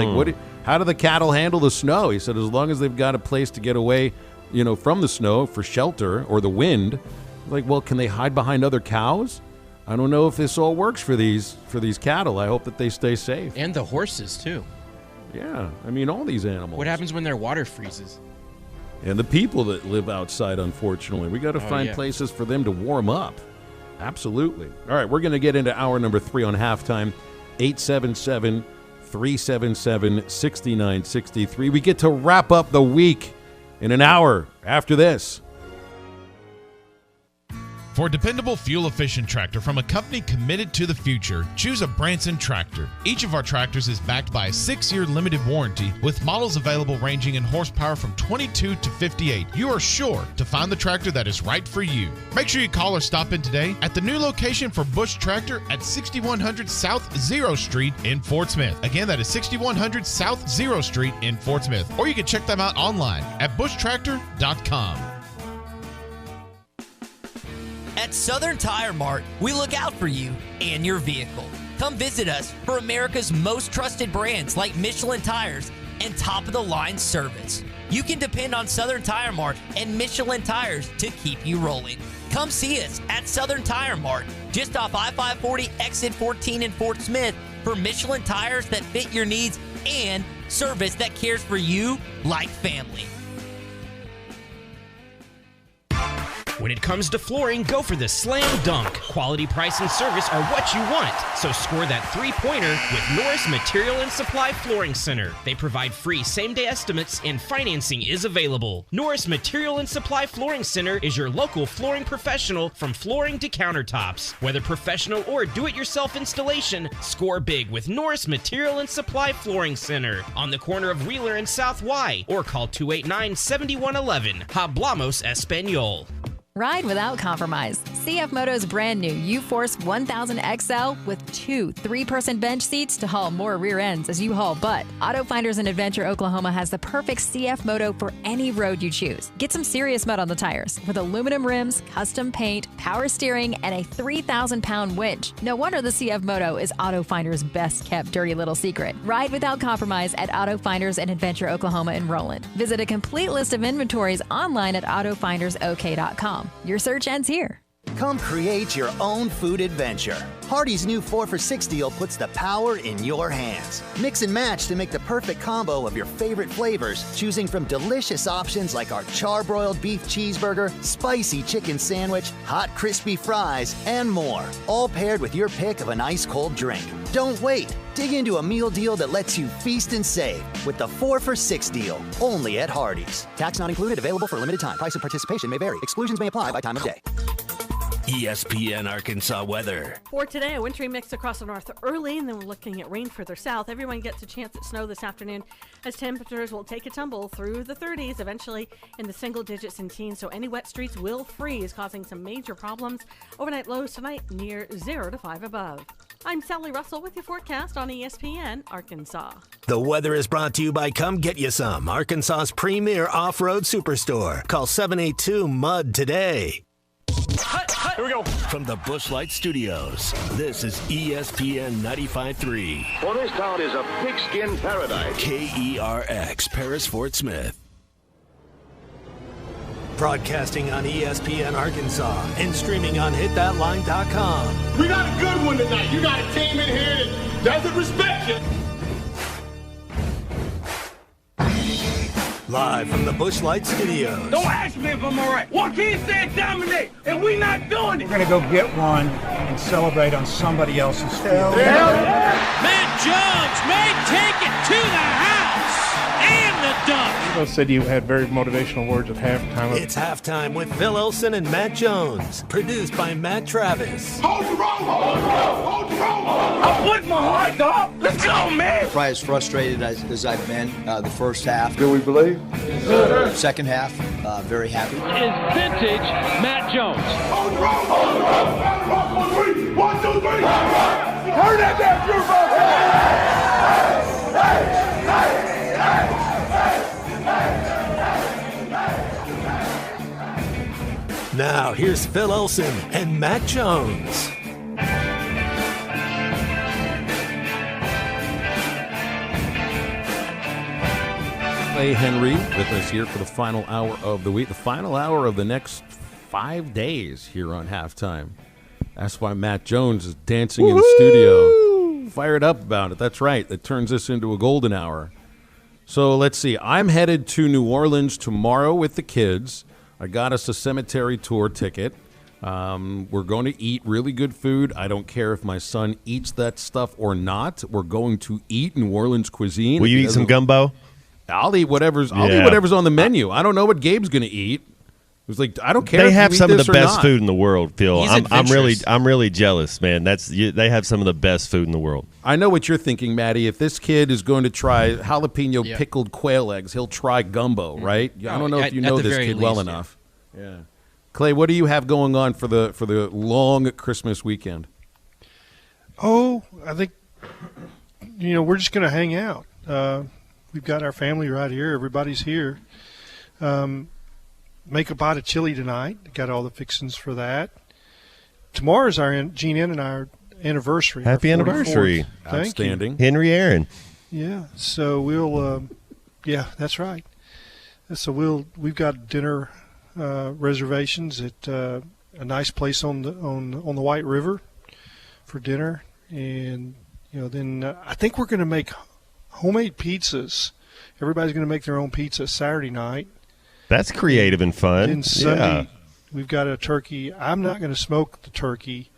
how do the cattle handle the snow? He said as long as they've got a place to get away, from the snow for shelter or the wind. Like, well, can they hide behind other cows? I don't know if this all works for these cattle. I hope that they stay safe. And the horses too. Yeah, I mean all these animals. What happens when their water freezes? And the people that live outside, unfortunately, we got to find places for them to warm up. Absolutely. All right, we're going to get into hour number 3 on halftime. 877-377-6963. We get to wrap up the week in an hour after this. For a dependable, fuel-efficient tractor from a company committed to the future, choose a Branson tractor. Each of our tractors is backed by a 6-year limited warranty with models available ranging in horsepower from 22 to 58. You are sure to find the tractor that is right for you. Make sure you call or stop in today at the new location for Bush Tractor at 6100 South 0 Street in Fort Smith. Again, that is 6100 South 0 Street in Fort Smith. Or you can check them out online at bushtractor.com. At Southern Tire Mart, we look out for you and your vehicle. Come visit us for America's most trusted brands like Michelin Tires and top-of-the-line service. You can depend on Southern Tire Mart and Michelin Tires to keep you rolling. Come see us at Southern Tire Mart, just off I-540 exit 14 in Fort Smith, for Michelin tires that fit your needs and service that cares for you like family. When it comes to flooring, go for the slam dunk. Quality, price, and service are what you want. So score that three-pointer with Norris Material and Supply Flooring Center. They provide free same-day estimates and financing is available. Norris Material and Supply Flooring Center is your local flooring professional from flooring to countertops. Whether professional or do-it-yourself installation, score big with Norris Material and Supply Flooring Center on the corner of Wheeler and South Y, or call 289-7111. Hablamos Español. Ride without compromise. CF Moto's brand new U-Force 1000 XL with 2 3-person bench seats to haul more rear ends as you haul butt. Auto Finders in Adventure, Oklahoma has the perfect CF Moto for any road you choose. Get some serious mud on the tires with aluminum rims, custom paint, power steering, and a 3,000-pound winch. No wonder the CF Moto is Auto Finders' best-kept dirty little secret. Ride without compromise at Auto Finders in Adventure, Oklahoma in Roland. Visit a complete list of inventories online at autofindersok.com. Your search ends here. Come create your own food adventure. Hardee's new 4 for $6 deal puts the power in your hands. Mix and match to make the perfect combo of your favorite flavors, choosing from delicious options like our charbroiled beef cheeseburger, spicy chicken sandwich, hot crispy fries, and more. All paired with your pick of an ice cold drink. Don't wait. Dig into a meal deal that lets you feast and save with the 4 for $6 deal, only at Hardee's. Tax not included, available for a limited time. Price of participation may vary. Exclusions may apply by time of day. ESPN Arkansas weather. For today, a wintry mix across the north early, and then we're looking at rain further south. Everyone gets a chance at snow this afternoon as temperatures will take a tumble through the 30s, eventually in the single digits and teens, so any wet streets will freeze, causing some major problems. Overnight lows tonight near 0 to 5 above. I'm Sally Russell with your forecast on ESPN Arkansas. The weather is brought to you by Come Get You Some, Arkansas's premier off-road superstore. Call 782-MUD today. Here we go. From the Busch Light Studios, this is ESPN 95.3. For this town is a pigskin paradise. KERX, Paris, Fort Smith. Broadcasting on ESPN Arkansas and streaming on hitthatline.com. We got a good one tonight. You got a team in here that doesn't respect you. Live from the Busch Light Studios. Don't ask me if I'm all right. Joaquin said dominate, and we not doing it. We're going to go get one and celebrate on somebody else's field. Matt Jones may take it to the house and the dunk. Phil said you had very motivational words at halftime. It's halftime with Phil Olsen and Matt Jones. Produced by Matt Travis. Hold the rope! Hold the rope! Hold the rope! I put my heart up. Let's go, man! Probably as frustrated as I've been the first half. Do we believe? Second half, very happy. Is vintage Matt Jones. Hold the rope! Hold the rope! Hold the rope! 1, 2, 3! Turn that down, beautiful! Hey! Now, here's Phil Olsen and Matt Jones. Clay Henry with us here for the final hour of the week, the final hour of the next 5 days here on Halftime. That's why Matt Jones is dancing in the studio. Fired up about it. That's right. That turns this into a golden hour. So let's see. I'm headed to New Orleans tomorrow with the kids. I got us a cemetery tour ticket. We're going to eat really good food. I don't care if my son eats that stuff or not. We're going to eat New Orleans cuisine. Will you eat some gumbo? I'll eat whatever's on the menu. I don't know what Gabe's going to eat. It was like, I don't care. They if have you eat some of this the or best not. food in the world, Phil. He's I'm really jealous, man. They have some of the best food in the world. I know what you're thinking, Maddie. If this kid is going to try jalapeno pickled quail eggs, he'll try gumbo, right? I don't know if you know this kid well enough. Yeah. Clay, what do you have going on for the long Christmas weekend? Oh, I think we're just going to hang out. We've got our family right here. Everybody's here. Make a pot of chili tonight. Got all the fixings for that. Tomorrow's Gene and our anniversary. Happy our anniversary. 44th. Outstanding. Henry Aaron. Yeah. So we'll that's right. So we've got dinner reservations at a nice place on the White River for dinner, and then I think we're going to make homemade pizzas. Everybody's going to make their own pizza Saturday night. That's creative and fun. And Sunday, we've got a turkey. I'm not going to smoke the turkey.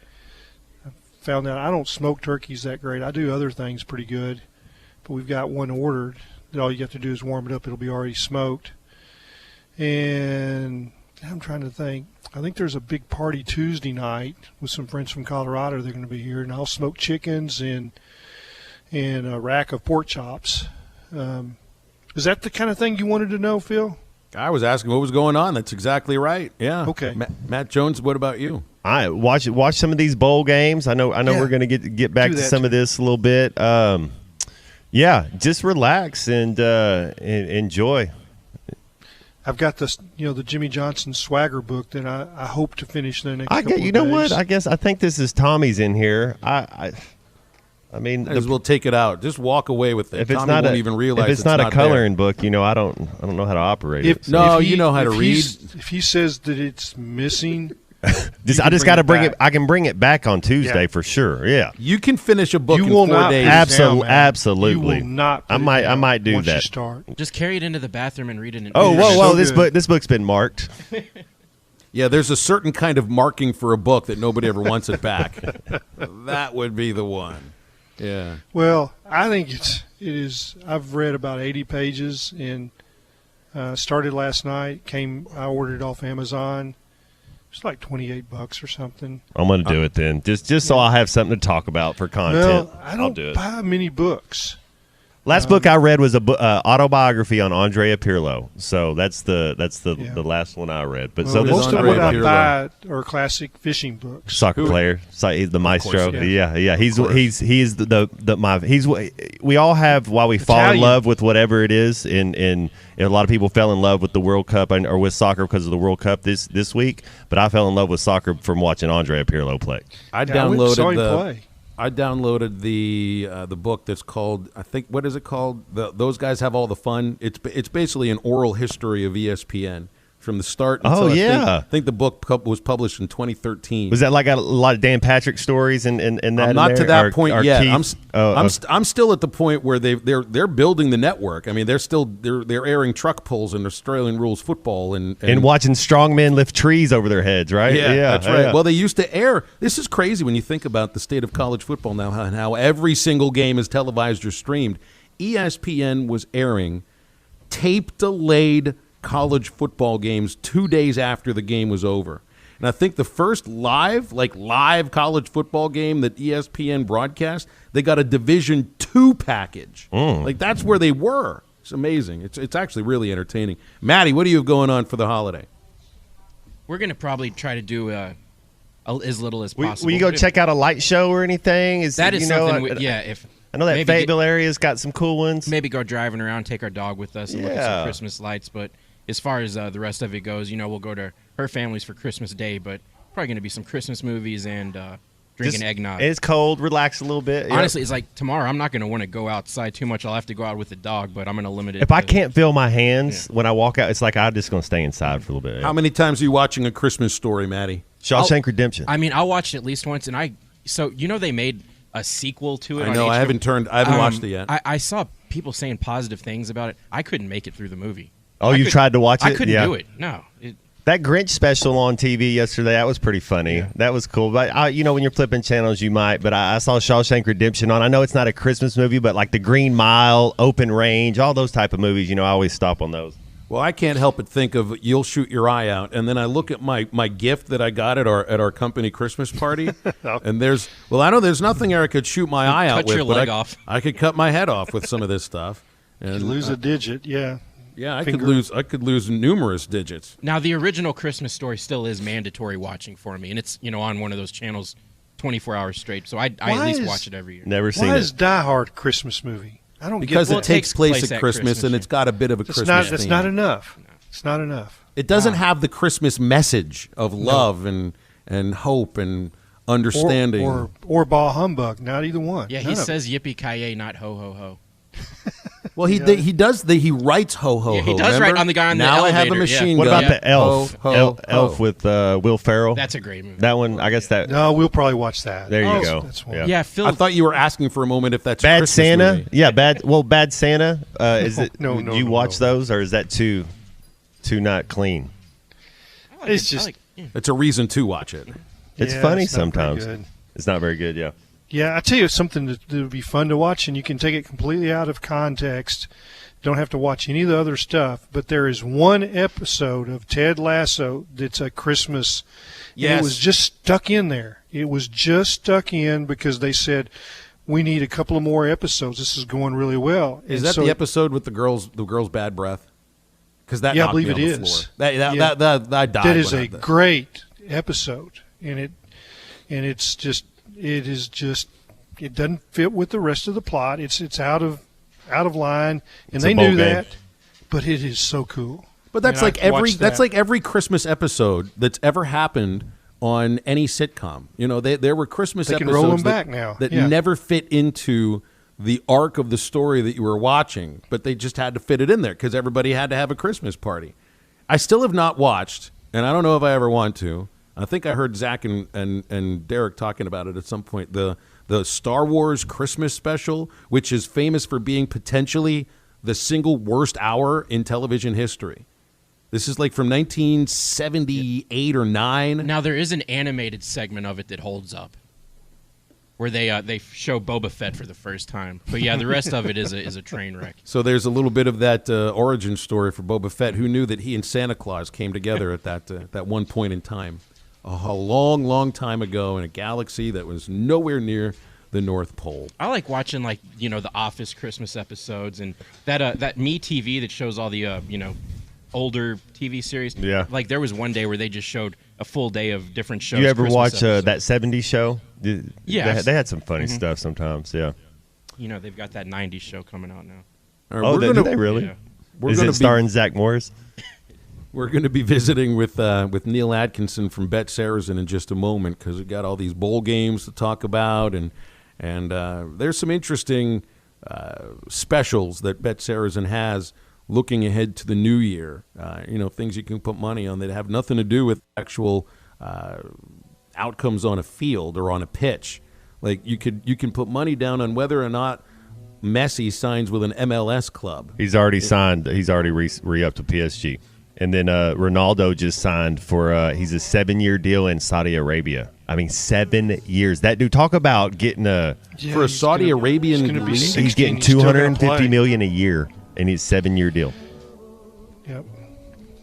I found out I don't smoke turkeys that great. I do other things pretty good, but we've got one ordered that all you have to do is warm it up. It'll be already smoked. And I'm trying to think. I think there's a big party Tuesday night with some friends from Colorado. They're going to be here, and I'll smoke chickens and a rack of pork chops. Is that the kind of thing you wanted to know, Phil? I was asking what was going on. That's exactly right. Yeah. Okay. Matt Jones, what about you? I watch some of these bowl games. I know we're going to get back to some of this a little bit. Just relax and enjoy. I've got this, the Jimmy Johnson Swagger book that I hope to finish the next couple of days. You know what? I think this is Tommy's in here. I mean, we'll take it out. Just walk away with it. If it's Tommy not won't even realize if it's not a coloring there. book, I don't know how to operate it. You know how to read. If he says that it's missing, I just got to bring it. I can bring it back on Tuesday for sure. Yeah, you can finish a book in 4 days. Absolutely. You will not. I might do once that. You start. Just carry it into the bathroom and read it. Whoa! This book's been marked. Yeah, there's a certain kind of marking for a book that nobody ever wants it back. That would be the one. Yeah. Well, I think it is. I've read about 80 pages and started last night. I ordered it off Amazon. It's like $28 or something. I'm going to do it then, just so I'll have something to talk about for content. Well, I don't buy many books. Last book I read was a autobiography on Andrea Pirlo. So that's the last one I read. But most of what I buy are classic fishing books. Soccer player, he's the maestro. Course, yeah. He's we all have why we fall in love with whatever it is, and a lot of people fell in love with the World Cup or with soccer because of the World Cup this week. But I fell in love with soccer from watching Andrea Pirlo play. I downloaded the book that's called, I think, what is it called? Those Guys Have All the Fun. It's basically an oral history of ESPN from the start. Oh, yeah. I think the book was published in 2013. Was that like a lot of Dan Patrick stories and that? I'm not to that point yet. Keith? I'm still at the point where they're building the network. I mean, they're airing truck pulls in Australian rules football and watching strong men lift trees over their heads, right? Yeah, that's right. Well, they used to air. This is crazy when you think about the state of college football now, and how every single game is televised or streamed. ESPN was airing tape-delayed college football games 2 days after the game was over. And I think the first live college football game that ESPN broadcast, they got a Division II package. Like, that's where they were. It's amazing. It's actually really entertaining. Maddie, what do you have going on for the holiday? We're going to probably try to do as little as possible. Will you go check out a light show or anything? If I know that Fayetteville area's got some cool ones. Maybe go driving around, take our dog with us, and look at some Christmas lights. But as far as the rest of it goes, we'll go to her family's for Christmas Day, but probably going to be some Christmas movies and drinking eggnog. It's cold. Relax a little bit. Honestly, it's like tomorrow I'm not going to want to go outside too much. I'll have to go out with the dog, but I'm going to limit it. If I can't feel my hands when I walk out, it's like I'm just going to stay inside for a little bit. How many times are you watching A Christmas Story, Maddie? Shawshank Redemption. I mean, I'll watch it at least once, and they made a sequel to it. I know. On I haven't watched it yet. I saw people saying positive things about it. I couldn't make it through the movie. Oh, you tried to watch it? I couldn't do it. No. That Grinch special on TV yesterday, that was pretty funny. Yeah. That was cool. But, when you're flipping channels, you might. But I saw Shawshank Redemption on. I know it's not a Christmas movie, but like The Green Mile, Open Range, all those type of movies, I always stop on those. Well, I can't help but think of You'll Shoot Your Eye Out, and then I look at my gift that I got at our company Christmas party, and there's nothing I could shoot my eye out with. Cut your leg off. I could cut my head off with some of this stuff. And you lose a digit, yeah. Yeah, I could lose numerous digits. Now, the original Christmas Story still is mandatory watching for me, and it's on one of those channels 24 hours straight. So I at least watch it every year. Never seen it. Why is Die Hard a Christmas movie? I don't because get it takes place at Christmas and it's got a bit of a Christmas theme. That's not enough. No. It's not enough. It doesn't have the Christmas message of love and hope and understanding. Or bah humbug. Not either one. Yeah, he says yippee-ki-yay, not ho-ho-ho. Well, he writes ho ho ho. Yeah, he does write on the guy on the elevator. Now I have a machine gun. gun. What about the Elf? Elf with Will Ferrell. That's a great movie. That one, I guess that. No, we'll probably watch that. There you go. That's one. Yeah, Phil. I thought you were asking for a moment if that's Bad Christmas Santa. movie. Yeah, Bad Santa. Is it? No. Do you watch those, or is that too not clean? It's just. It's a reason to watch it. It's funny sometimes. It's not very good. Yeah. Yeah, I tell you something that would be fun to watch, and you can take it completely out of context. Don't have to watch any of the other stuff, but there is one episode of Ted Lasso that's a Christmas. Yes. It was just stuck in there. It was just stuck in because they said, we need a couple of more episodes. This is going really well. Is that the episode with the girl's bad breath? Because that I believe knocked me it on the is. Floor. I died. That is a great episode, and it doesn't fit with the rest of the plot. It's out of line, and they knew that. But it is so cool. But that's like every Christmas episode that's ever happened on any sitcom. There were Christmas they can episodes roll them back now. that never fit into the arc of the story that you were watching, but they just had to fit it in there because everybody had to have a Christmas party. I still have not watched, and I don't know if I ever want to. I think I heard Zach and Derek talking about it at some point. The Star Wars Christmas special, which is famous for being potentially the single worst hour in television history. This is like from 1978 or 9. Now, there is an animated segment of it that holds up, where they show Boba Fett for the first time. But yeah, the rest of it is a train wreck. So there's a little bit of that origin story for Boba Fett. Who knew that he and Santa Claus came together at that one point in time? a long, long time ago in a galaxy that was nowhere near the North Pole. I like watching, like, the Office Christmas episodes and that Me TV that shows all the older TV series. Yeah. Like, there was one day where they just showed a full day of different shows. You ever Christmas watch episodes. that 70s show? Yeah. They had some funny stuff sometimes, yeah. They've got that 90s show coming out now. Oh, do they really? Yeah. Is it starring Zach Morris? We're going to be visiting with Neil Atkinson from Bet Saracen in just a moment, because we've got all these bowl games to talk about, and there's some interesting specials that Bet Saracen has looking ahead to the new year. Things you can put money on that have nothing to do with actual outcomes on a field or on a pitch. Like you can put money down on whether or not Messi signs with an MLS club. He's already signed. He's already re-upped to PSG. And then Ronaldo just signed for he's a 7-year deal in Saudi Arabia. I mean, 7 years. That dude, talk about getting for a Saudi Arabian league. He's getting $250 million a year, and he's a 7-year deal. Yep.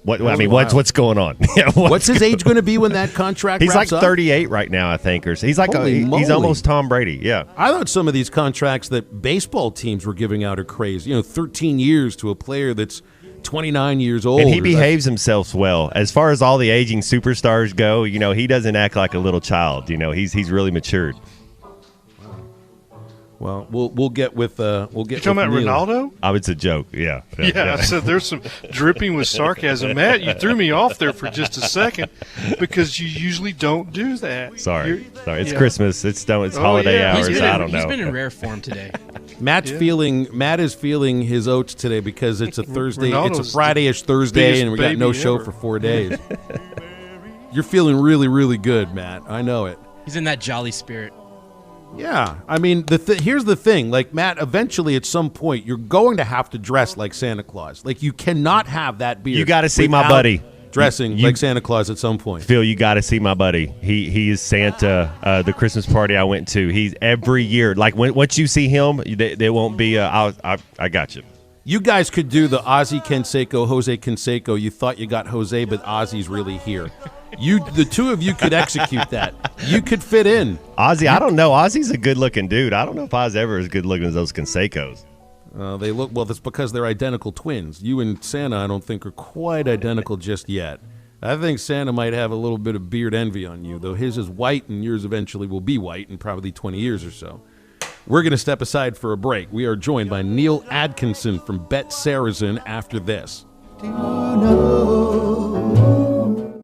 What's going on? What's his age going to be when that contract? He's like wraps up? 38 right now, I think. Or he's like he's almost Tom Brady. Yeah. I thought some of these contracts that baseball teams were giving out are crazy. 13 years to a player that's 29 years old. And he behaves himself well. As far as all the aging superstars go, he doesn't act like a little child. He's really matured. Well, we'll get with You talking about Neil. Ronaldo? It's a joke. Yeah. Yeah, I said there's some dripping with sarcasm. Matt, you threw me off there for just a second because you usually don't do that. Sorry. It's Christmas. It's holiday hours. I don't know. He's been in rare form today. Matt is feeling his oats today because it's a Thursday. Ronaldo's it's a Friday-ish Thursday, and we got no show for 4 days. You're feeling really, really good, Matt. I know it. He's in that jolly spirit. Yeah, I mean, here's the thing. Like, Matt, eventually at some point, you're going to have to dress like Santa Claus. Like, you cannot have that beard. You got to see my buddy dressing like Santa Claus at some point. Phil, you got to see my buddy. He is Santa. The Christmas party I went to, he's every year. Like, once you see him, there won't be I got you. You guys could do the Ozzy Canseco, Jose Canseco. You thought you got Jose, but Ozzy's really here. The two of you could execute that. You could fit in. Ozzy, I don't know. Ozzy's a good-looking dude. I don't know if Oz ever is good-looking as those Cansecos. They look well. That's because they're identical twins. You and Santa, I don't think, are quite identical just yet. I think Santa might have a little bit of beard envy on you, though his is white and yours eventually will be white in probably 20 years or so. We're going to step aside for a break. We are joined by Neil Atkinson from Bet Saracen after this.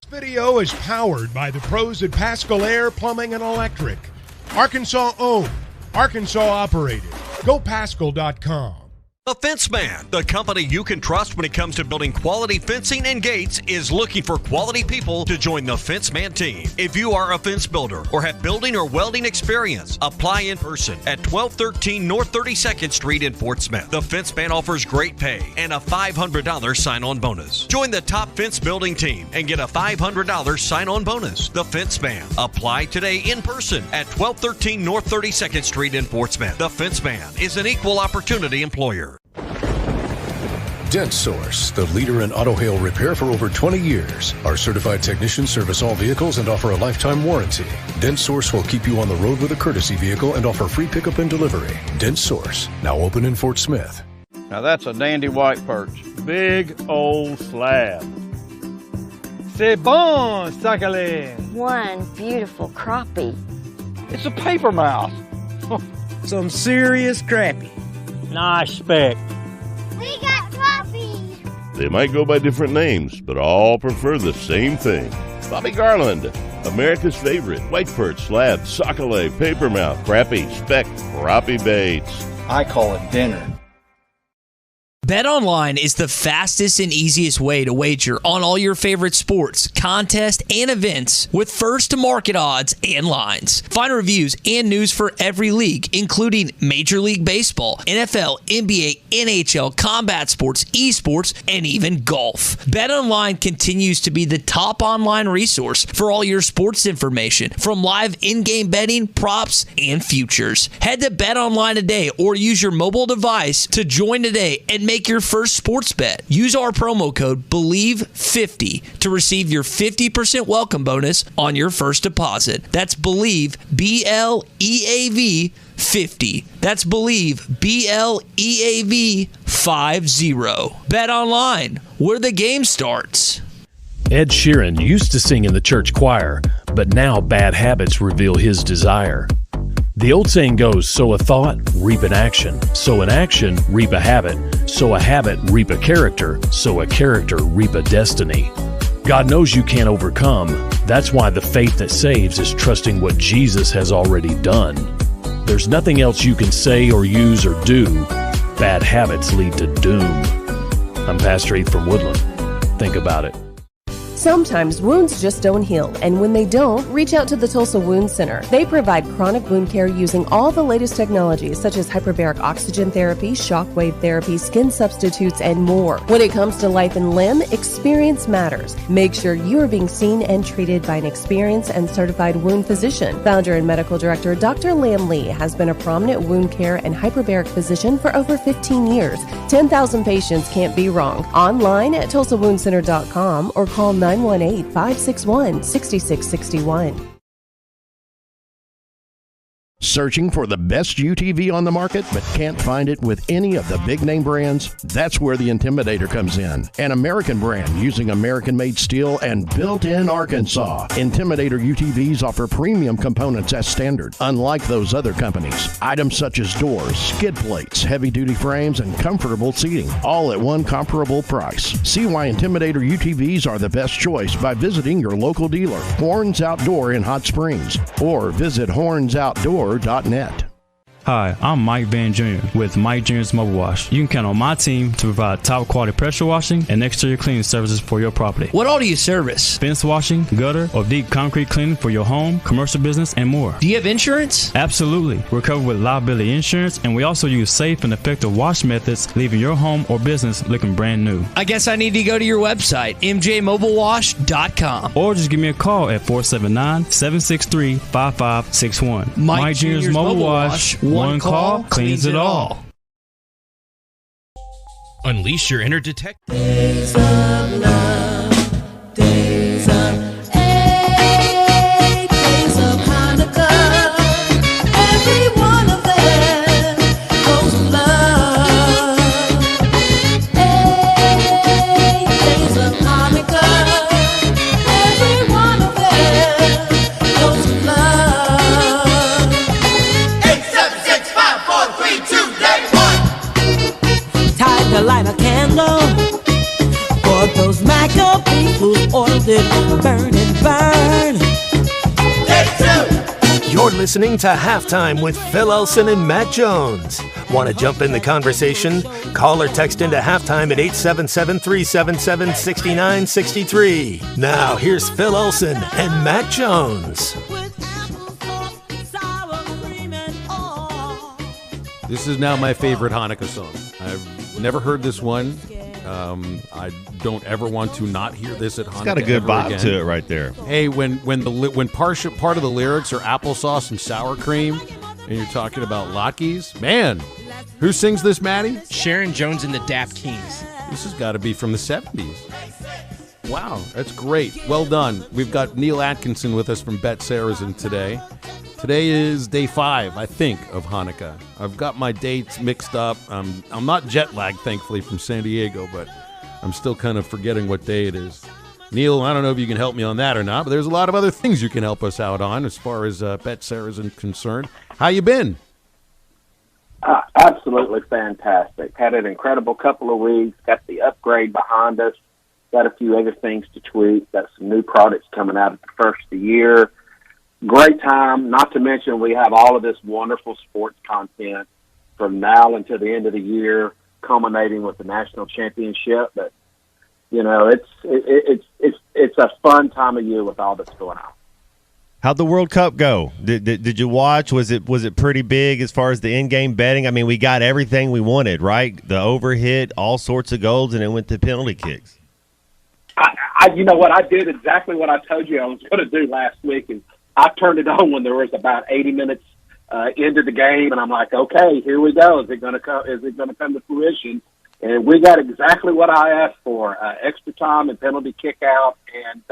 This video is powered by the pros at Pascal Air Plumbing and Electric. Arkansas owned, Arkansas operated. GoPascal.com. The Fence Man, the company you can trust when it comes to building quality fencing and gates, is looking for quality people to join the Fence Man team. If you are a fence builder or have building or welding experience, apply in person at 1213 North 32nd Street in Fort Smith. The Fence Man offers great pay and a $500 sign-on bonus. Join the top fence building team and get a $500 sign-on bonus. The Fence Man. Apply today in person at 1213 North 32nd Street in Fort Smith. The Fence Man is an equal opportunity employer. Dent Source, the leader in auto hail repair for over 20 years. Our certified technicians service all vehicles and offer a lifetime warranty. Dent Source will keep you on the road with a courtesy vehicle and offer free pickup and delivery. Dent Source, now open in Fort Smith. Now that's a dandy white perch. Big old slab. C'est bon, sacalé. One beautiful crappie. It's a paper mouse. Some serious crappie. Nice speck. We got crappies. They might go by different names, but all prefer the same thing. Bobby Garland, America's favorite white perch, slab, sockeye, papermouth, crappie, speck, crappie baits. I call it dinner. BetOnline is the fastest and easiest way to wager on all your favorite sports, contests, and events with first-to-market odds and lines. Find reviews and news for every league, including Major League Baseball, NFL, NBA, NHL, combat sports, esports, and even golf. BetOnline continues to be the top online resource for all your sports information, from live in-game betting, props, and futures. Head to BetOnline today or use your mobile device to join today and make make your first sports bet. Use our promo code BELIEVE50 to receive your 50% welcome bonus on your first deposit. That's BELIEVE, BLEAV 50. That's BELIEVE, BLEAV 50. Bet online, where the game starts. Ed Sheeran used to sing in the church choir, but now bad habits reveal his desire. The old saying goes, sow a thought, reap an action. Sow an action, reap a habit. Sow a habit, reap a character. Sow a character, reap a destiny. God knows you can't overcome. That's why the faith that saves is trusting what Jesus has already done. There's nothing else you can say or use or do. Bad habits lead to doom. I'm Pastor Heath from Woodland. Think about it. Sometimes wounds just don't heal, and when they don't, reach out to the Tulsa Wound Center. They provide chronic wound care using all the latest technologies such as hyperbaric oxygen therapy, shockwave therapy, skin substitutes, and more. When it comes to life and limb, experience matters. Make sure you are being seen and treated by an experienced and certified wound physician. Founder and medical director Dr. Lam Lee has been a prominent wound care and hyperbaric physician for over 15 years. 10,000 patients can't be wrong. Online at TulsaWoundCenter.com or call 918-561-6661. Searching for the best UTV on the market but can't find it with any of the big name brands? That's where the Intimidator comes in. An American brand using American-made steel and built in Arkansas. Intimidator UTVs offer premium components as standard, unlike those other companies. Items such as doors, skid plates, heavy-duty frames, and comfortable seating, all at one comparable price. See why Intimidator UTVs are the best choice by visiting your local dealer, Horns Outdoor in Hot Springs, or visit hornsoutdoor.net. Hi, I'm Mike Van Jr. with Mike Jr.'s Mobile Wash. You can count on my team to provide top quality pressure washing and exterior cleaning services for your property. What all do you service? Fence washing, gutter, or deep concrete cleaning for your home, commercial business, and more. Do you have insurance? Absolutely. We're covered with liability insurance, and we also use safe and effective wash methods, leaving your home or business looking brand new. I guess I need to go to your website, mjmobilewash.com. Or just give me a call at 479-763-5561. Mike Jr.'s Mobile Wash. One call cleans it all. Unleash your inner detective. Days of love, days of hate, days of Hanukkah. Every one of them goes with love. 8 days of Hanukkah. Every one of them goes with love. 8, 7, 6, 5, 4, 3, 2, day 1. Time to light a candle for those Maccabees whose oil did burn and burn. Day 2. You're listening to Halftime with Phil Elson and Matt Jones. Want to jump in the conversation? Call or text into Halftime at 877-377-6963. Now, here's Phil Elson and Matt Jones. This is now my favorite Hanukkah song. I've never heard this one. I don't ever want to not hear this at Hanukkah. It's got a good vibe again. to it right there. Hey, when part of the lyrics are applesauce and sour cream, and you're talking about latkes, man, who sings this, Maddie? Sharon Jones and the Dap Kings. This has got to be from the 70s. Wow, that's great. Well done. We've got Neil Atkinson with us from Bet Saracen today. Today is day 5, I think, of Hanukkah. I've got my dates mixed up. I'm not jet lagged, thankfully, from San Diego, but I'm still kind of forgetting what day it is. Neil, I don't know if you can help me on that or not, but there's a lot of other things you can help us out on as far as Bet Saracen concerned. How you been? Absolutely fantastic. Had an incredible couple of weeks. Got the upgrade behind us. Got a few other things to tweak. Got some new products coming out at the first of the year. Great time, not to mention we have all of this wonderful sports content from now until the end of the year, culminating with the national championship. But, you know, it's a fun time of year with all that's going on. How'd the World Cup go? Did you watch? Was it pretty big as far as the in-game betting? I mean, we got everything we wanted, right? The overhit, all sorts of goals, and it went to penalty kicks. You know what? I did exactly what I told you I was going to do last week, and I turned it on when there was about 80 minutes into the game, and I'm like, okay, here we go. Is it going to come to fruition? And we got exactly what I asked for, extra time and penalty kick out. And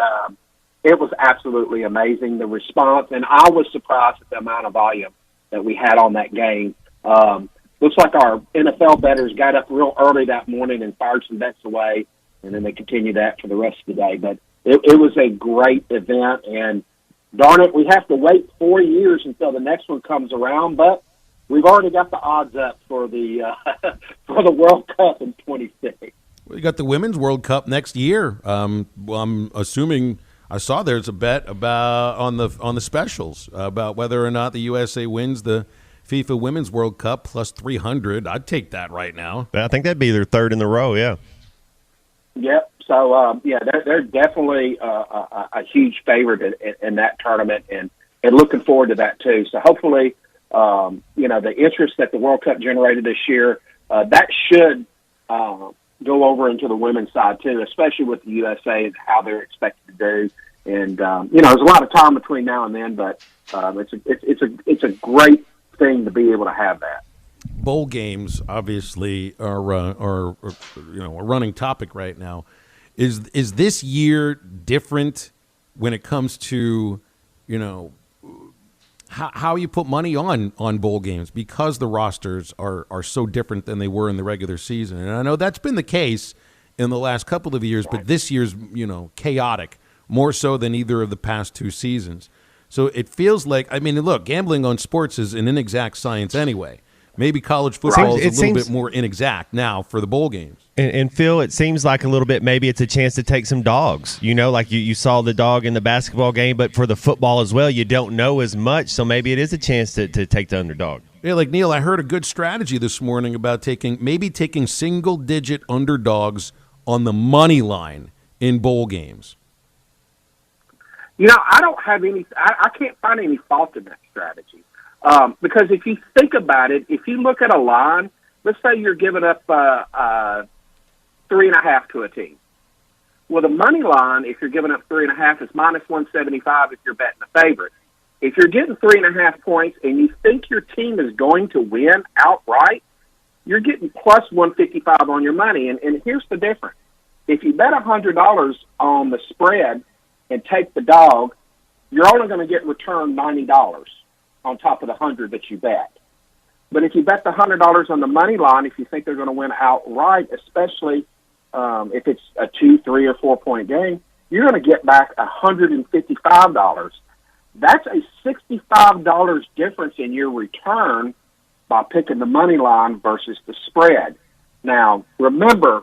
it was absolutely amazing, the response. And I was surprised at the amount of volume that we had on that game. Looks like our NFL bettors got up real early that morning and fired some bets away, and then they continued that for the rest of the day. But it was a great event, and darn it, we have to wait 4 years until the next one comes around, but we've already got the odds up for the for the World Cup in 26. We got the Women's World Cup next year. Well, I'm assuming I saw there's a bet about on the specials about whether or not the USA wins the FIFA Women's World Cup plus 300. I'd take that right now. I think that'd be their third in the row. Yeah. Yep. So they're definitely a huge favorite in that tournament, and looking forward to that too. So hopefully, the interest that the World Cup generated this year, that should go over into the women's side too, especially with the USA and how they're expected to do. And there's a lot of time between now and then, but it's a great thing to be able to have that. Bowl games obviously are a running topic right now. Is this year different when it comes to how you put money on bowl games because the rosters are so different than they were in the regular season? And I know that's been the case in the last couple of years, but this year's chaotic more so than either of the past two seasons. So it feels like, look, gambling on sports is an inexact science anyway. Maybe college football is a little bit more inexact now for the bowl games. And Phil, it seems like a little bit maybe it's a chance to take some dogs. Like you saw the dog in the basketball game, but for the football as well, you don't know as much, so maybe it is a chance to take the underdog. Yeah, like Neil, I heard a good strategy this morning about taking single-digit underdogs on the money line in bowl games. I don't have I can't find any fault in that strategy. Because if you think about it, if you look at a line, let's say you're giving up 3.5 to a team. Well, the money line, if you're giving up 3.5, is minus 175 if you're betting the favorite. If you're getting 3.5 points and you think your team is going to win outright, you're getting plus 155 on your money. And here's the difference. If you bet $100 on the spread and take the dog, you're only going to get returned $90 on top of the 100 that you bet. But if you bet the $100 on the money line, if you think they're going to win outright, especially if it's a 2, 3, or 4 point game, you're going to get back $155. That's a $65 difference in your return by picking the money line versus the spread. Now, remember,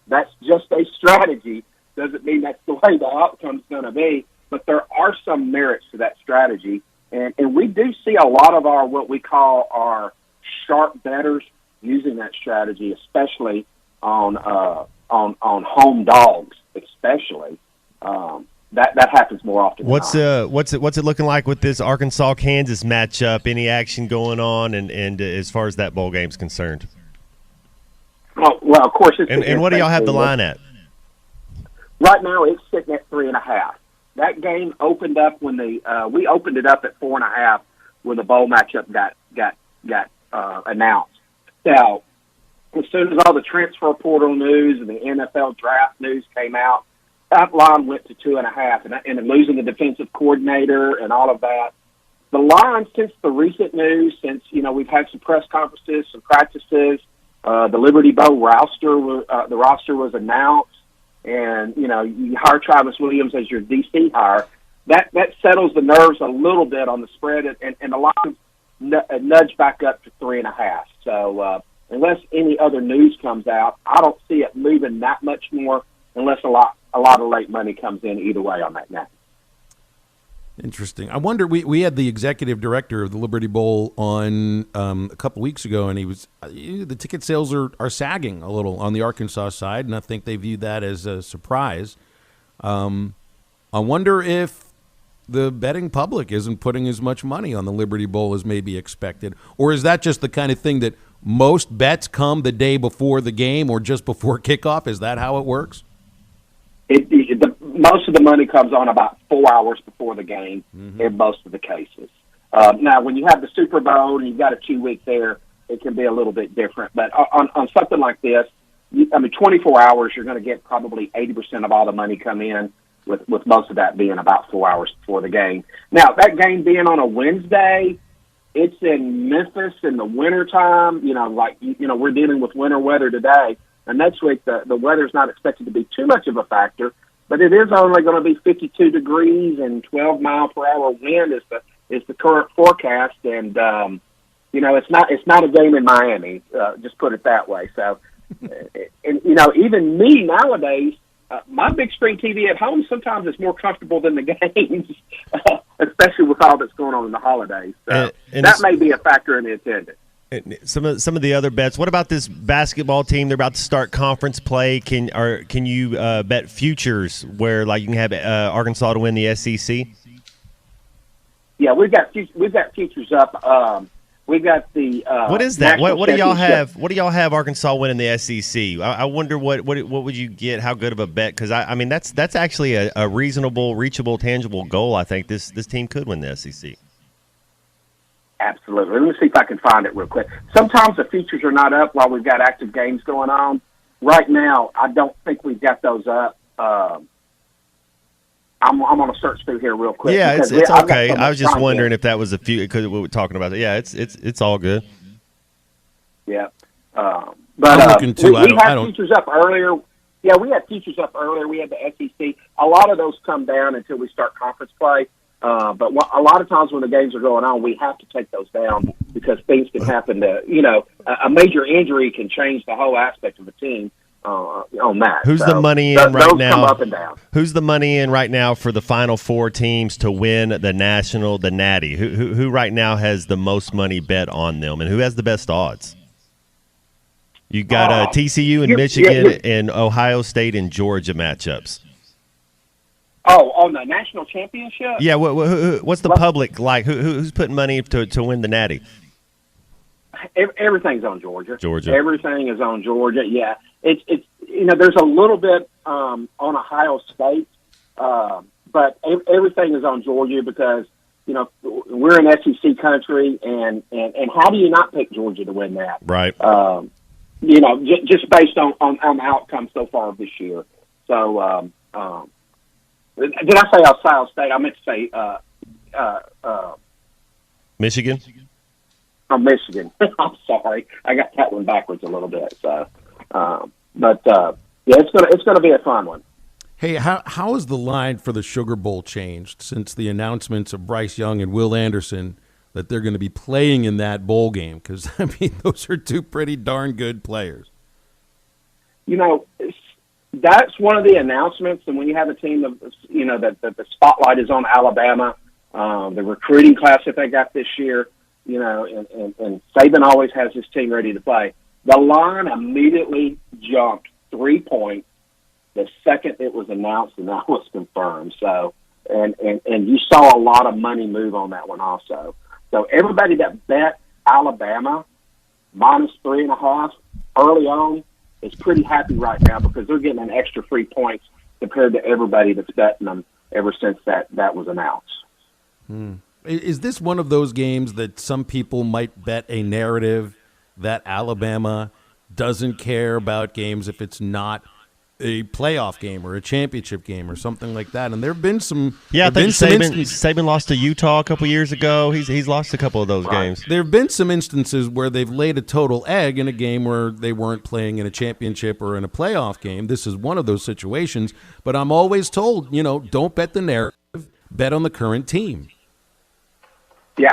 that's just a strategy. Doesn't mean that's the way the outcome's going to be, but there are some merits to that strategy. And we do see a lot of our what we call our sharp bettors using that strategy, especially on home dogs, especially. That happens more often. What's it looking like with this Arkansas-Kansas matchup? Any action going on, and as far as that bowl game's concerned? Well, of course. And what do y'all have the line at? Right now, it's sitting at 3.5. That game opened up when we opened it up at 4.5 when the bowl matchup got announced. Now, as soon as all the transfer portal news and the NFL draft news came out, that line went to 2.5, and losing the defensive coordinator and all of that. The line, since the recent news, since we've had some press conferences, some practices, the Liberty Bowl roster was announced. And, you hire Travis Williams as your DC hire. That settles the nerves a little bit on the spread, and the line nudged back up to 3.5. So unless any other news comes out, I don't see it moving that much more unless a lot of late money comes in either way on that net. Interesting. I wonder, we had the executive director of the Liberty Bowl on a couple weeks ago, and he was the ticket sales are sagging a little on the Arkansas side, and I think they viewed that as a surprise. I wonder if the betting public isn't putting as much money on the Liberty Bowl as maybe expected, or is that just the kind of thing that most bets come the day before the game or just before kickoff? Is that how it works? Most of the money comes on about 4 hours before the game in most of the cases. Now, when you have the Super Bowl and you've got a 2 week there, it can be a little bit different. But on something like this, 24 hours, you're going to get probably 80% of all the money come in, with most of that being about 4 hours before the game. Now, that game being on a Wednesday, it's in Memphis in the wintertime. We're dealing with winter weather today. And next week, the weather's not expected to be too much of a factor, but it is only going to be 52 degrees and 12-mile-per-hour wind is the current forecast. And, it's not a game in Miami, just put it that way. So, even me nowadays, my big screen TV at home sometimes is more comfortable than the games, especially with all that's going on in the holidays. So and that may be a factor in the attendance. Some of the other bets. What about this basketball team? They're about to start conference play. Can you bet futures where like you can have Arkansas to win the SEC? Yeah, we've got futures up. We got the what is that? What do y'all have? Championship. What do y'all have Arkansas winning the SEC? I wonder what would you get? How good of a bet? Because I mean that's actually a reasonable, reachable, tangible goal. I think this team could win the SEC. Absolutely. Let me see if I can find it real quick. Sometimes the futures are not up while we've got active games going on. Right now, I don't think we've got those up. I'm on a search through here real quick. Yeah, it's okay. I was just wondering if that was a few because we were talking about it. Yeah, it's all good. Yeah, but I'm looking too. we had futures up earlier. Yeah, we had futures up earlier. We had the SEC. A lot of those come down until we start conference play. But a lot of times when the games are going on, we have to take those down because things can happen to, a major injury can change the whole aspect of the team on that. Who's the money in right those now? Come up and down. Who's the money in right now for the Final Four teams to win the national, the Natty? Who right now has the most money bet on them, and who has the best odds? You got TCU and Michigan and Ohio State and Georgia matchups. Oh, on the national championship? Yeah, what's the public like? Who's putting money to win the Natty? Everything's on Georgia. Georgia. Everything is on Georgia. Yeah, it's there's a little bit on Ohio State, but everything is on Georgia because we're an SEC country, and how do you not pick Georgia to win that? Right. Just based on outcomes so far this year. So. Did I say Ohio State? I meant to say Michigan. Oh, Michigan. I'm sorry, I got that one backwards a little bit. So, it's gonna be a fun one. Hey, how has the line for the Sugar Bowl changed since the announcements of Bryce Young and Will Anderson that they're going to be playing in that bowl game? Because I mean, those are two pretty darn good players. That's one of the announcements, and when you have a team of, that the spotlight is on Alabama, the recruiting class that they got this year, and Saban always has his team ready to play. The line immediately jumped 3 points the second it was announced and that was confirmed. So, and you saw a lot of money move on that one also. So everybody that bet Alabama minus 3.5 early on is pretty happy right now because they're getting an extra 3 points compared to everybody that's betting them ever since that was announced. Is this one of those games that some people might bet a narrative that Alabama doesn't care about games if it's not a playoff game or a championship game or something like that? And there have been some. Yeah, I think Saban lost to Utah a couple years ago. He's lost a couple of those games. There have been some instances where they've laid a total egg in a game where they weren't playing in a championship or in a playoff game. This is one of those situations. But I'm always told, don't bet the narrative, bet on the current team. Yeah,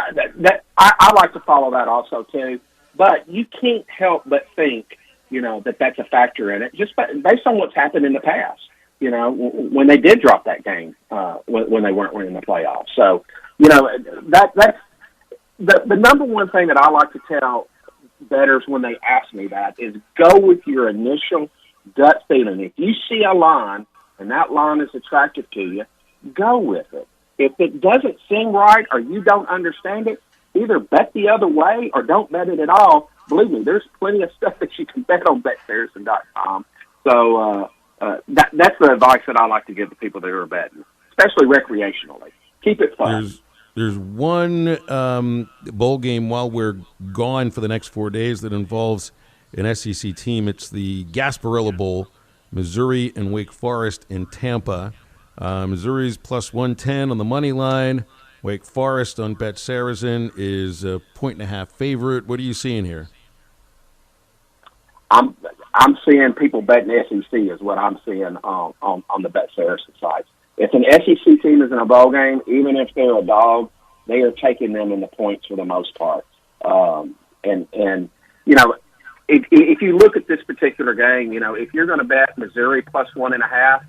I like to follow that also too. But you can't help but think, that's a factor in it, just based on what's happened in the past, when they did drop that game, when they weren't winning the playoffs. So, that's the number one thing that I like to tell bettors when they ask me that is go with your initial gut feeling. If you see a line and that line is attractive to you, go with it. If it doesn't seem right or you don't understand it, either bet the other way or don't bet it at all. Believe me, there's plenty of stuff that you can bet on betfarrison.com. So that's the advice that I like to give to people that are betting, especially recreationally. Keep it fun. There's one bowl game while we're gone for the next 4 days that involves an SEC team. It's the Gasparilla Bowl, Missouri and Wake Forest in Tampa. Missouri's plus 110 on the money line. Wake Forest on Bet Saracen is a 1.5 favorite. What are you seeing here? I'm seeing people betting SEC is what I'm seeing on the Bet Saracen side. If an SEC team is in a bowl game, even if they're a dog, they are taking them in the points for the most part. And you know, if you look at this particular game, you know, if you're going to bet Missouri plus 1.5,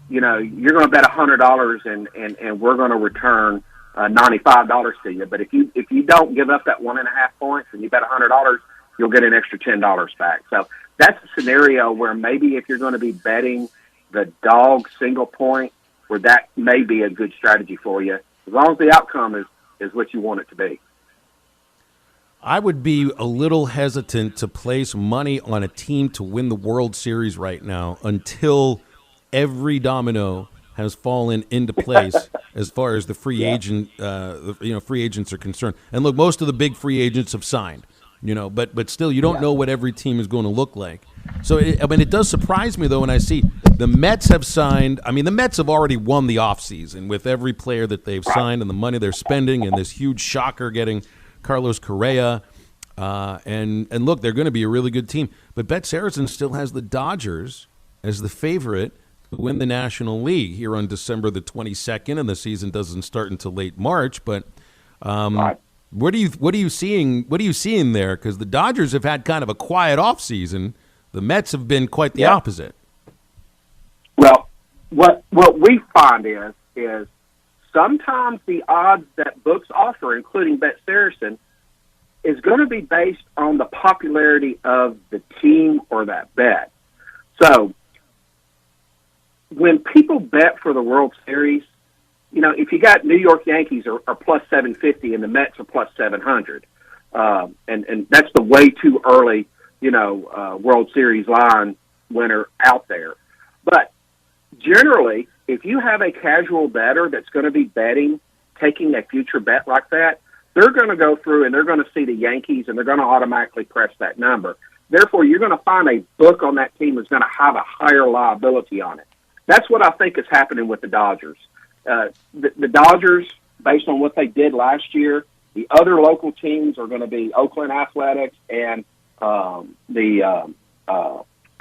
you know, you're going to bet $100 and we're going to return $95 to you. But if you don't give up that 1.5 points and you bet $100, you'll get an extra $10 back. So that's a scenario where maybe if you're going to be betting the dog single point, where that may be a good strategy for you, as long as the outcome is what you want it to be. I would be a little hesitant to place money on a team to win the World Series right now until every domino has fallen into place as far as the free agent, free agents are concerned. And look, most of the big free agents have signed, you know, but still, you don't know what every team is going to look like. So, it does surprise me, though, when I see the Mets have signed. I mean, the Mets have already won the offseason with every player that they've signed and the money they're spending and this huge shocker getting Carlos Correa. And look, they're going to be a really good team. But Bet Saracen still has the Dodgers as the favorite to win the National League here on December the 22nd, and the season doesn't start until late March. But what are you seeing there? Because the Dodgers have had kind of a quiet offseason. The Mets have been quite the opposite. Well, what we find is sometimes the odds that books offer, including Bet Saracen, is going to be based on the popularity of the team or that bet. So when people bet for the World Series, you know, if you got New York Yankees are plus 750 and the Mets are plus 700, and that's the way too early, you know, World Series line winner out there. But generally, if you have a casual bettor that's going to be taking a future bet like that, they're going to go through and they're going to see the Yankees and they're going to automatically press that number. Therefore, you're going to find a book on that team that's going to have a higher liability on it. That's what I think is happening with the Dodgers. The Dodgers, based on what they did last year, the other local teams are going to be Oakland Athletics and the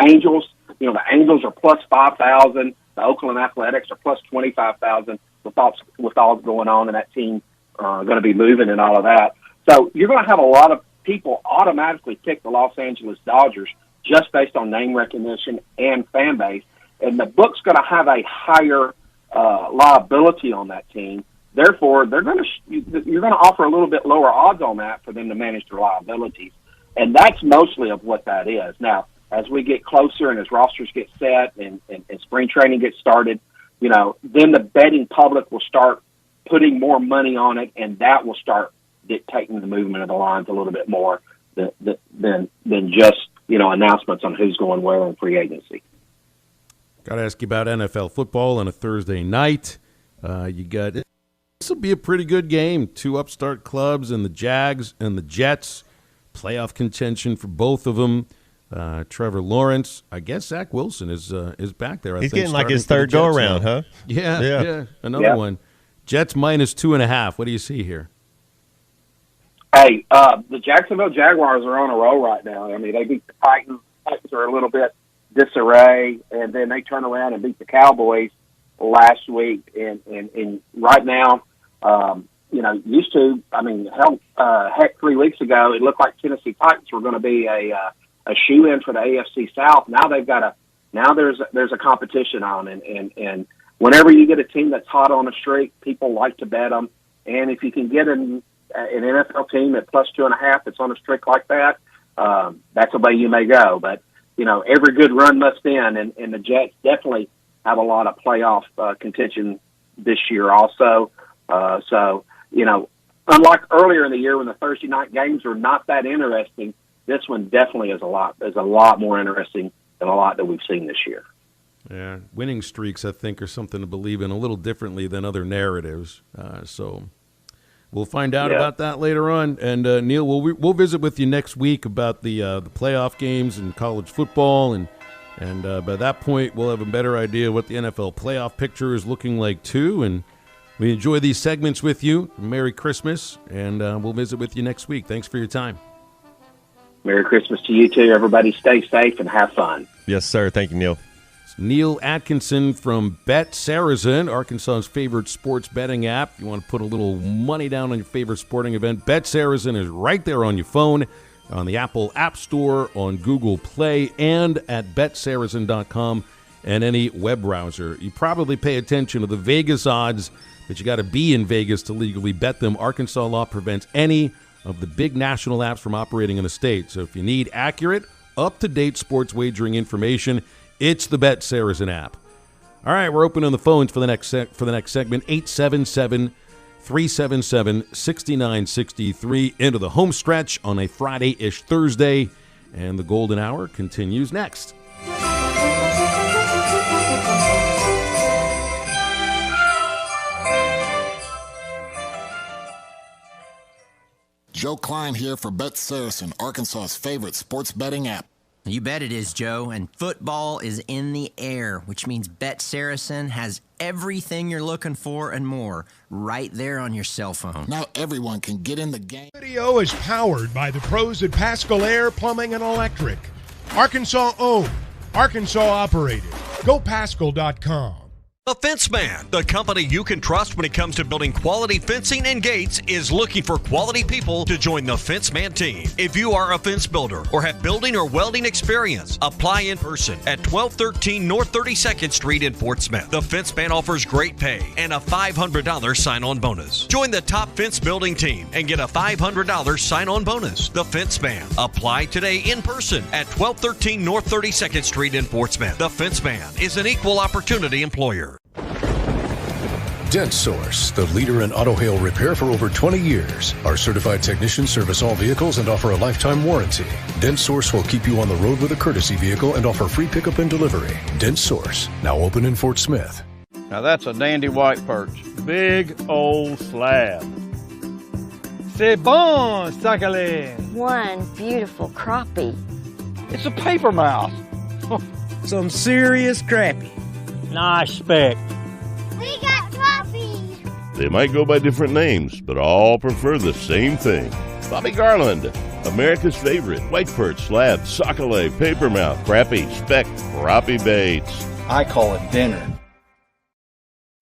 Angels. You know, the Angels are plus 5,000. The Oakland Athletics are plus 25,000 with all going on in that team. Going to be moving and all of that. So you're going to have a lot of people automatically pick the Los Angeles Dodgers just based on name recognition and fan base. And the book's going to have a higher liability on that team. Therefore, you're going to offer a little bit lower odds on that for them to manage their liabilities. And that's mostly of what that is. Now, as we get closer and as rosters get set and spring training gets started, you know, then the betting public will start putting more money on it, and that will start dictating the movement of the lines a little bit more than just, you know, announcements on who's going where in free agency. Got to ask you about NFL football on a Thursday night. This will be a pretty good game. Two upstart clubs and the Jags and the Jets. Playoff contention for both of them. Trevor Lawrence, I guess Zach Wilson is back there. He's getting like his third go around, huh? Yeah. Another one. Jets minus 2.5. What do you see here? Hey, the Jacksonville Jaguars are on a roll right now. I mean, they beat the Titans. Titans are a little bit disarray, and then they turn around and beat the Cowboys last week. And right now, you know, used to, I mean, heck, 3 weeks ago, it looked like Tennessee Titans were going to be a shoe-in for the AFC South. Now there's a competition on, and whenever you get a team that's hot on a streak, people like to bet them. And if you can get an NFL team at plus 2.5 that's on a streak like that, that's the way you may go. But, you know, every good run must end, and the Jets definitely have a lot of playoff contention this year also. So, you know, unlike earlier in the year when the Thursday night games were not that interesting, this one definitely is a lot more interesting than a lot that we've seen this year. Yeah, winning streaks, I think, are something to believe in a little differently than other narratives. So We'll find out about that later on. And Neil, we'll visit with you next week about the playoff games and college football, and by that point we'll have a better idea what the NFL playoff picture is looking like too. And we enjoy these segments with you. Merry Christmas, and we'll visit with you next week. Thanks for your time. Merry Christmas to you too. Everybody stay safe and have fun. Yes, sir. Thank you, Neil. Neil Atkinson from Bet Saracen, Arkansas's favorite sports betting app. You want to put a little money down on your favorite sporting event, Bet Saracen is right there on your phone, on the Apple App Store, on Google Play, and at betsaracen.com and any web browser. You probably pay attention to the Vegas odds, but you got to be in Vegas to legally bet them. Arkansas law prevents any of the big national apps from operating in the state. So if you need accurate, up-to-date sports wagering information, it's the Bet Saracen app. All right, we're opening the phones for the next segment. 877-377-6963 into the home stretch on a Friday-ish Thursday, and the golden hour continues next. Joe Klein here for Bet Saracen, Arkansas's favorite sports betting app. You bet it is, Joe, and football is in the air, which means Bet Saracen has everything you're looking for and more right there on your cell phone. Now everyone can get in the game. Video is powered by the pros at Pascal Air Plumbing and Electric. Arkansas owned, Arkansas operated. GoPascal.com. The Fence Man, the company you can trust when it comes to building quality fencing and gates, is looking for quality people to join the Fence Man team. If you are a fence builder or have building or welding experience, apply in person at 1213 North 32nd Street in Fort Smith. The Fence Man offers great pay and a $500 sign-on bonus. Join the top fence building team and get a $500 sign-on bonus. The Fence Man. Apply today in person at 1213 North 32nd Street in Fort Smith. The Fence Man is an equal opportunity employer. Dent Source, the leader in auto hail repair for over 20 years. Our certified technicians service all vehicles and offer a lifetime warranty. Dent Source will keep you on the road with a courtesy vehicle and offer free pickup and delivery. Dent Source, now open in Fort Smith. Now that's a dandy white perch. Big old slab. C'est bon, sacalé. One beautiful crappie. It's a paper mouse. Some serious crappie. Nice speck. We got trophies. They might go by different names, but all prefer the same thing. Bobby Garland, America's favorite white perch, slab, sockeye, papermouth, crappie, speck, crappie baits. I call it dinner.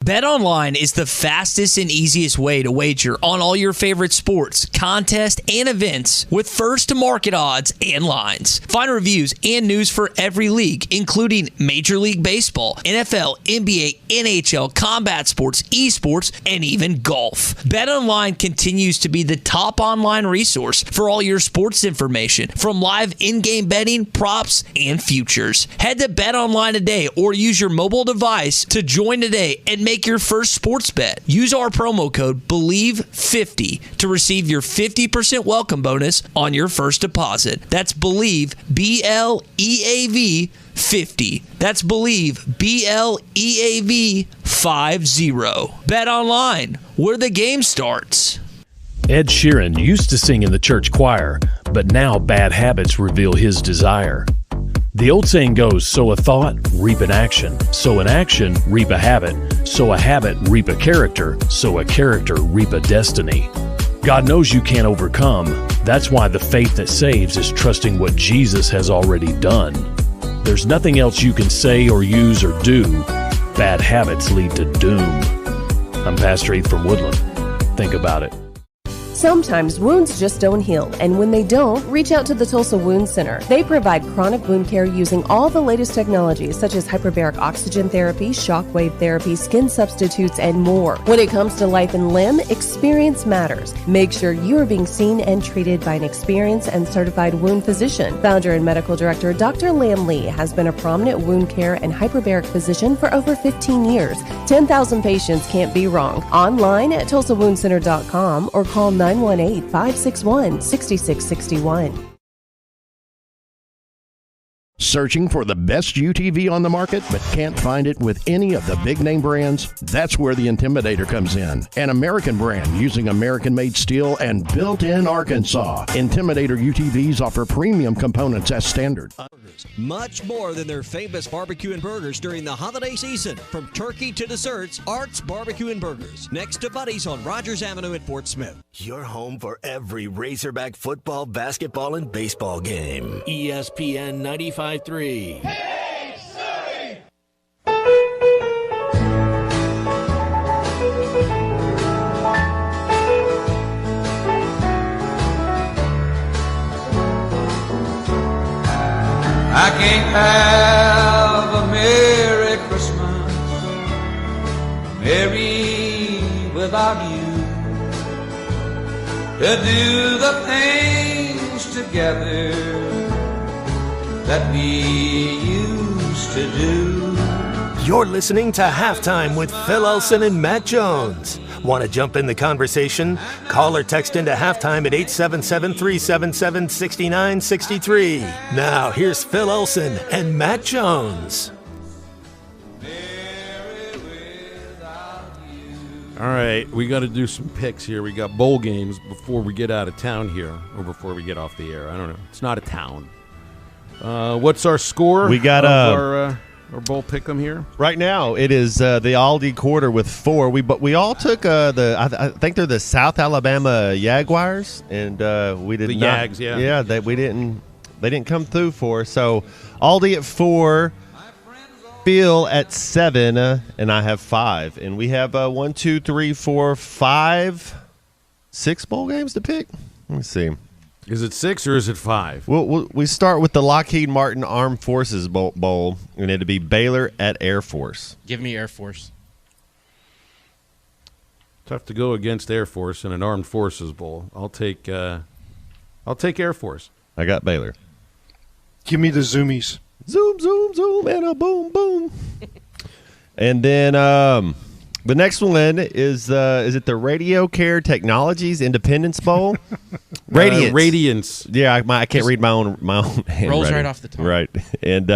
BetOnline is the fastest and easiest way to wager on all your favorite sports, contests, and events with first-to-market odds and lines. Find reviews and news for every league, including Major League Baseball, NFL, NBA, NHL, combat sports, esports, and even golf. BetOnline continues to be the top online resource for all your sports information, from live in-game betting, props, and futures. Head to BetOnline today or use your mobile device to join today and make your first sports bet. Use our promo code BELIEVE50 to receive your 50% welcome bonus on your first deposit. That's BELIEVE, BLEAV 50. That's BELIEVE, BLEAV 50. Bet online, where the game starts. Ed Sheeran used to sing in the church choir, but now bad habits reveal his desire. The old saying goes, sow a thought, reap an action. Sow an action, reap a habit. Sow a habit, reap a character. Sow a character, reap a destiny. God knows you can't overcome. That's why the faith that saves is trusting what Jesus has already done. There's nothing else you can say or use or do. Bad habits lead to doom. I'm Pastor Heath from Woodland. Think about it. Sometimes wounds just don't heal, and when they don't, reach out to the Tulsa Wound Center. They provide chronic wound care using all the latest technologies such as hyperbaric oxygen therapy, shockwave therapy, skin substitutes, and more. When it comes to life and limb, experience matters. Make sure you are being seen and treated by an experienced and certified wound physician. Founder and medical director Dr. Lam Lee has been a prominent wound care and hyperbaric physician for over 15 years. 10,000 patients can't be wrong. Online at tulsawoundcenter.com or call 918-561-6661. 6661. Searching for the best UTV on the market but can't find it with any of the big name brands? That's where the Intimidator comes in. An American brand using American-made steel and built in Arkansas. Intimidator UTVs offer premium components as standard. Much more than their famous barbecue and burgers during the holiday season. From turkey to desserts, Art's Barbecue and Burgers. Next to Buddy's on Rogers Avenue at Fort Smith. Your home for every Razorback football, basketball, and baseball game. ESPN 95.3. I can't have a Merry Christmas, Merry without you, to do the things together that we used to do. You're listening to Halftime with Phil Elson and Matt Jones. Want to jump in the conversation? Call or text into Halftime at 877-377-6963. Now, here's Phil Elson and Matt Jones. All right, we got to do some picks here. We got bowl games before we get out of town here, or before we get off the air. I don't know. It's not a town. What's our score? We got our bowl pick'em here. Right now, it is the Aldi quarter with 4. We all took I think they're the South Alabama Jaguars, and we did the not. Jags, yeah. Yeah, they didn't come through for. So Aldi at 4, Phil at 7, and I have 5, and we have 1, 2, 3, 4, 5, 6 bowl games to pick. Let me see. Is it 6 or is it 5? We start with the Lockheed Martin Armed Forces Bowl, and it'll be Baylor at Air Force. Give me Air Force. Tough to go against Air Force in an Armed Forces Bowl. I'll take Air Force. I got Baylor. Give me the Zoomies. Zoom, zoom, zoom, and a boom, boom. And then the next one is it the Radio Care Technologies Independence Bowl? Radiance. Radiance. Yeah, I can't read my own handwriting. Rolls right off the tongue. Right. And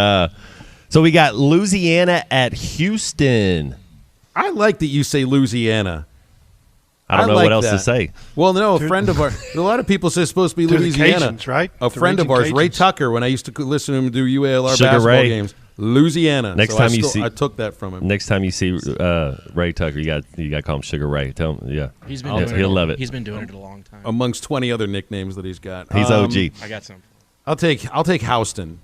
so we got Louisiana at Houston. I like that you say Louisiana. I don't know what else to say. Well, no, a friend of ours, a lot of people say it's supposed to be Louisiana. Cajuns, right? A friend of ours, Ray Tucker, when I used to listen to him do UALR Sugar basketball Ray. games, Louisiana. Next So time you see, I took that from him. Next time you see Ray Tucker, you got to call him Sugar Ray. Tell him, yeah, he'll love it. He's been doing it a long time. Amongst 20 other nicknames that he's got. He's OG. I got some. I'll take Houston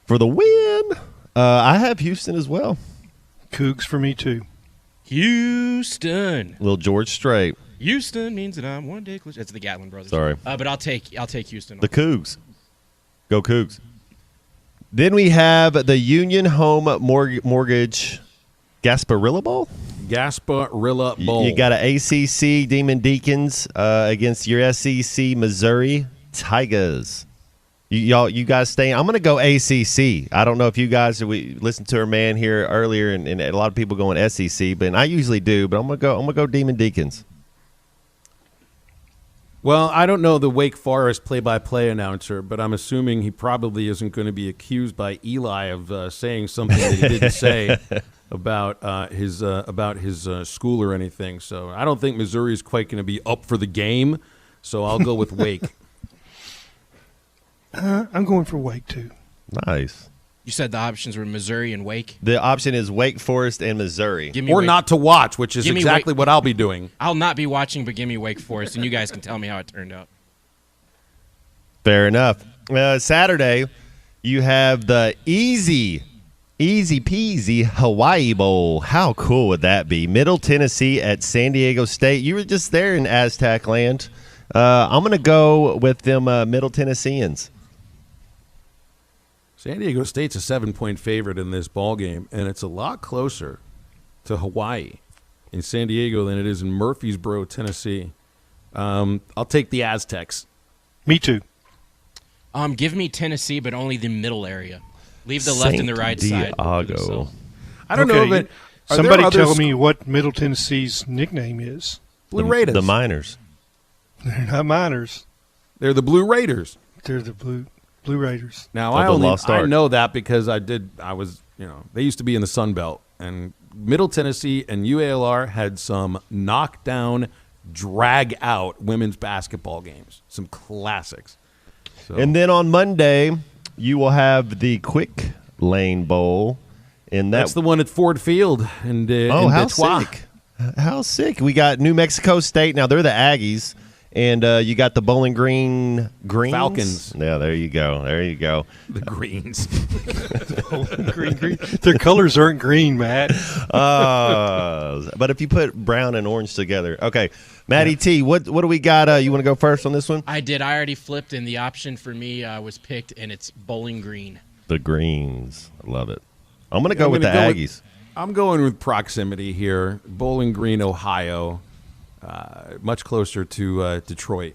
for the win. I have Houston as well. Cougs for me too. Houston. Little George Strait. Houston means that I'm one day closer. It's the Gatlin brothers. Sorry. But I'll take Houston. The Cougs. Go Cougs. Then we have the Union Home Mortgage Gasparilla Bowl. Gasparilla Bowl. You got an ACC Demon Deacons against your SEC Missouri Tigers. You guys staying? I'm going to go ACC. I don't know if you guys we listened to our man here earlier, and a lot of people going SEC, but I usually do. But I'm gonna go Demon Deacons. Well, I don't know the Wake Forest play-by-play announcer, but I'm assuming he probably isn't going to be accused by Eli of saying something that he didn't say about his school or anything. So I don't think Missouri is quite going to be up for the game. So I'll go with Wake. I'm going for Wake too. Nice. You said the options were Missouri and Wake? The option is Wake Forest and Missouri. Give me Or Wake. not to watch, which is exactly what I'll be doing. I'll not be watching, but give me Wake Forest, and you guys can tell me how it turned out. Fair enough. Saturday, you have the easy peasy Hawaii Bowl. How cool would that be? Middle Tennessee at San Diego State. You were just there in Aztec land. I'm going to go with them Middle Tennesseans. San Diego State's a 7-point favorite in this ball game, and it's a lot closer to Hawaii in San Diego than it is in Murfreesboro, Tennessee. I'll take the Aztecs. Me too. Give me Tennessee, but only the middle area. Leave the left and the right side. I don't know, but somebody tell me what Middle Tennessee's nickname is. Blue Raiders. The Miners. They're not Miners. They're the Blue Raiders. They're the Blue. Blue Raiders. Now I know that because they used to be in the Sun Belt, and Middle Tennessee and UALR had some knockdown, drag out women's basketball games, some classics. So. And then on Monday, you will have the Quick Lane Bowl. That's the one at Ford Field in how Detroit. sick! How sick! We got New Mexico State. Now they're the Aggies. And you got the Bowling Green Greens? Falcons. Yeah, there you go. There you go. The Greens. green. Their colors aren't green, Matt. But if you put brown and orange together. Okay, Matty T, what do we got? You want to go first on this one? I did. I already flipped, and the option for me was picked, and it's Bowling Green. The Greens. I love it. I'm going to go with the Aggies. I'm going with proximity here. Bowling Green, Ohio. Much closer to Detroit.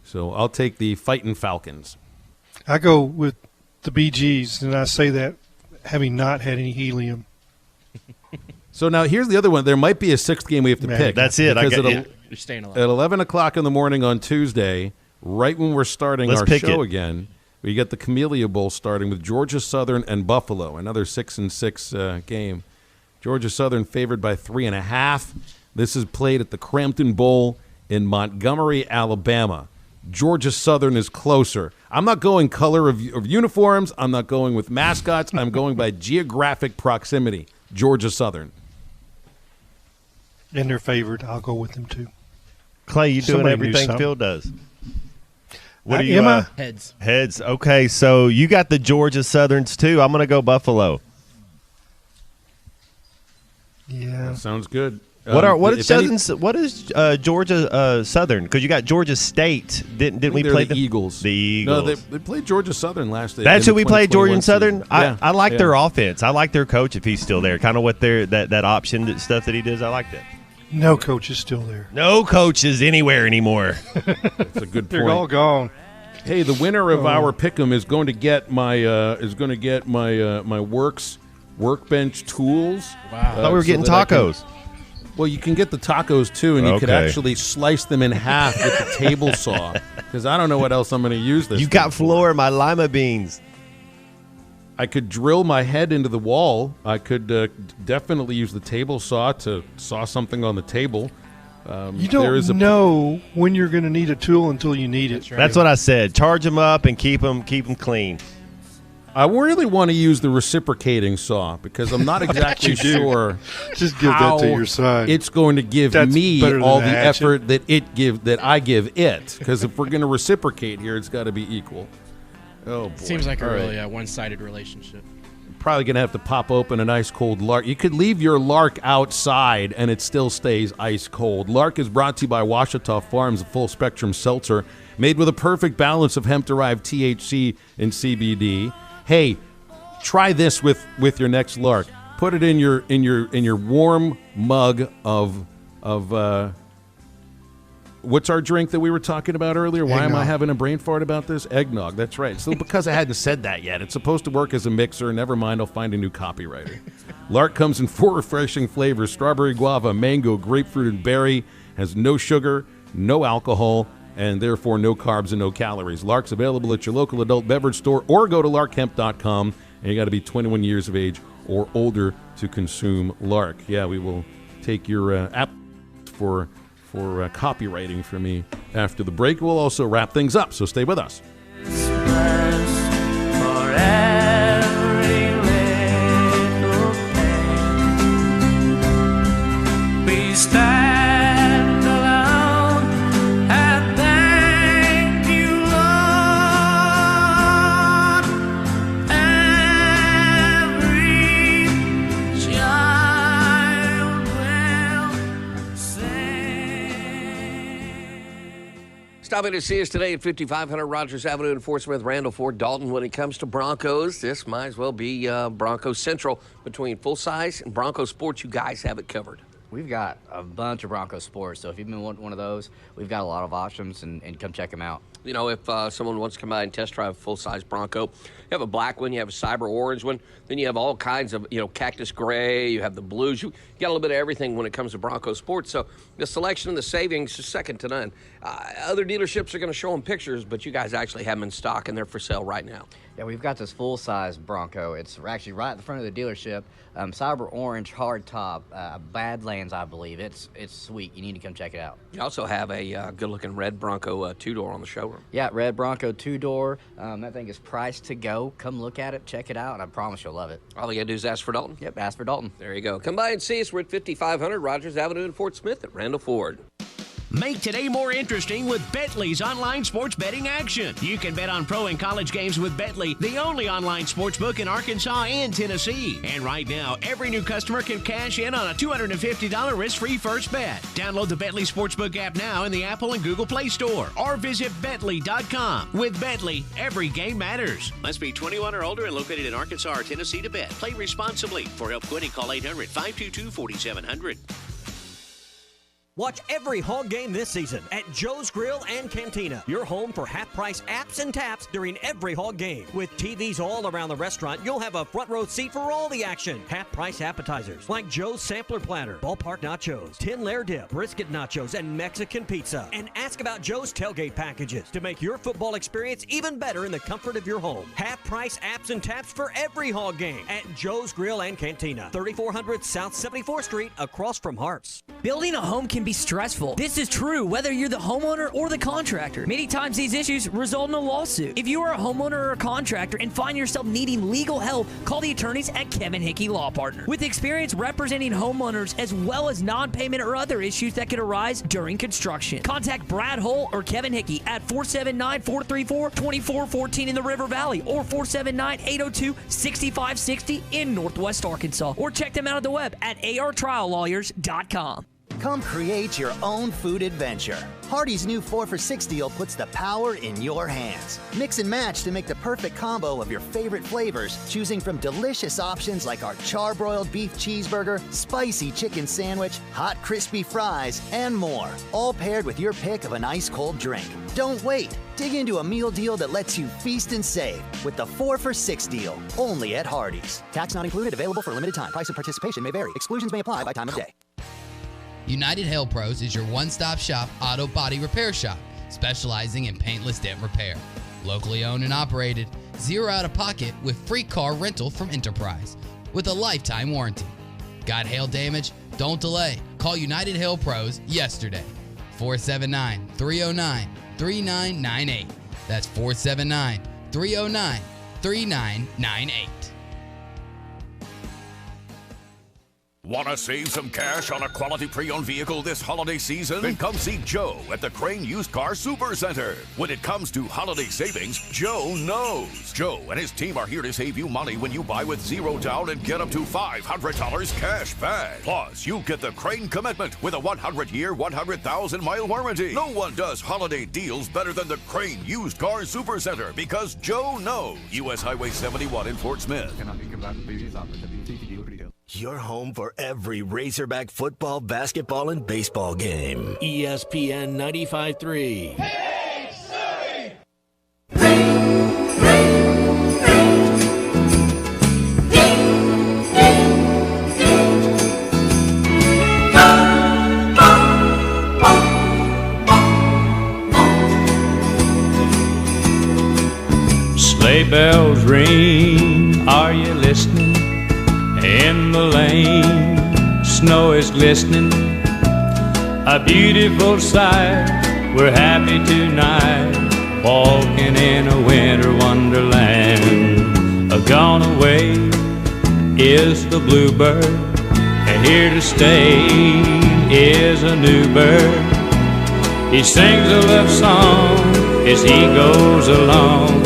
So I'll take the Fightin' Falcons. I go with the BGs, and I say that having not had any helium. So now here's the other one. There might be a sixth game we have to pick. That's it. You're staying alive. At 11 o'clock in the morning on Tuesday, right when we're starting our show again, we get the Camellia Bowl starting with Georgia Southern and Buffalo, another 6-6 game. Georgia Southern favored by 3.5. This is played at the Crampton Bowl in Montgomery, Alabama. Georgia Southern is closer. I'm not going color of uniforms. I'm not going with mascots. I'm going by geographic proximity. Georgia Southern. And they're favored. I'll go with them, too. Clay, you doing everything Phil does. What are you? Emma? Heads. Heads. Okay, so you got the Georgia Southerns, too. I'm going to go Buffalo. Yeah. That sounds good. What is Georgia Southern? Because you got Georgia State. Didn't we play the Eagles? The Eagles. No, they played Georgia Southern last day. That's who we played, Georgia Southern. Yeah. I like their offense. I like their coach if he's still there. Kind of what that option stuff that he does. I like that. No coach is still there. No coach is anywhere anymore. That's a good point. They're all gone. Hey, the winner of our pick'em is going to get my my workbench tools. Wow. I thought we were getting tacos. Well, you can get the tacos, too, and you could actually slice them in half with the table saw, because I don't know what else I'm going to use this. You got flour, my lima beans. I could drill my head into the wall. I could definitely use the table saw to saw something on the table. You don't know when you're going to need a tool until you need it. That's what I said. Charge them up and keep them clean. I really want to use the reciprocating saw because I'm not exactly sure. Just give that to your son. It's going to give me all the effort that I give it. Because if we're going to reciprocate here, it's got to be equal. Oh boy! Seems like a really one-sided relationship. Probably going to have to pop open an ice cold Lark. You could leave your Lark outside and it still stays ice cold. Lark is brought to you by Washita Farms, a full spectrum seltzer made with a perfect balance of hemp-derived THC and CBD. Hey, try this with your next Lark. Put it in your warm mug of what's our drink that we were talking about earlier? Why am I having a brain fart about this? Eggnog. That's right. So because I hadn't said that yet. It's supposed to work as a mixer. Never mind. I'll find a new copywriter. Lark comes in 4 refreshing flavors: strawberry, guava, mango, grapefruit, and berry. Has no sugar, no alcohol, and therefore no carbs and no calories. Lark's available at your local adult beverage store or go to larkhemp.com, and you got to be 21 years of age or older to consume Lark. Yeah, we will take your app for copywriting for me after the break. We'll also wrap things up, so stay with us. Stopping to see us today at 5500 Rogers Avenue in Fort Smith, Randall, Fort Dalton. When it comes to Broncos, this might as well be Broncos Central. Between full size and Bronco Sports, you guys have it covered. We've got a bunch of Bronco sports, so if you've been wanting one of those, we've got a lot of options, and come check them out. You know, if someone wants to come by and test drive a full-size Bronco, you have a black one, you have a cyber orange one, then you have all kinds of, cactus gray, you have the blues. You got a little bit of everything when it comes to Bronco sports. So the selection and the savings is second to none. Other dealerships are going to show them pictures, but you guys actually have them in stock, and they're for sale right now. Yeah, we've got this full-size Bronco. It's actually right at the front of the dealership. Cyber orange, hard top, Badlands, I believe. It's sweet. You need to come check it out. You also have a good-looking red Bronco two-door on the showroom. Yeah, red Bronco two-door. That thing is priced to go. Come look at it, check it out, and I promise you'll love it. All you got to do is ask for Dalton? Yep, ask for Dalton. There you go. Come by and see us. We're at 5500 Rogers Avenue in Fort Smith at Randall Ford. Make today more interesting with Betley's online sports betting action. You can bet on pro and college games with Betley, the only online sports book in Arkansas and Tennessee. And right now, every new customer can cash in on a $250 risk-free first bet. Download the Betley Sportsbook app now in the Apple and Google Play Store or visit Betley.com. With Betley, every game matters. Must be 21 or older and located in Arkansas or Tennessee to bet. Play responsibly. For help quitting, call 800-522-4700. Watch every Hog game this season at Joe's Grill and Cantina, your home for half-price apps and taps during every Hog game. With TVs all around the restaurant, you'll have a front row seat for all the action. Half-price appetizers like Joe's Sampler Platter, Ballpark Nachos, 10-layer dip, brisket nachos, and Mexican pizza. And ask about Joe's tailgate packages to make your football experience even better in the comfort of your home. Half-price apps and taps for every Hog game at Joe's Grill and Cantina, 3400 South 74th Street, across from Harps. Building a home can be stressful. This is true whether you're the homeowner or the contractor. Many times these issues result in a lawsuit. If you are a homeowner or a contractor and find yourself needing legal help, call the attorneys at Kevin Hickey Law Partner. With experience representing homeowners as well as non-payment or other issues that could arise during construction. Contact Brad Hull or Kevin Hickey at 479-434-2414 in the River Valley or 479-802-6560 in Northwest Arkansas. Or check them out on the web at artriallawyers.com. Come create your own food adventure. Hardee's new 4 for $6 deal puts the power in your hands. Mix and match to make the perfect combo of your favorite flavors, choosing from delicious options like our charbroiled beef cheeseburger, spicy chicken sandwich, hot crispy fries, and more. All paired with your pick of an ice-cold drink. Don't wait. Dig into a meal deal that lets you feast and save with the 4 for $6 deal, only at Hardee's. Tax not included, available for a limited time. Price and participation may vary. Exclusions may apply by time of day. United Hail Pros is your one-stop shop auto body repair shop, specializing in paintless dent repair. Locally owned and operated, zero out-of-pocket with free car rental from Enterprise with a lifetime warranty. Got hail damage? Don't delay. Call United Hail Pros yesterday. 479-309-3998. That's 479-309-3998. Want to save some cash on a quality pre-owned vehicle this holiday season? Then come see Joe at the Crane Used Car Super Center. When it comes to holiday savings, Joe knows. Joe and his team are here to save you money when you buy with zero down and get up to $500 cash back. Plus, you get the Crane commitment with a 100-year, 100,000-mile warranty. No one does holiday deals better than the Crane Used Car Super Center because Joe knows. U.S. Highway 71 in Fort Smith. Your home for every Razorback football, basketball, and baseball game. ESPN 95.3. Hey, Surrey! Sleigh bells ring, are you listening? In the lane, snow is glistening, a beautiful sight. We're happy tonight, walking in a winter wonderland. Gone away is the bluebird, and here to stay is a new bird. He sings a love song as he goes along,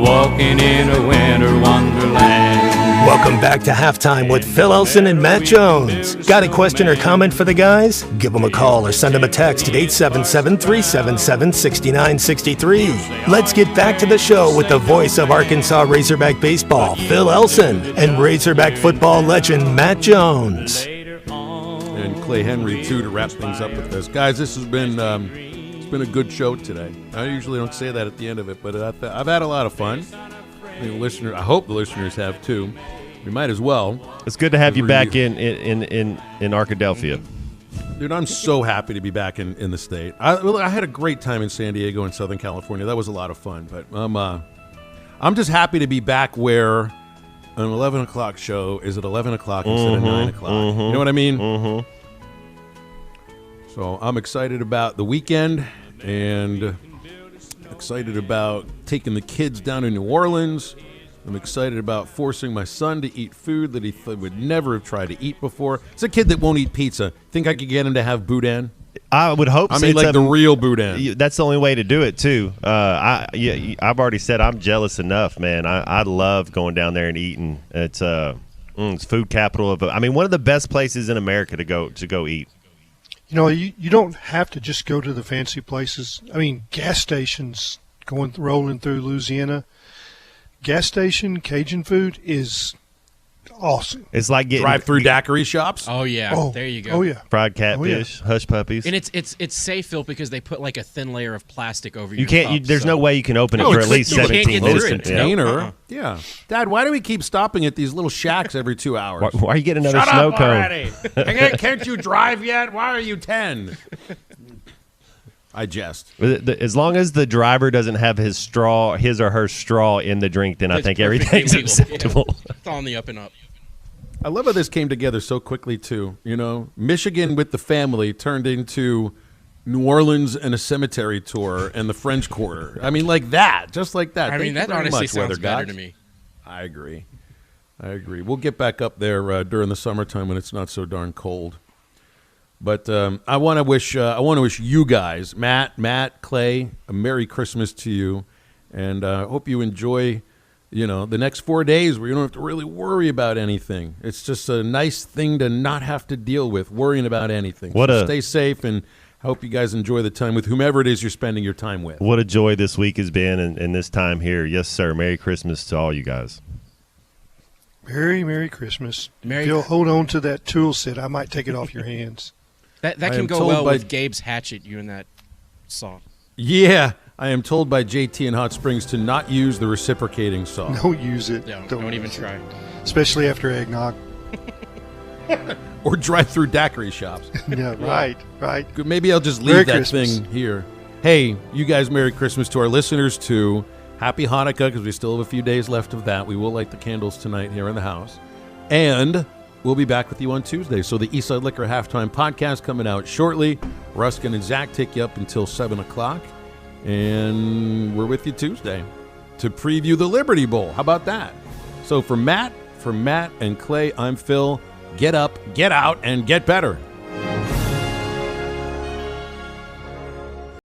walking in a winter wonderland. Welcome back to Halftime with Phil Elson and Matt Jones. Got a question or comment for the guys? Give them a call or send them a text at 877-377-6963. Let's get back to the show with the voice of Arkansas Razorback baseball, Phil Elson, and Razorback football legend Matt Jones. And Clay Henry, too, to wrap things up with this. Guys, this has been been a good show today. I usually don't say that at the end of it, but I've had a lot of fun. I hope the listeners have too. We might as well. It's good to have you back in Arkadelphia. Dude, I'm so happy to be back in the state. I had a great time in San Diego and Southern California. That was a lot of fun. But I'm just happy to be back where an 11 o'clock show is at 11 o'clock instead of 9 o'clock. You know what I mean? Mm-hmm. So I'm excited about the weekend and excited about taking the kids down to New Orleans. I'm excited about forcing my son to eat food that he would never have tried to eat before. It's a kid that won't eat pizza. Think I could get him to have boudin? I would hope so. I mean, like the real boudin. That's the only way to do it, too. I've already said I'm jealous enough, man. I love going down there and eating. It's food capital of. I mean, one of the best places in America to go eat. You know, you don't have to just go to the fancy places. I mean, gas stations rolling through Louisiana. Gas station Cajun food is awesome. It's like getting drive-through daiquiri shops. Oh yeah, there you go. Oh yeah, fried catfish, hush puppies, and it's safe, Phil, because they put like a thin layer of plastic over your cup. There's no way you can open it for at least 17 minutes. Container. Yeah. Dad, why do we keep stopping at these little shacks every 2 hours? Why are you getting another Shut snow up cone? Already. Can't you drive yet? Why are you 10? I jest. As long as the driver doesn't have his or her straw in the drink, then I think everything's acceptable. Yeah. It's on the up and up. I love how this came together so quickly, too. You know, Michigan with the family turned into New Orleans and a cemetery tour and the French Quarter. I mean, like that, just like that. I mean, that honestly sounds better to me. I agree. We'll get back up there during the summertime when it's not so darn cold. But I want to wish you guys, Matt, Clay, a Merry Christmas to you, and I hope you enjoy, the next 4 days where you don't have to really worry about anything. It's just a nice thing to not have to deal with worrying about anything. Stay safe, and I hope you guys enjoy the time with whomever it is you're spending your time with. What a joy this week has been, and this time here. Yes, sir. Merry Christmas to all you guys. Merry Christmas. Phil, hold on to that tool set. I might take it off your hands. That can go well with Gabe's hatchet you and that saw. Yeah, I am told by JT in Hot Springs to not use the reciprocating saw. Don't use it. Don't even try. Especially after eggnog. Or drive-through daiquiri shops. Yeah, right. Maybe I'll just leave that thing here. Hey, you guys, Merry Christmas to our listeners, too. Happy Hanukkah, because we still have a few days left of that. We will light the candles tonight here in the house. And we'll be back with you on Tuesday. So the Eastside Liquor Halftime Podcast coming out shortly. Ruskin and Zach take you up until 7 o'clock. And we're with you Tuesday to preview the Liberty Bowl. How about that? So for Matt and Clay, I'm Phil. Get up, get out, and get better.